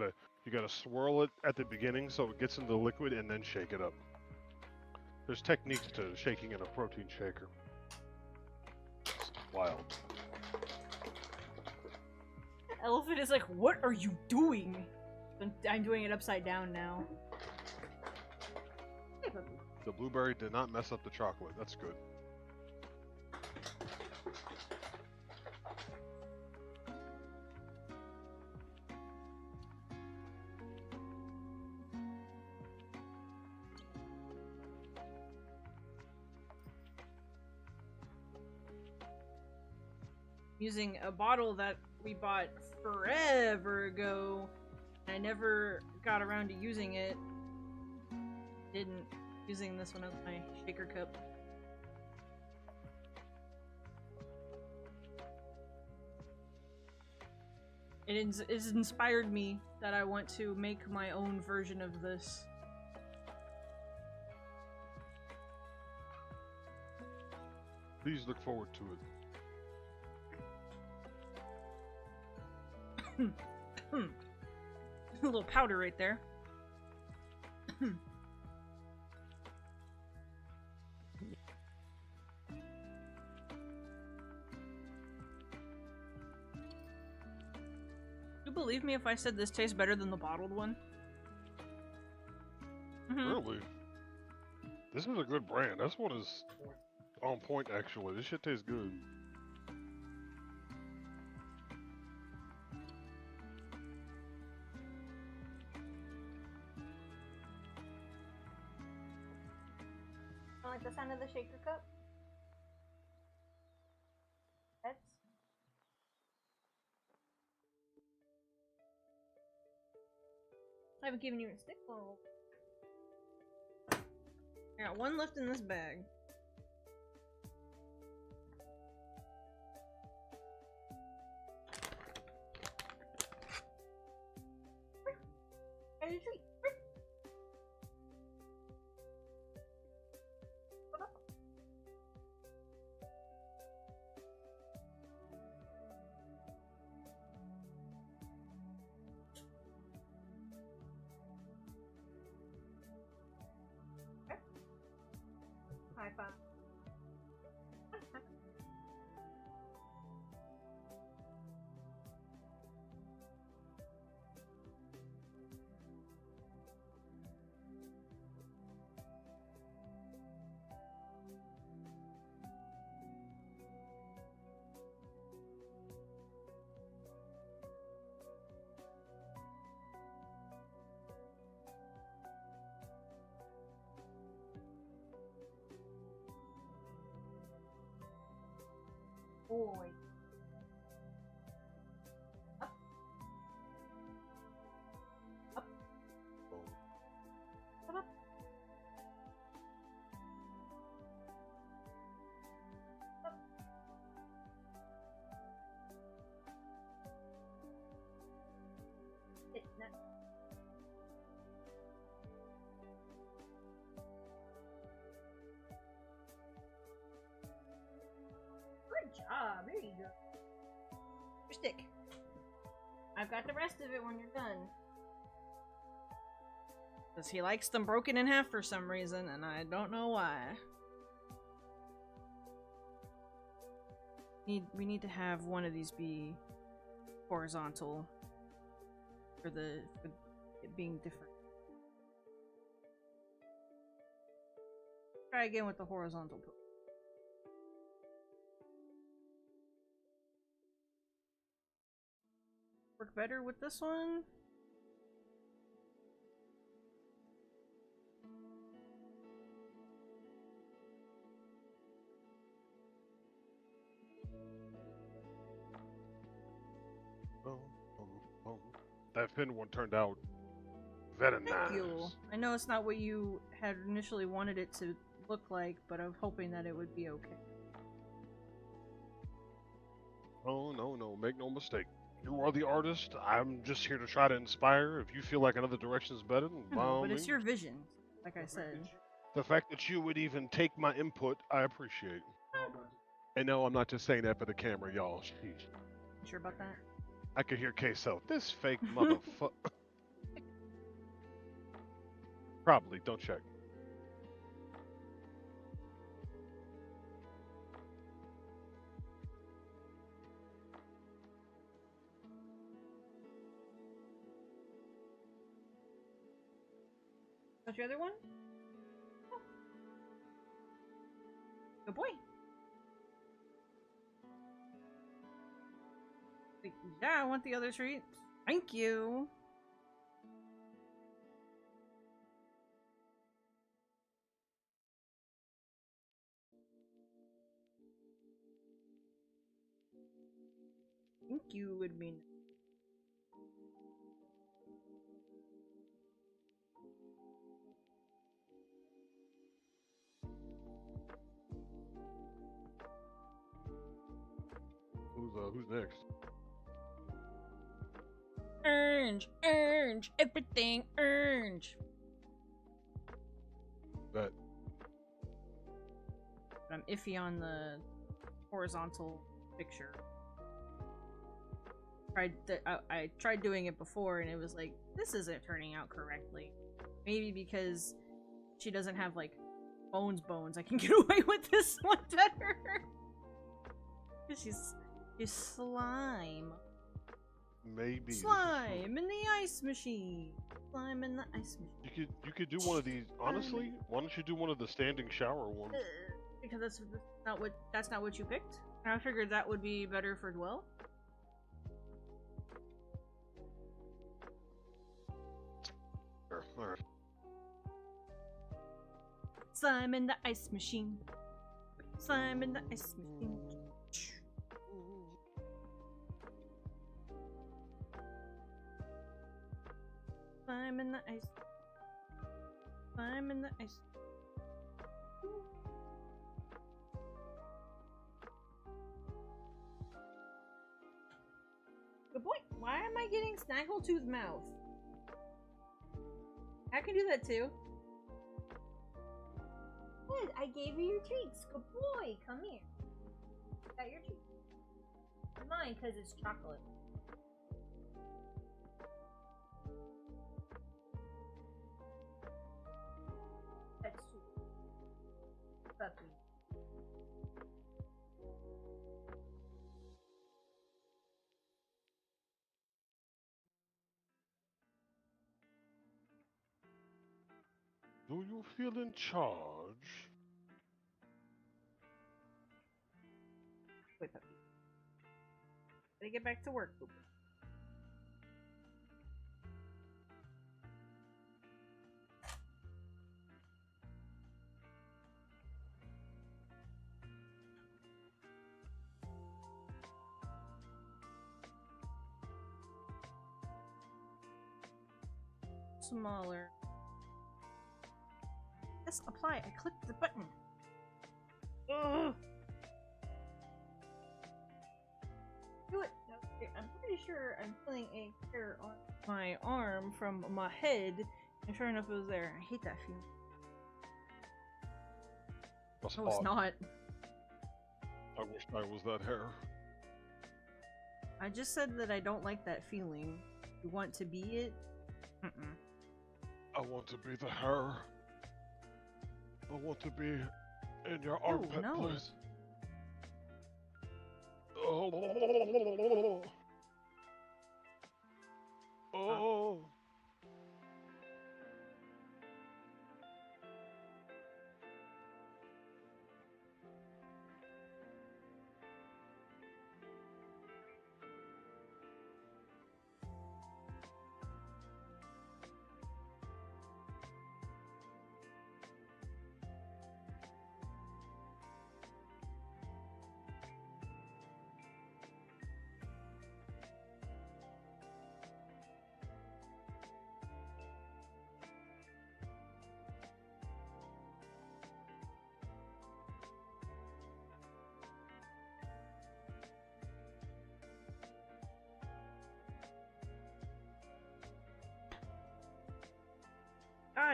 gotta swirl it at the beginning so it gets into the liquid and then shake it up. There's techniques to shaking in a protein shaker. It's wild. Elephant is like, what are you doing? I'm doing it upside down now. The blueberry did not mess up the chocolate. That's good. Using a bottle that we bought forever ago. I never got around to using it. Didn't. Using this one as my shaker cup. It has inspired me that I want to make my own version of this. Please look forward to it. A little powder right there. You believe me if I said this tastes better than the bottled one? Really? This is a good brand. This one is on point, actually. This shit tastes good. I like the sound of the shaker cup. That's... I haven't given you a stick roll. I got one left in this bag. Have a treat. High five. Boy. Up. Up. Up. Up. Up. It's not. Good job. There you go. Your stick. I've got the rest of it when you're done. Because he likes them broken in half for some reason, and I don't know why. We need to have one of these be horizontal for it being different. Try again with the horizontal post. Work better with this one? boom, boom, boom. That fin one turned out very Thank nice. you. I know it's not what you had initially wanted it to look like, but I'm hoping that it would be okay. Oh, no, make no mistake. You are the artist. I'm just here to try to inspire. If you feel like another direction is better, then by No, all but it's means. your vision, like I said. The fact that you would even take my input, I appreciate. And no, I'm not just saying that for the camera, y'all. Sheesh. You sure about that? I could hear Queso. This fake motherfucker. Probably. Don't check. What's your other one? Oh. Good boy. Like, yeah, I want the other treat. Thank you. Thank you would mean. Who's next? Orange, orange, everything orange. That. I'm iffy on the horizontal picture. I tried doing it before and it was like, this isn't turning out correctly. Maybe because she doesn't have like bones. I can get away with this one better. She's slime. Maybe. Slime in the ice machine. Slime in the ice machine. You could do one of these. Honestly, why don't you do one of the standing shower ones? Because that's not what you picked. I figured that would be better for Dwell. Sure, all right. Slime in the ice machine. Slime in the ice machine. Slime in the ice. Slime in the ice. Good boy. Why am I getting Snaggletooth mouth? I can do that too. Good. I gave you your treats. Good boy. Come here. Got your treats. Mine, because it's chocolate. That's true. Puppy. Do you feel in charge? Wait, puppy. Gotta get back to work, Boober. Smaller. Yes, apply. I clicked the button. Ugh. Do it. Okay, I'm pretty sure I'm feeling a hair on my arm from my head, and sure enough, it was there. I hate that feeling. That's No, it's odd. not. I wish I was that hair. I just said that I don't like that feeling. You want to be it? Mm-mm. I want to be the hair. I want to be in your armpit, no. please. Oh. Oh.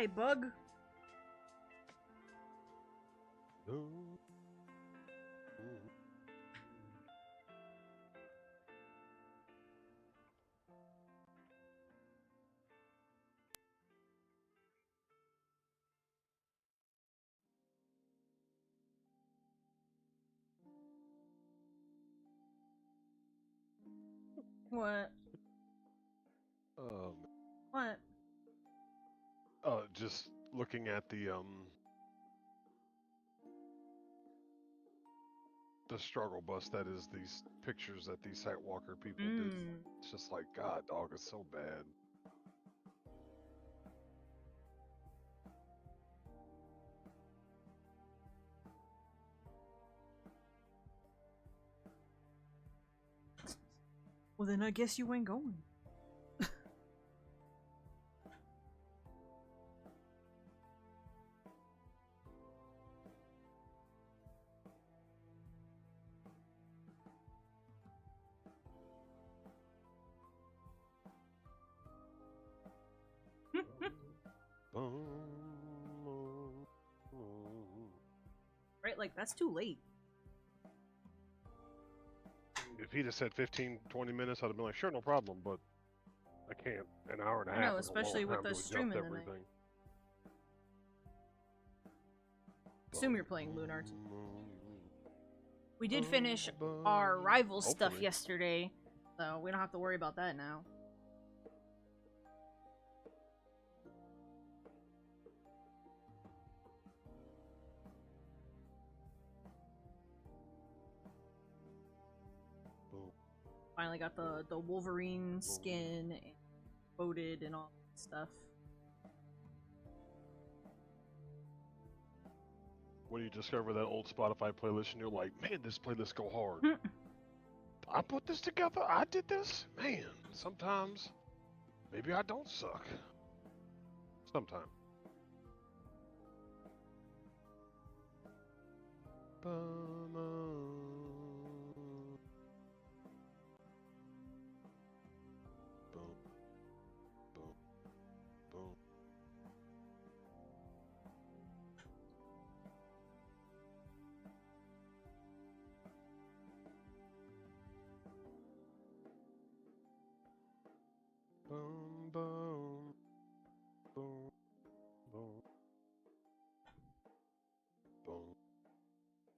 Die, bug. What? What? Just looking at the struggle bus that is these pictures that these Sightwalker people did. It's just like, God, dog, it's so bad. Well, then I guess you ain't going. Right, like, that's too late. If he'd have said 15, 20 minutes, I'd have been like, sure, no problem, but I can't. An hour and a I half know, is a especially long with time the to streaming adjust tonight. everything. Assume you're playing Lunar. We did finish our rival stuff Hopefully. yesterday, so we don't have to worry about that now. Finally got the Wolverine skin and voted and all that stuff. When you discover that old Spotify playlist and you're like, man, this playlist go hard. I put this together? I did this? Man, sometimes maybe I don't suck. Sometimes. Boom, boom, boom, boom, boom,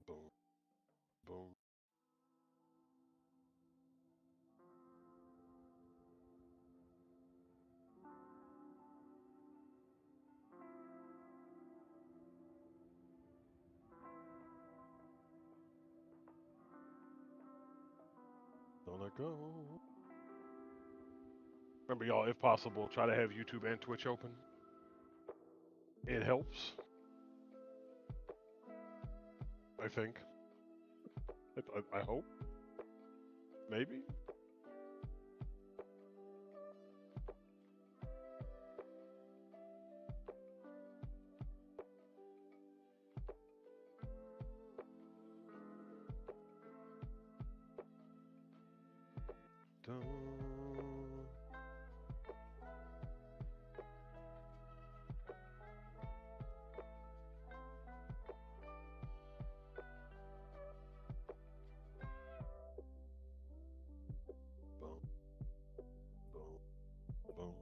boom, boom. Don't let go. Remember, y'all, if possible, try to have YouTube and Twitch open. It helps. I think. I hope. Maybe. Boom, boom, boom.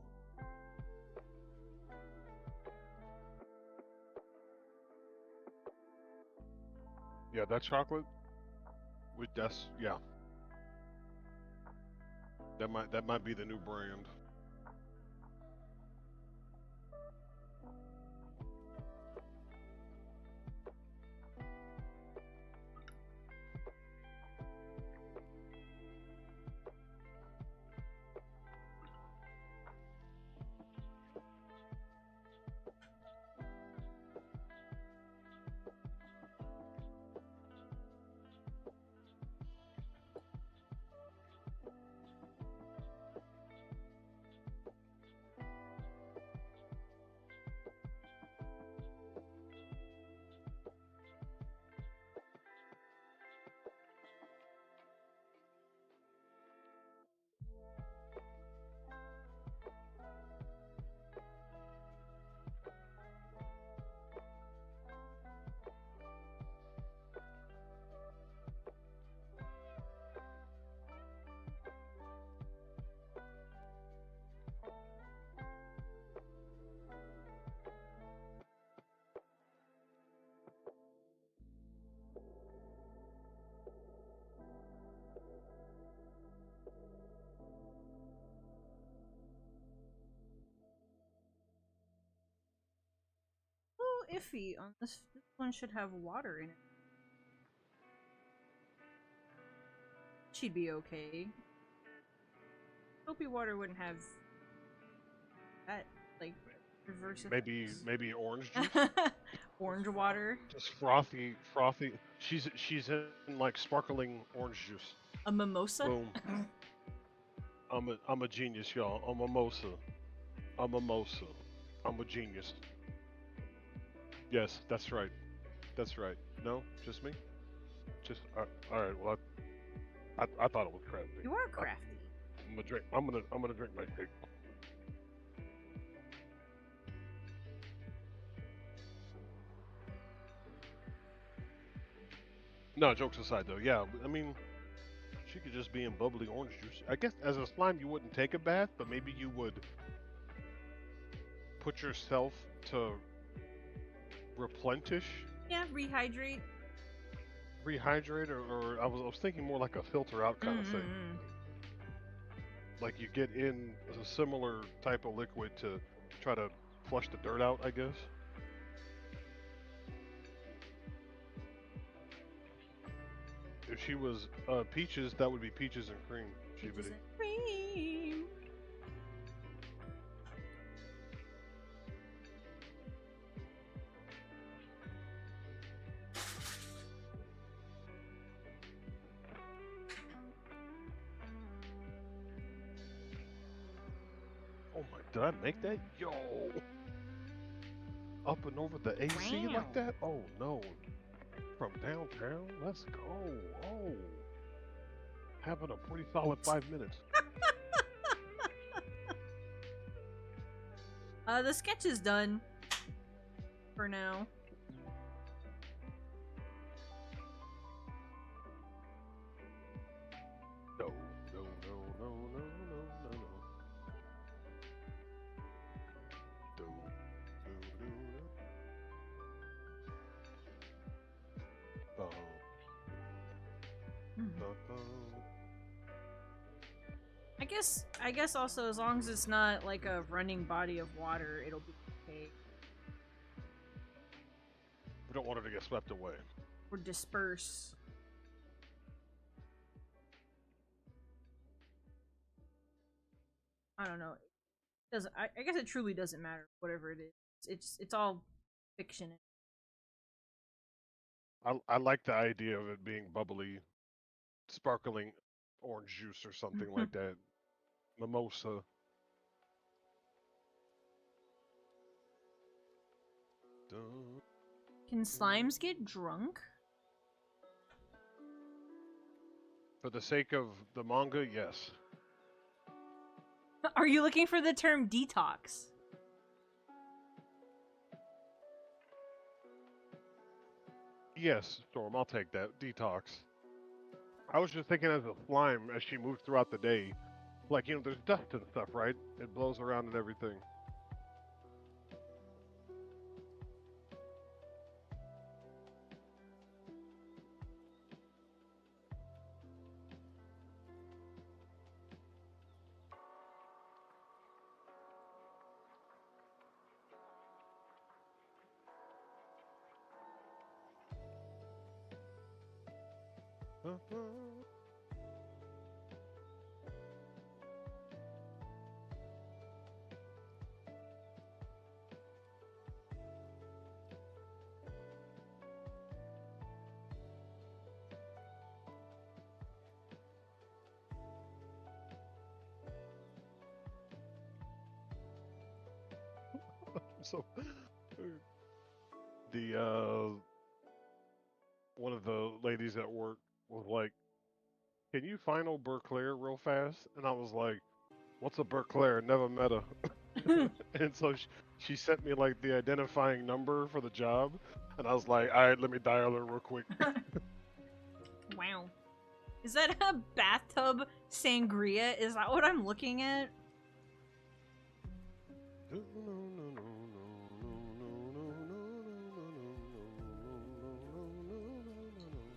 Yeah, that chocolate. That's yeah. That might be the new brand. iffy on this. This one should have water in it. She'd be okay. Soapy water wouldn't have that, like, reverse effects. Maybe orange juice. Orange water. Just frothy. She's in like sparkling orange juice. A mimosa? Boom. I'm a genius, y'all. I'm a mimosa. I'm a genius. Yes, that's right. That's right. No, just me. Just all right. Well, I thought it was crafty. You are crafty. I'm gonna drink my cake. No, jokes aside though, yeah, I mean, she could just be in bubbly orange juice. I guess as a slime you wouldn't take a bath, but maybe you would put yourself to replenish. Yeah, rehydrate. Or I was thinking more like a filter out kind of thing. Like you get in a similar type of liquid to try to flush the dirt out, I guess. If she was peaches, that would be peaches and cream. Peaches and cream. Oh my, did I make that? Yo! Up and over the AC Wow. like that? Oh no. From downtown? Let's go. Oh. Having a pretty solid 5 minutes. The sketch is done. For now. No, no, no, no, no, no, no, no. Do, do, do. I guess also as long as it's not like a running body of water, it'll be okay. We don't want her to get swept away. Or disperse. I don't know. It doesn't I guess it truly doesn't matter, whatever it is. It's all fiction. I like the idea of it being bubbly, sparkling orange juice or something like that. Mimosa. Dun. Can slimes get drunk? For the sake of the manga, yes. Are you looking for the term detox? Yes, Storm, I'll take that. Detox. I was just thinking as a slime as she moves throughout the day. Like, you know, there's dust and stuff, right? It blows around and everything. So, the one of the ladies at work was like, "Can you find old Berclair real fast?" And I was like, "What's a Berclair? Never met her." And so she sent me like the identifying number for the job, and I was like, "All right, let me dial her real quick." Wow. Is that a bathtub sangria? Is that what I'm looking at?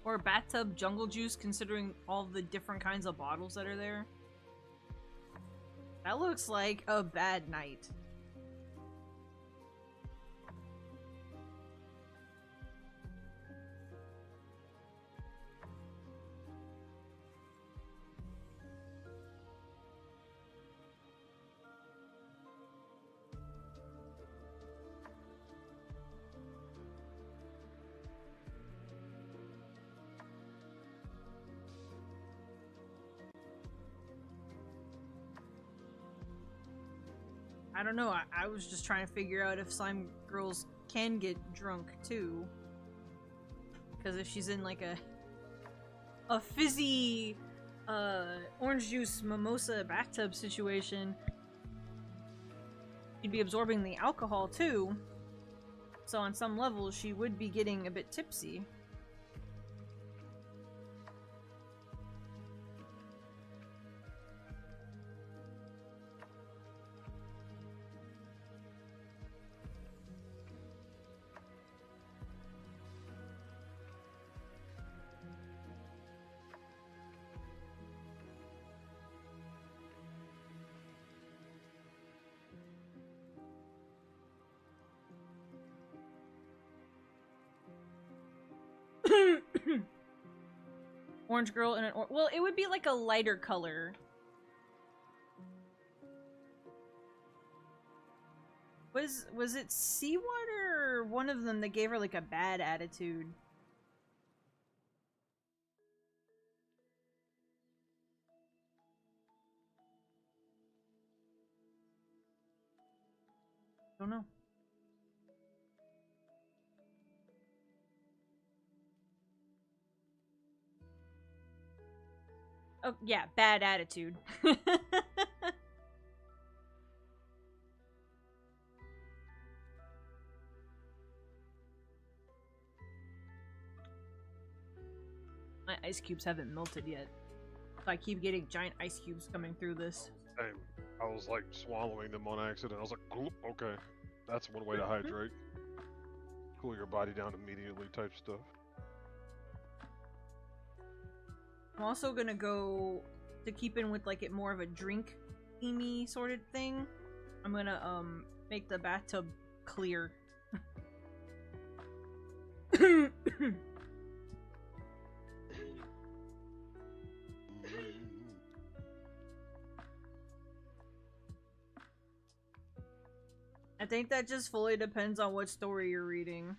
Or bathtub jungle juice, considering all the different kinds of bottles that are there? That looks like a bad night. I don't know. I was just trying to figure out if slime girls can get drunk too. Because if she's in like a fizzy orange juice mimosa bathtub situation, she'd be absorbing the alcohol too. So on some levels, she would be getting a bit tipsy. Orange girl in an well, it would be like a lighter color. Was it seawater or one of them that gave her like a bad attitude? Don't know. Oh, yeah, bad attitude. My ice cubes haven't melted yet. So I keep getting giant ice cubes coming through this. Same. I was like swallowing them on accident. I was like, "Gloop, okay, that's one way to hydrate. Cool your body down immediately type stuff. I'm also gonna go to keep in with like it more of a drink themey sort of thing. I'm gonna make the bathtub clear. I think that just fully depends on what story you're reading.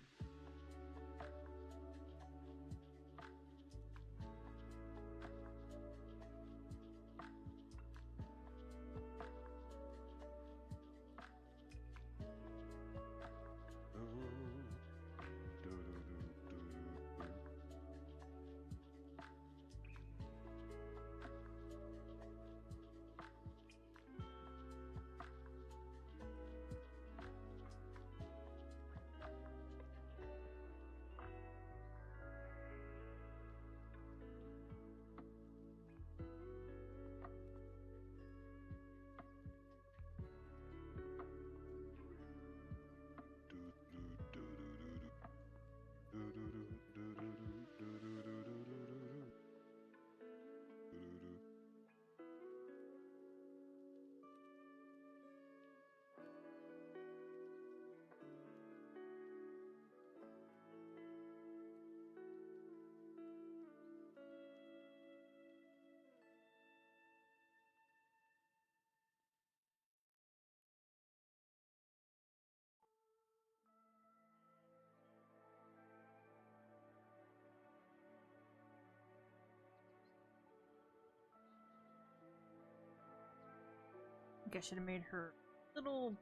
I think I should have made her a little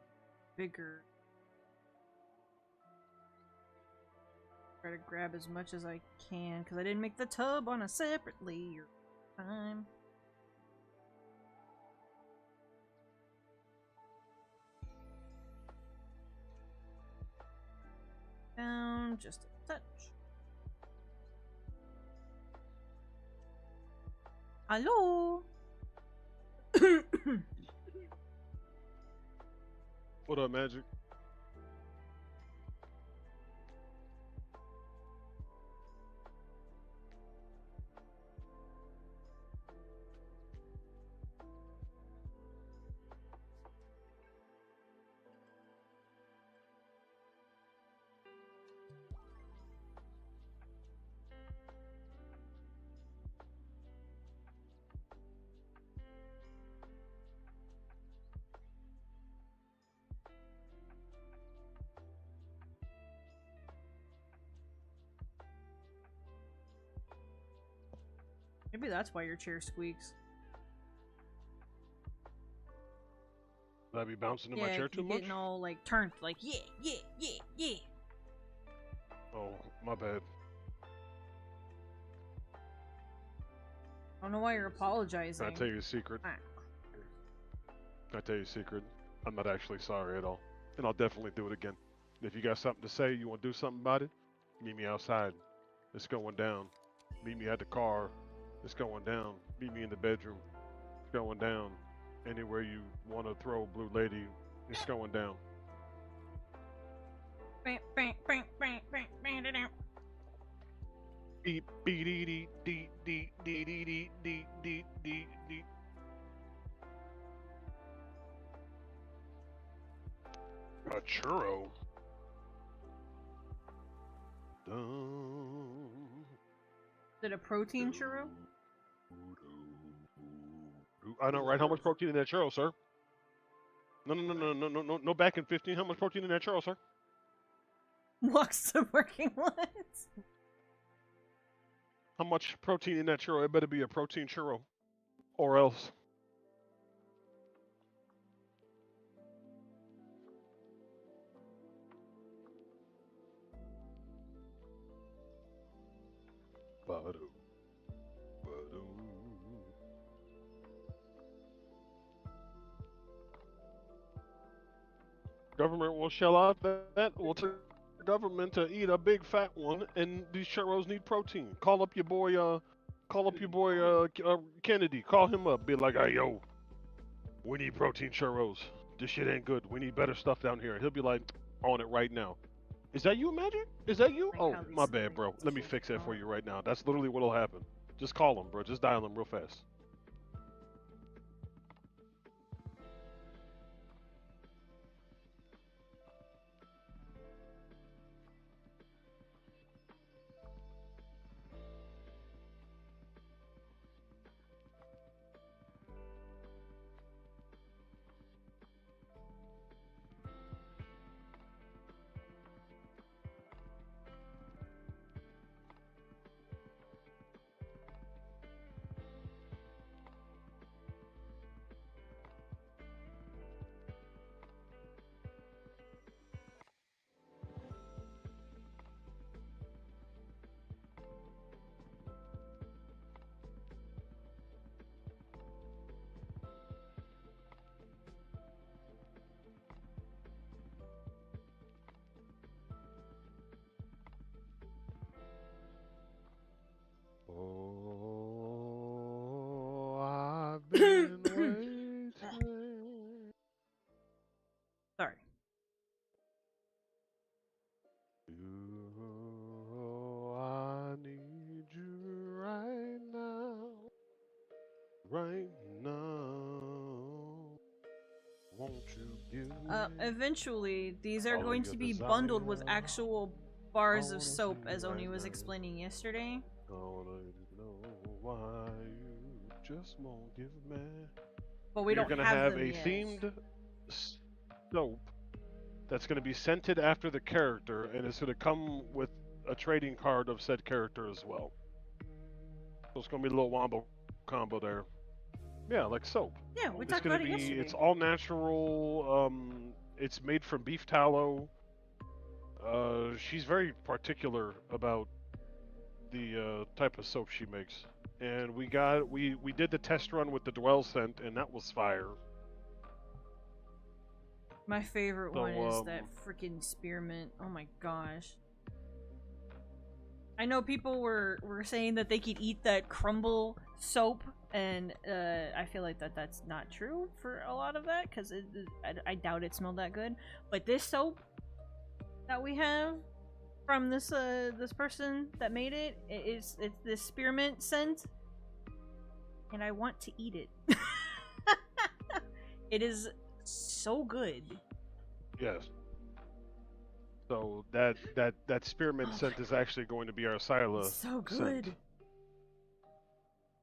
bigger. Try to grab as much as I can, because I didn't make the tub on a separate layer time. Down just a touch. Hello? What up, Magic? Maybe that's why your chair squeaks. Would I be bouncing in my Yeah, chair you're too much? getting all like turned, like yeah, yeah, yeah, yeah. Oh, my bad. I don't know why you're apologizing. Can I tell you a secret? Ah. Can I tell you a secret? I'm not actually sorry at all. And I'll definitely do it again. If you got something to say, you want to do something about it, meet me outside. It's going down. Meet me at the car. It's going down. Meet me in the bedroom. It's going down. Anywhere you want to throw Blue Lady, it's going down. Beep, beep, dee, dee, dee, dee, dee, dee, dee, dee, dee, dee, dee. A churro. Is it a protein churro? I know, right? How much protein in that churro, sir? No. Back in 15. How much protein in that churro, sir? Walks the working ones. How much protein in that churro? It better be a protein churro, or else. Government will shell out that will tell the government to eat a big fat one, and these churros need protein. Call up your boy, Kennedy. Call him up. Be like, hey yo, we need protein churros. This shit ain't good. We need better stuff down here. He'll be like, on it right now. Is that you, Magic? Is that you? Oh, my bad, bro. Let me fix that for you right now. That's literally what'll happen. Just call him, bro. Just dial him real fast. Oh, I've been waiting. Sorry. Oh, I need you right now. Right now. Won't you give me Eventually, these are all going your to be bundled with desire? actual bars I of wanna soap, see as you Oni right was now. explaining yesterday. I wanna know why you just won't give me. But we You're don't gonna have have them a yet. themed soap that's gonna be scented after the character, and it's gonna come with a trading card of said character as well. So it's gonna be a little wombo combo there. Yeah, like soap. Yeah, we It's talked gonna about it be. yesterday. It's all natural. It's made from beef tallow. She's very particular about the type of soap she makes, and we did the test run with the Dwell scent, and that was fire. My favorite So, one is that freaking spearmint. Oh my gosh. I know people were saying that they could eat that crumble soap, and I feel like that's not true for a lot of that, because I doubt it smelled that good. But this soap that we have from this this person that made it's this spearmint scent, and I want to eat it. It is so good. Yes. So that spearmint scent is actually going to be our Sila It's so good.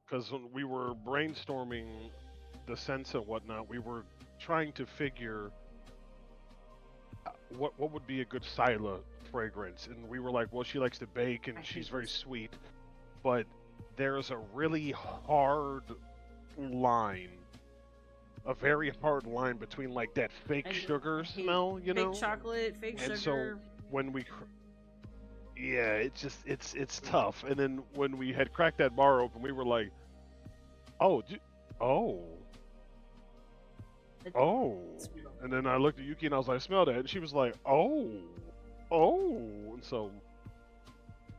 Because when we were brainstorming the scents and whatnot, we were trying to figure what would be a good Sila fragrance, and we were like, well, she likes to bake and she's very sweet, but there's a really hard line a very hard line between like that fake I sugar hate smell, you know. Fake chocolate, fake And sugar. so when yeah, it's tough. And then when we had cracked that bar open, we were like, oh, oh, oh. And then I looked at Yuki and I was like, I smell that, and she was like, oh, oh. And so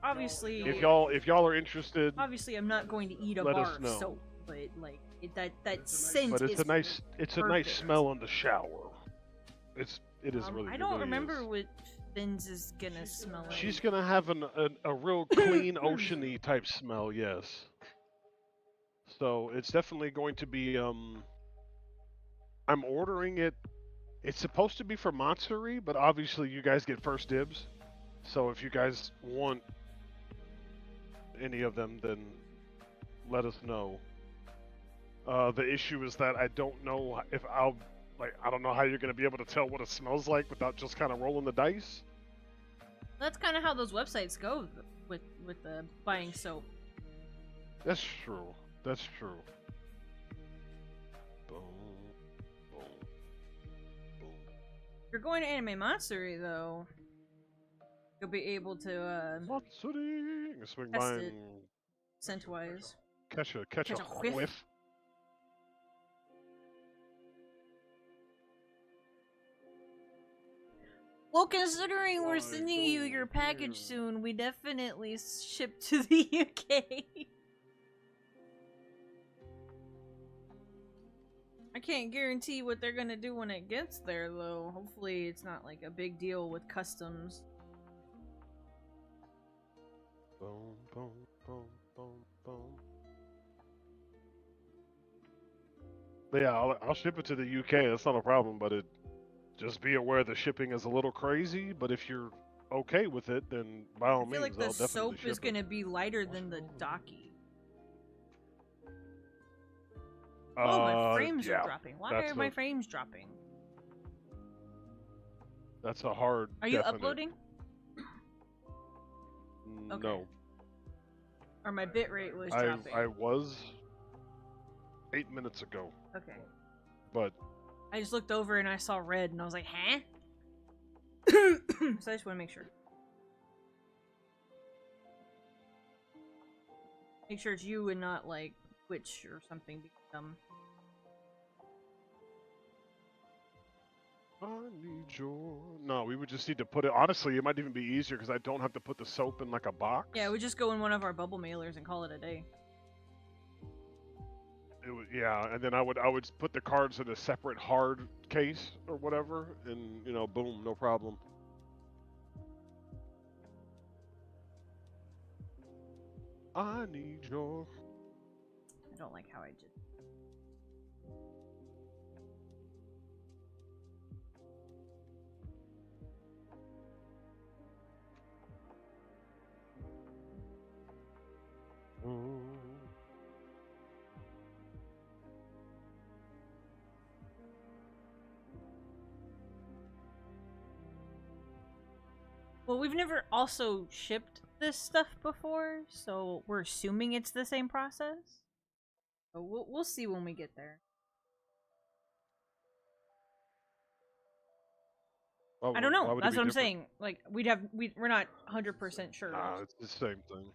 Obviously, if y'all are interested, obviously, I'm not going to eat a let bar us of know. soap, but like that scent but it's is a nice perfect. smell in the shower. It is really. I it don't really remember is. what Finn's is gonna smell like. She's gonna have a real clean oceany type smell, yes. So it's definitely going to be I'm ordering it. It's supposed to be for Matsuri, but obviously you guys get first dibs. So if you guys want any of them, then let us know. The issue is that I don't know if I don't know how you're gonna be able to tell what it smells like without just kind of rolling the dice. That's kind of how those websites go with the buying soap. That's true. That's true. Boom, boom, boom. If you're going to Anime Matsuri, though, you'll be able to Matsuri! Swing test by it. and Scent-wise. catch a Catch a whiff. whiff. Well, considering we're sending you your package soon, we definitely ship to the UK. I can't guarantee what they're gonna do when it gets there, though. Hopefully it's not like a big deal with customs. Boom, boom, boom, boom, boom. But yeah, I'll ship it to the UK. That's not a problem, but just be aware the shipping is a little crazy. But if you're okay with it, then by all I feel means, like I'll the definitely soap ship is it. gonna be lighter than the Daki. Oh, my frames are dropping. Why are my frames dropping? That's a hard. Are you definite. uploading? Okay. No. Or my bitrate was dropping. I was 8 minutes ago. Okay. But I just looked over and I saw red and I was like, huh? So I just want to make sure. Make sure it's you and not like Twitch or something. I need your... No, we would just need to put it... Honestly, it might even be easier because I don't have to put the soap in like a box. Yeah, we just go in one of our bubble mailers and call it a day. Yeah, and then I would put the cards in a separate hard case or whatever, and you know, boom, no problem. I need your... I don't like how I did. Well, we've never also shipped this stuff before, so we're assuming it's the same process. But we'll see when we get there. Well, I don't know. why would it That's be what I'm different? saying. Like we're not 100% sure. Nah, it's the same thing.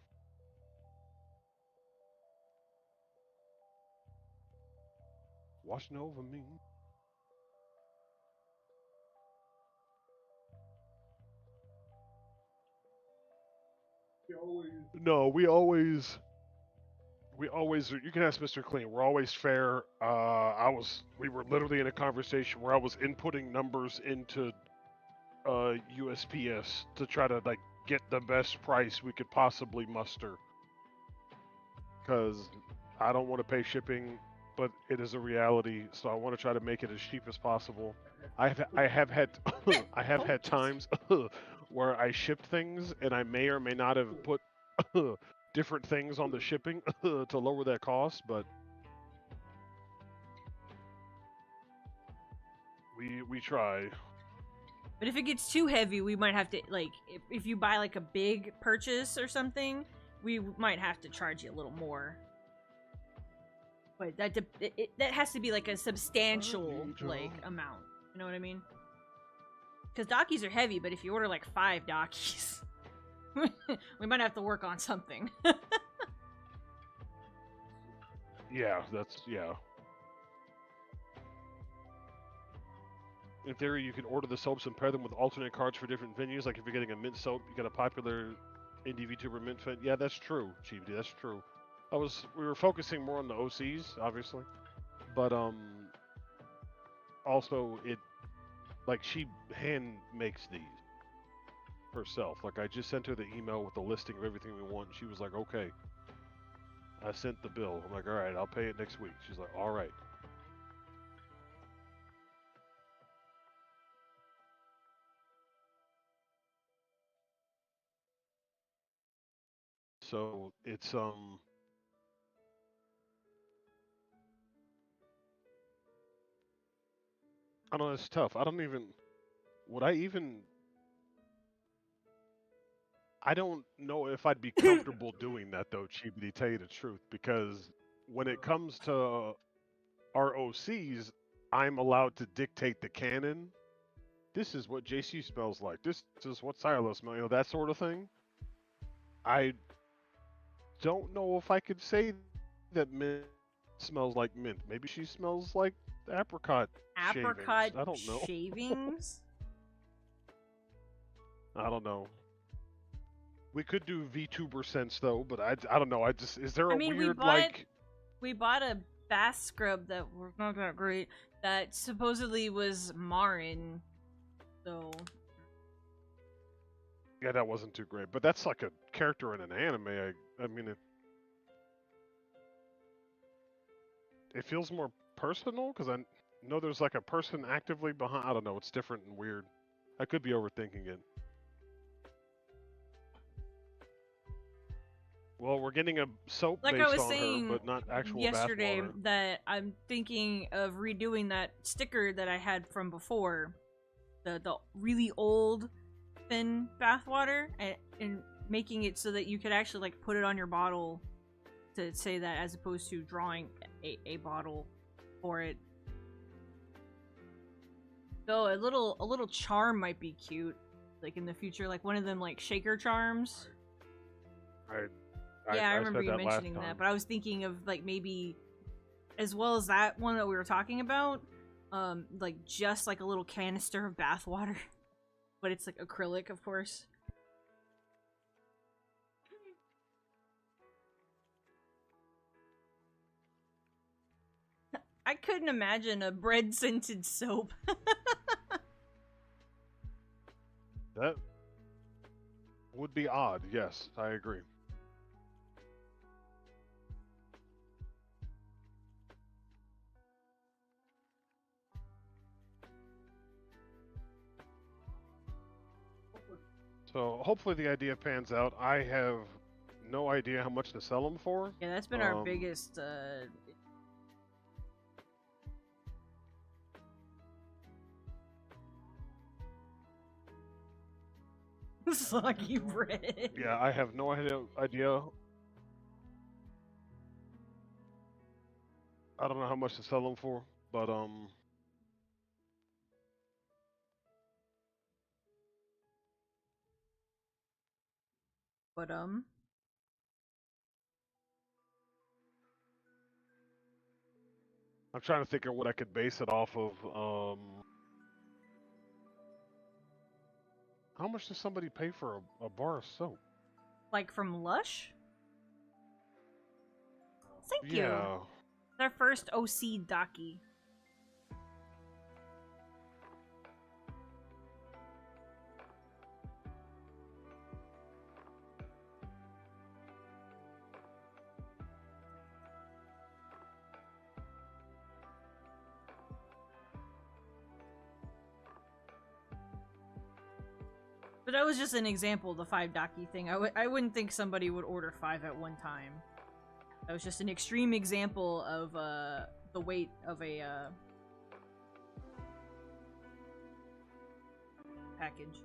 Washing over me. No, we always. You can ask Mr. Clean. We're always fair. We were literally in a conversation where I was inputting numbers into USPS to try to like get the best price we could possibly muster. Because I don't want to pay shipping, but it is a reality, so I want to try to make it as cheap as possible. I have had I have had times where I shipped things and I may or may not have put different things on the shipping to lower that cost, but we try. But if it gets too heavy, we might have to, like, if you buy like a big purchase or something, we might have to charge you a little more. But that has to be like a substantial Unusual. like amount. You know what I mean? Because Dockies are heavy, but if you order like 5 Dockies, we might have to work on something. Yeah, yeah. In theory, you can order the soaps and pair them with alternate cards for different venues. Like if you're getting a mint soap, you got a popular indie VTuber mint fan. Yeah, that's true, Chiefy. That's true. We were focusing more on the OCs, obviously, but also like she hand makes these herself. Like I just sent her the email with the listing of everything we want. And she was like, okay. I sent the bill. I'm like, all right, I'll pay it next week. She's like, all right. So it's I don't know, it's tough. I don't know if I'd be comfortable doing that though, Chibi, to tell you the truth, because when it comes to our OCs, I'm allowed to dictate the canon. This is what JC smells like. This is what Silo smells, that sort of thing. I don't know if I could say that mint smells like mint. Maybe she smells like apricot Apricot shavings. I don't know. shavings? I don't know. We could do VTuber sense though, but I don't know. Is there a weird we bought a bath scrub that was not that great that supposedly was Marin. So yeah, that wasn't too great. But that's like a character in an anime. I mean it feels more personal because I know there's like a person actively behind. I don't know. It's different and weird. I could be overthinking it. Well, we're getting a soap like based I was on saying her, but not actual yesterday bathwater. that I'm thinking of redoing that sticker that I had from before, the really old thin bathwater, and making it so that you could actually like put it on your bottle to say that, as opposed to drawing a bottle for it. So a little charm might be cute, like in the future, like one of them like shaker charms. I remember you mentioning that, but I was thinking of like maybe, as well as that one that we were talking about, like just like a little canister of bathwater, but it's like acrylic, of course. I couldn't imagine a bread scented soap. That would be odd. Yes, I agree. So hopefully the idea pans out. I have no idea how much to sell them for. Yeah, that's been our biggest soggy bread. Yeah, I have no idea. I don't know how much to sell them for, but I'm trying to think of what I could base it off of. How much does somebody pay for a bar of soap? Like from Lush? Thank you. Yeah. Their first OC Daki. But that was just an example of the 5 Daki thing. I wouldn't think somebody would order 5 at one time. That was just an extreme example of the weight of a package.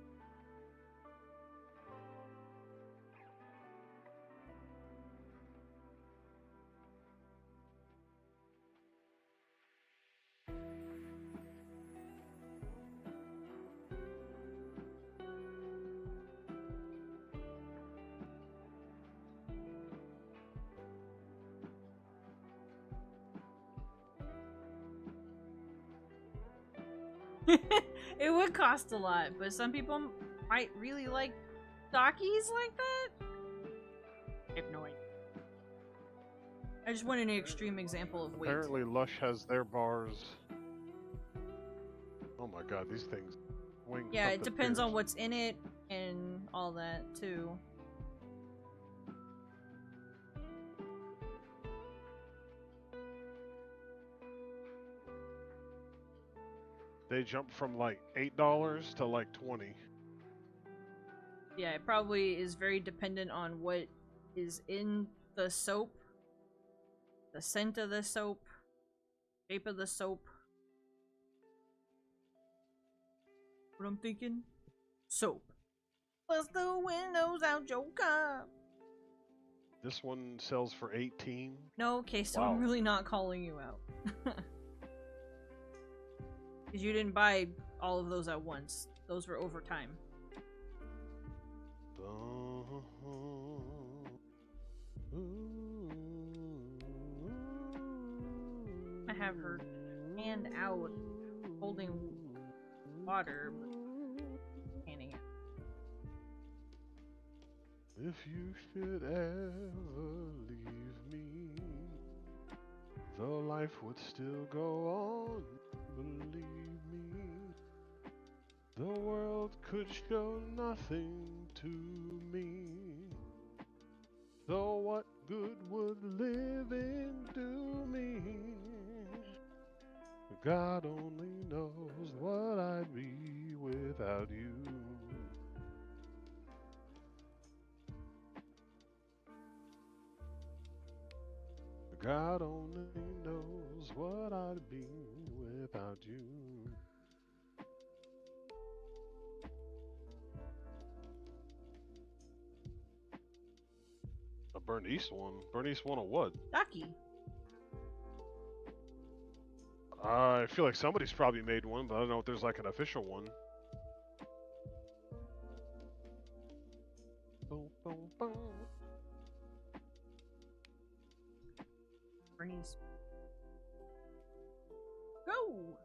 It would cost a lot, but some people might really like stockies like that. I have no idea. I just wanted an extreme example of weight. Apparently Lush has their bars. Oh my god, these things wing. Yeah, up it the depends on stairs. what's in it and all that too. They jump from like $8 to like 20. Yeah, it probably is very dependent on what is in the soap, the scent of the soap, shape of the soap. What I'm thinking? Soap. Bust the windows out your car. This one sells for 18. No, okay, so Wow. I'm really not calling you out. Because you didn't buy all of those at once. Those were over time. I have her hand out holding water, but handing it. If you should ever leave me, though life would still go on, believe me, the world could show nothing to me. So what good would living do me? God only knows what I'd be without you. God only knows what I'd be without you. A Bernice one? Bernice one of what? Ducky. I feel like somebody's probably made one, but I don't know if there's like an official one. Boom, boom, boom. Bernice. Go!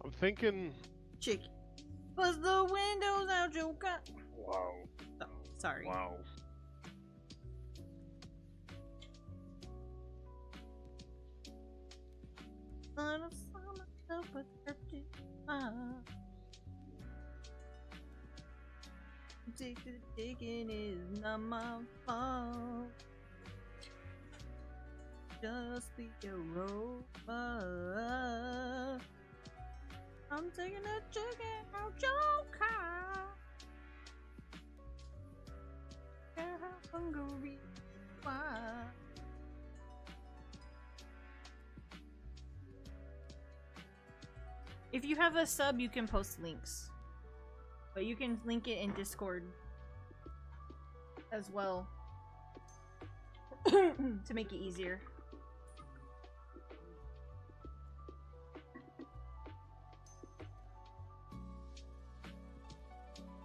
I'm thinking. Chick. Bust the windows out your car. Wow. Oh, sorry. Wow. Son of summer, self-protected. Taking is not my fault. Just be a robot. I'm taking a chicken out your car. Yeah, how hungry you are. If you have a sub, you can post links. But you can link it in Discord as well to make it easier.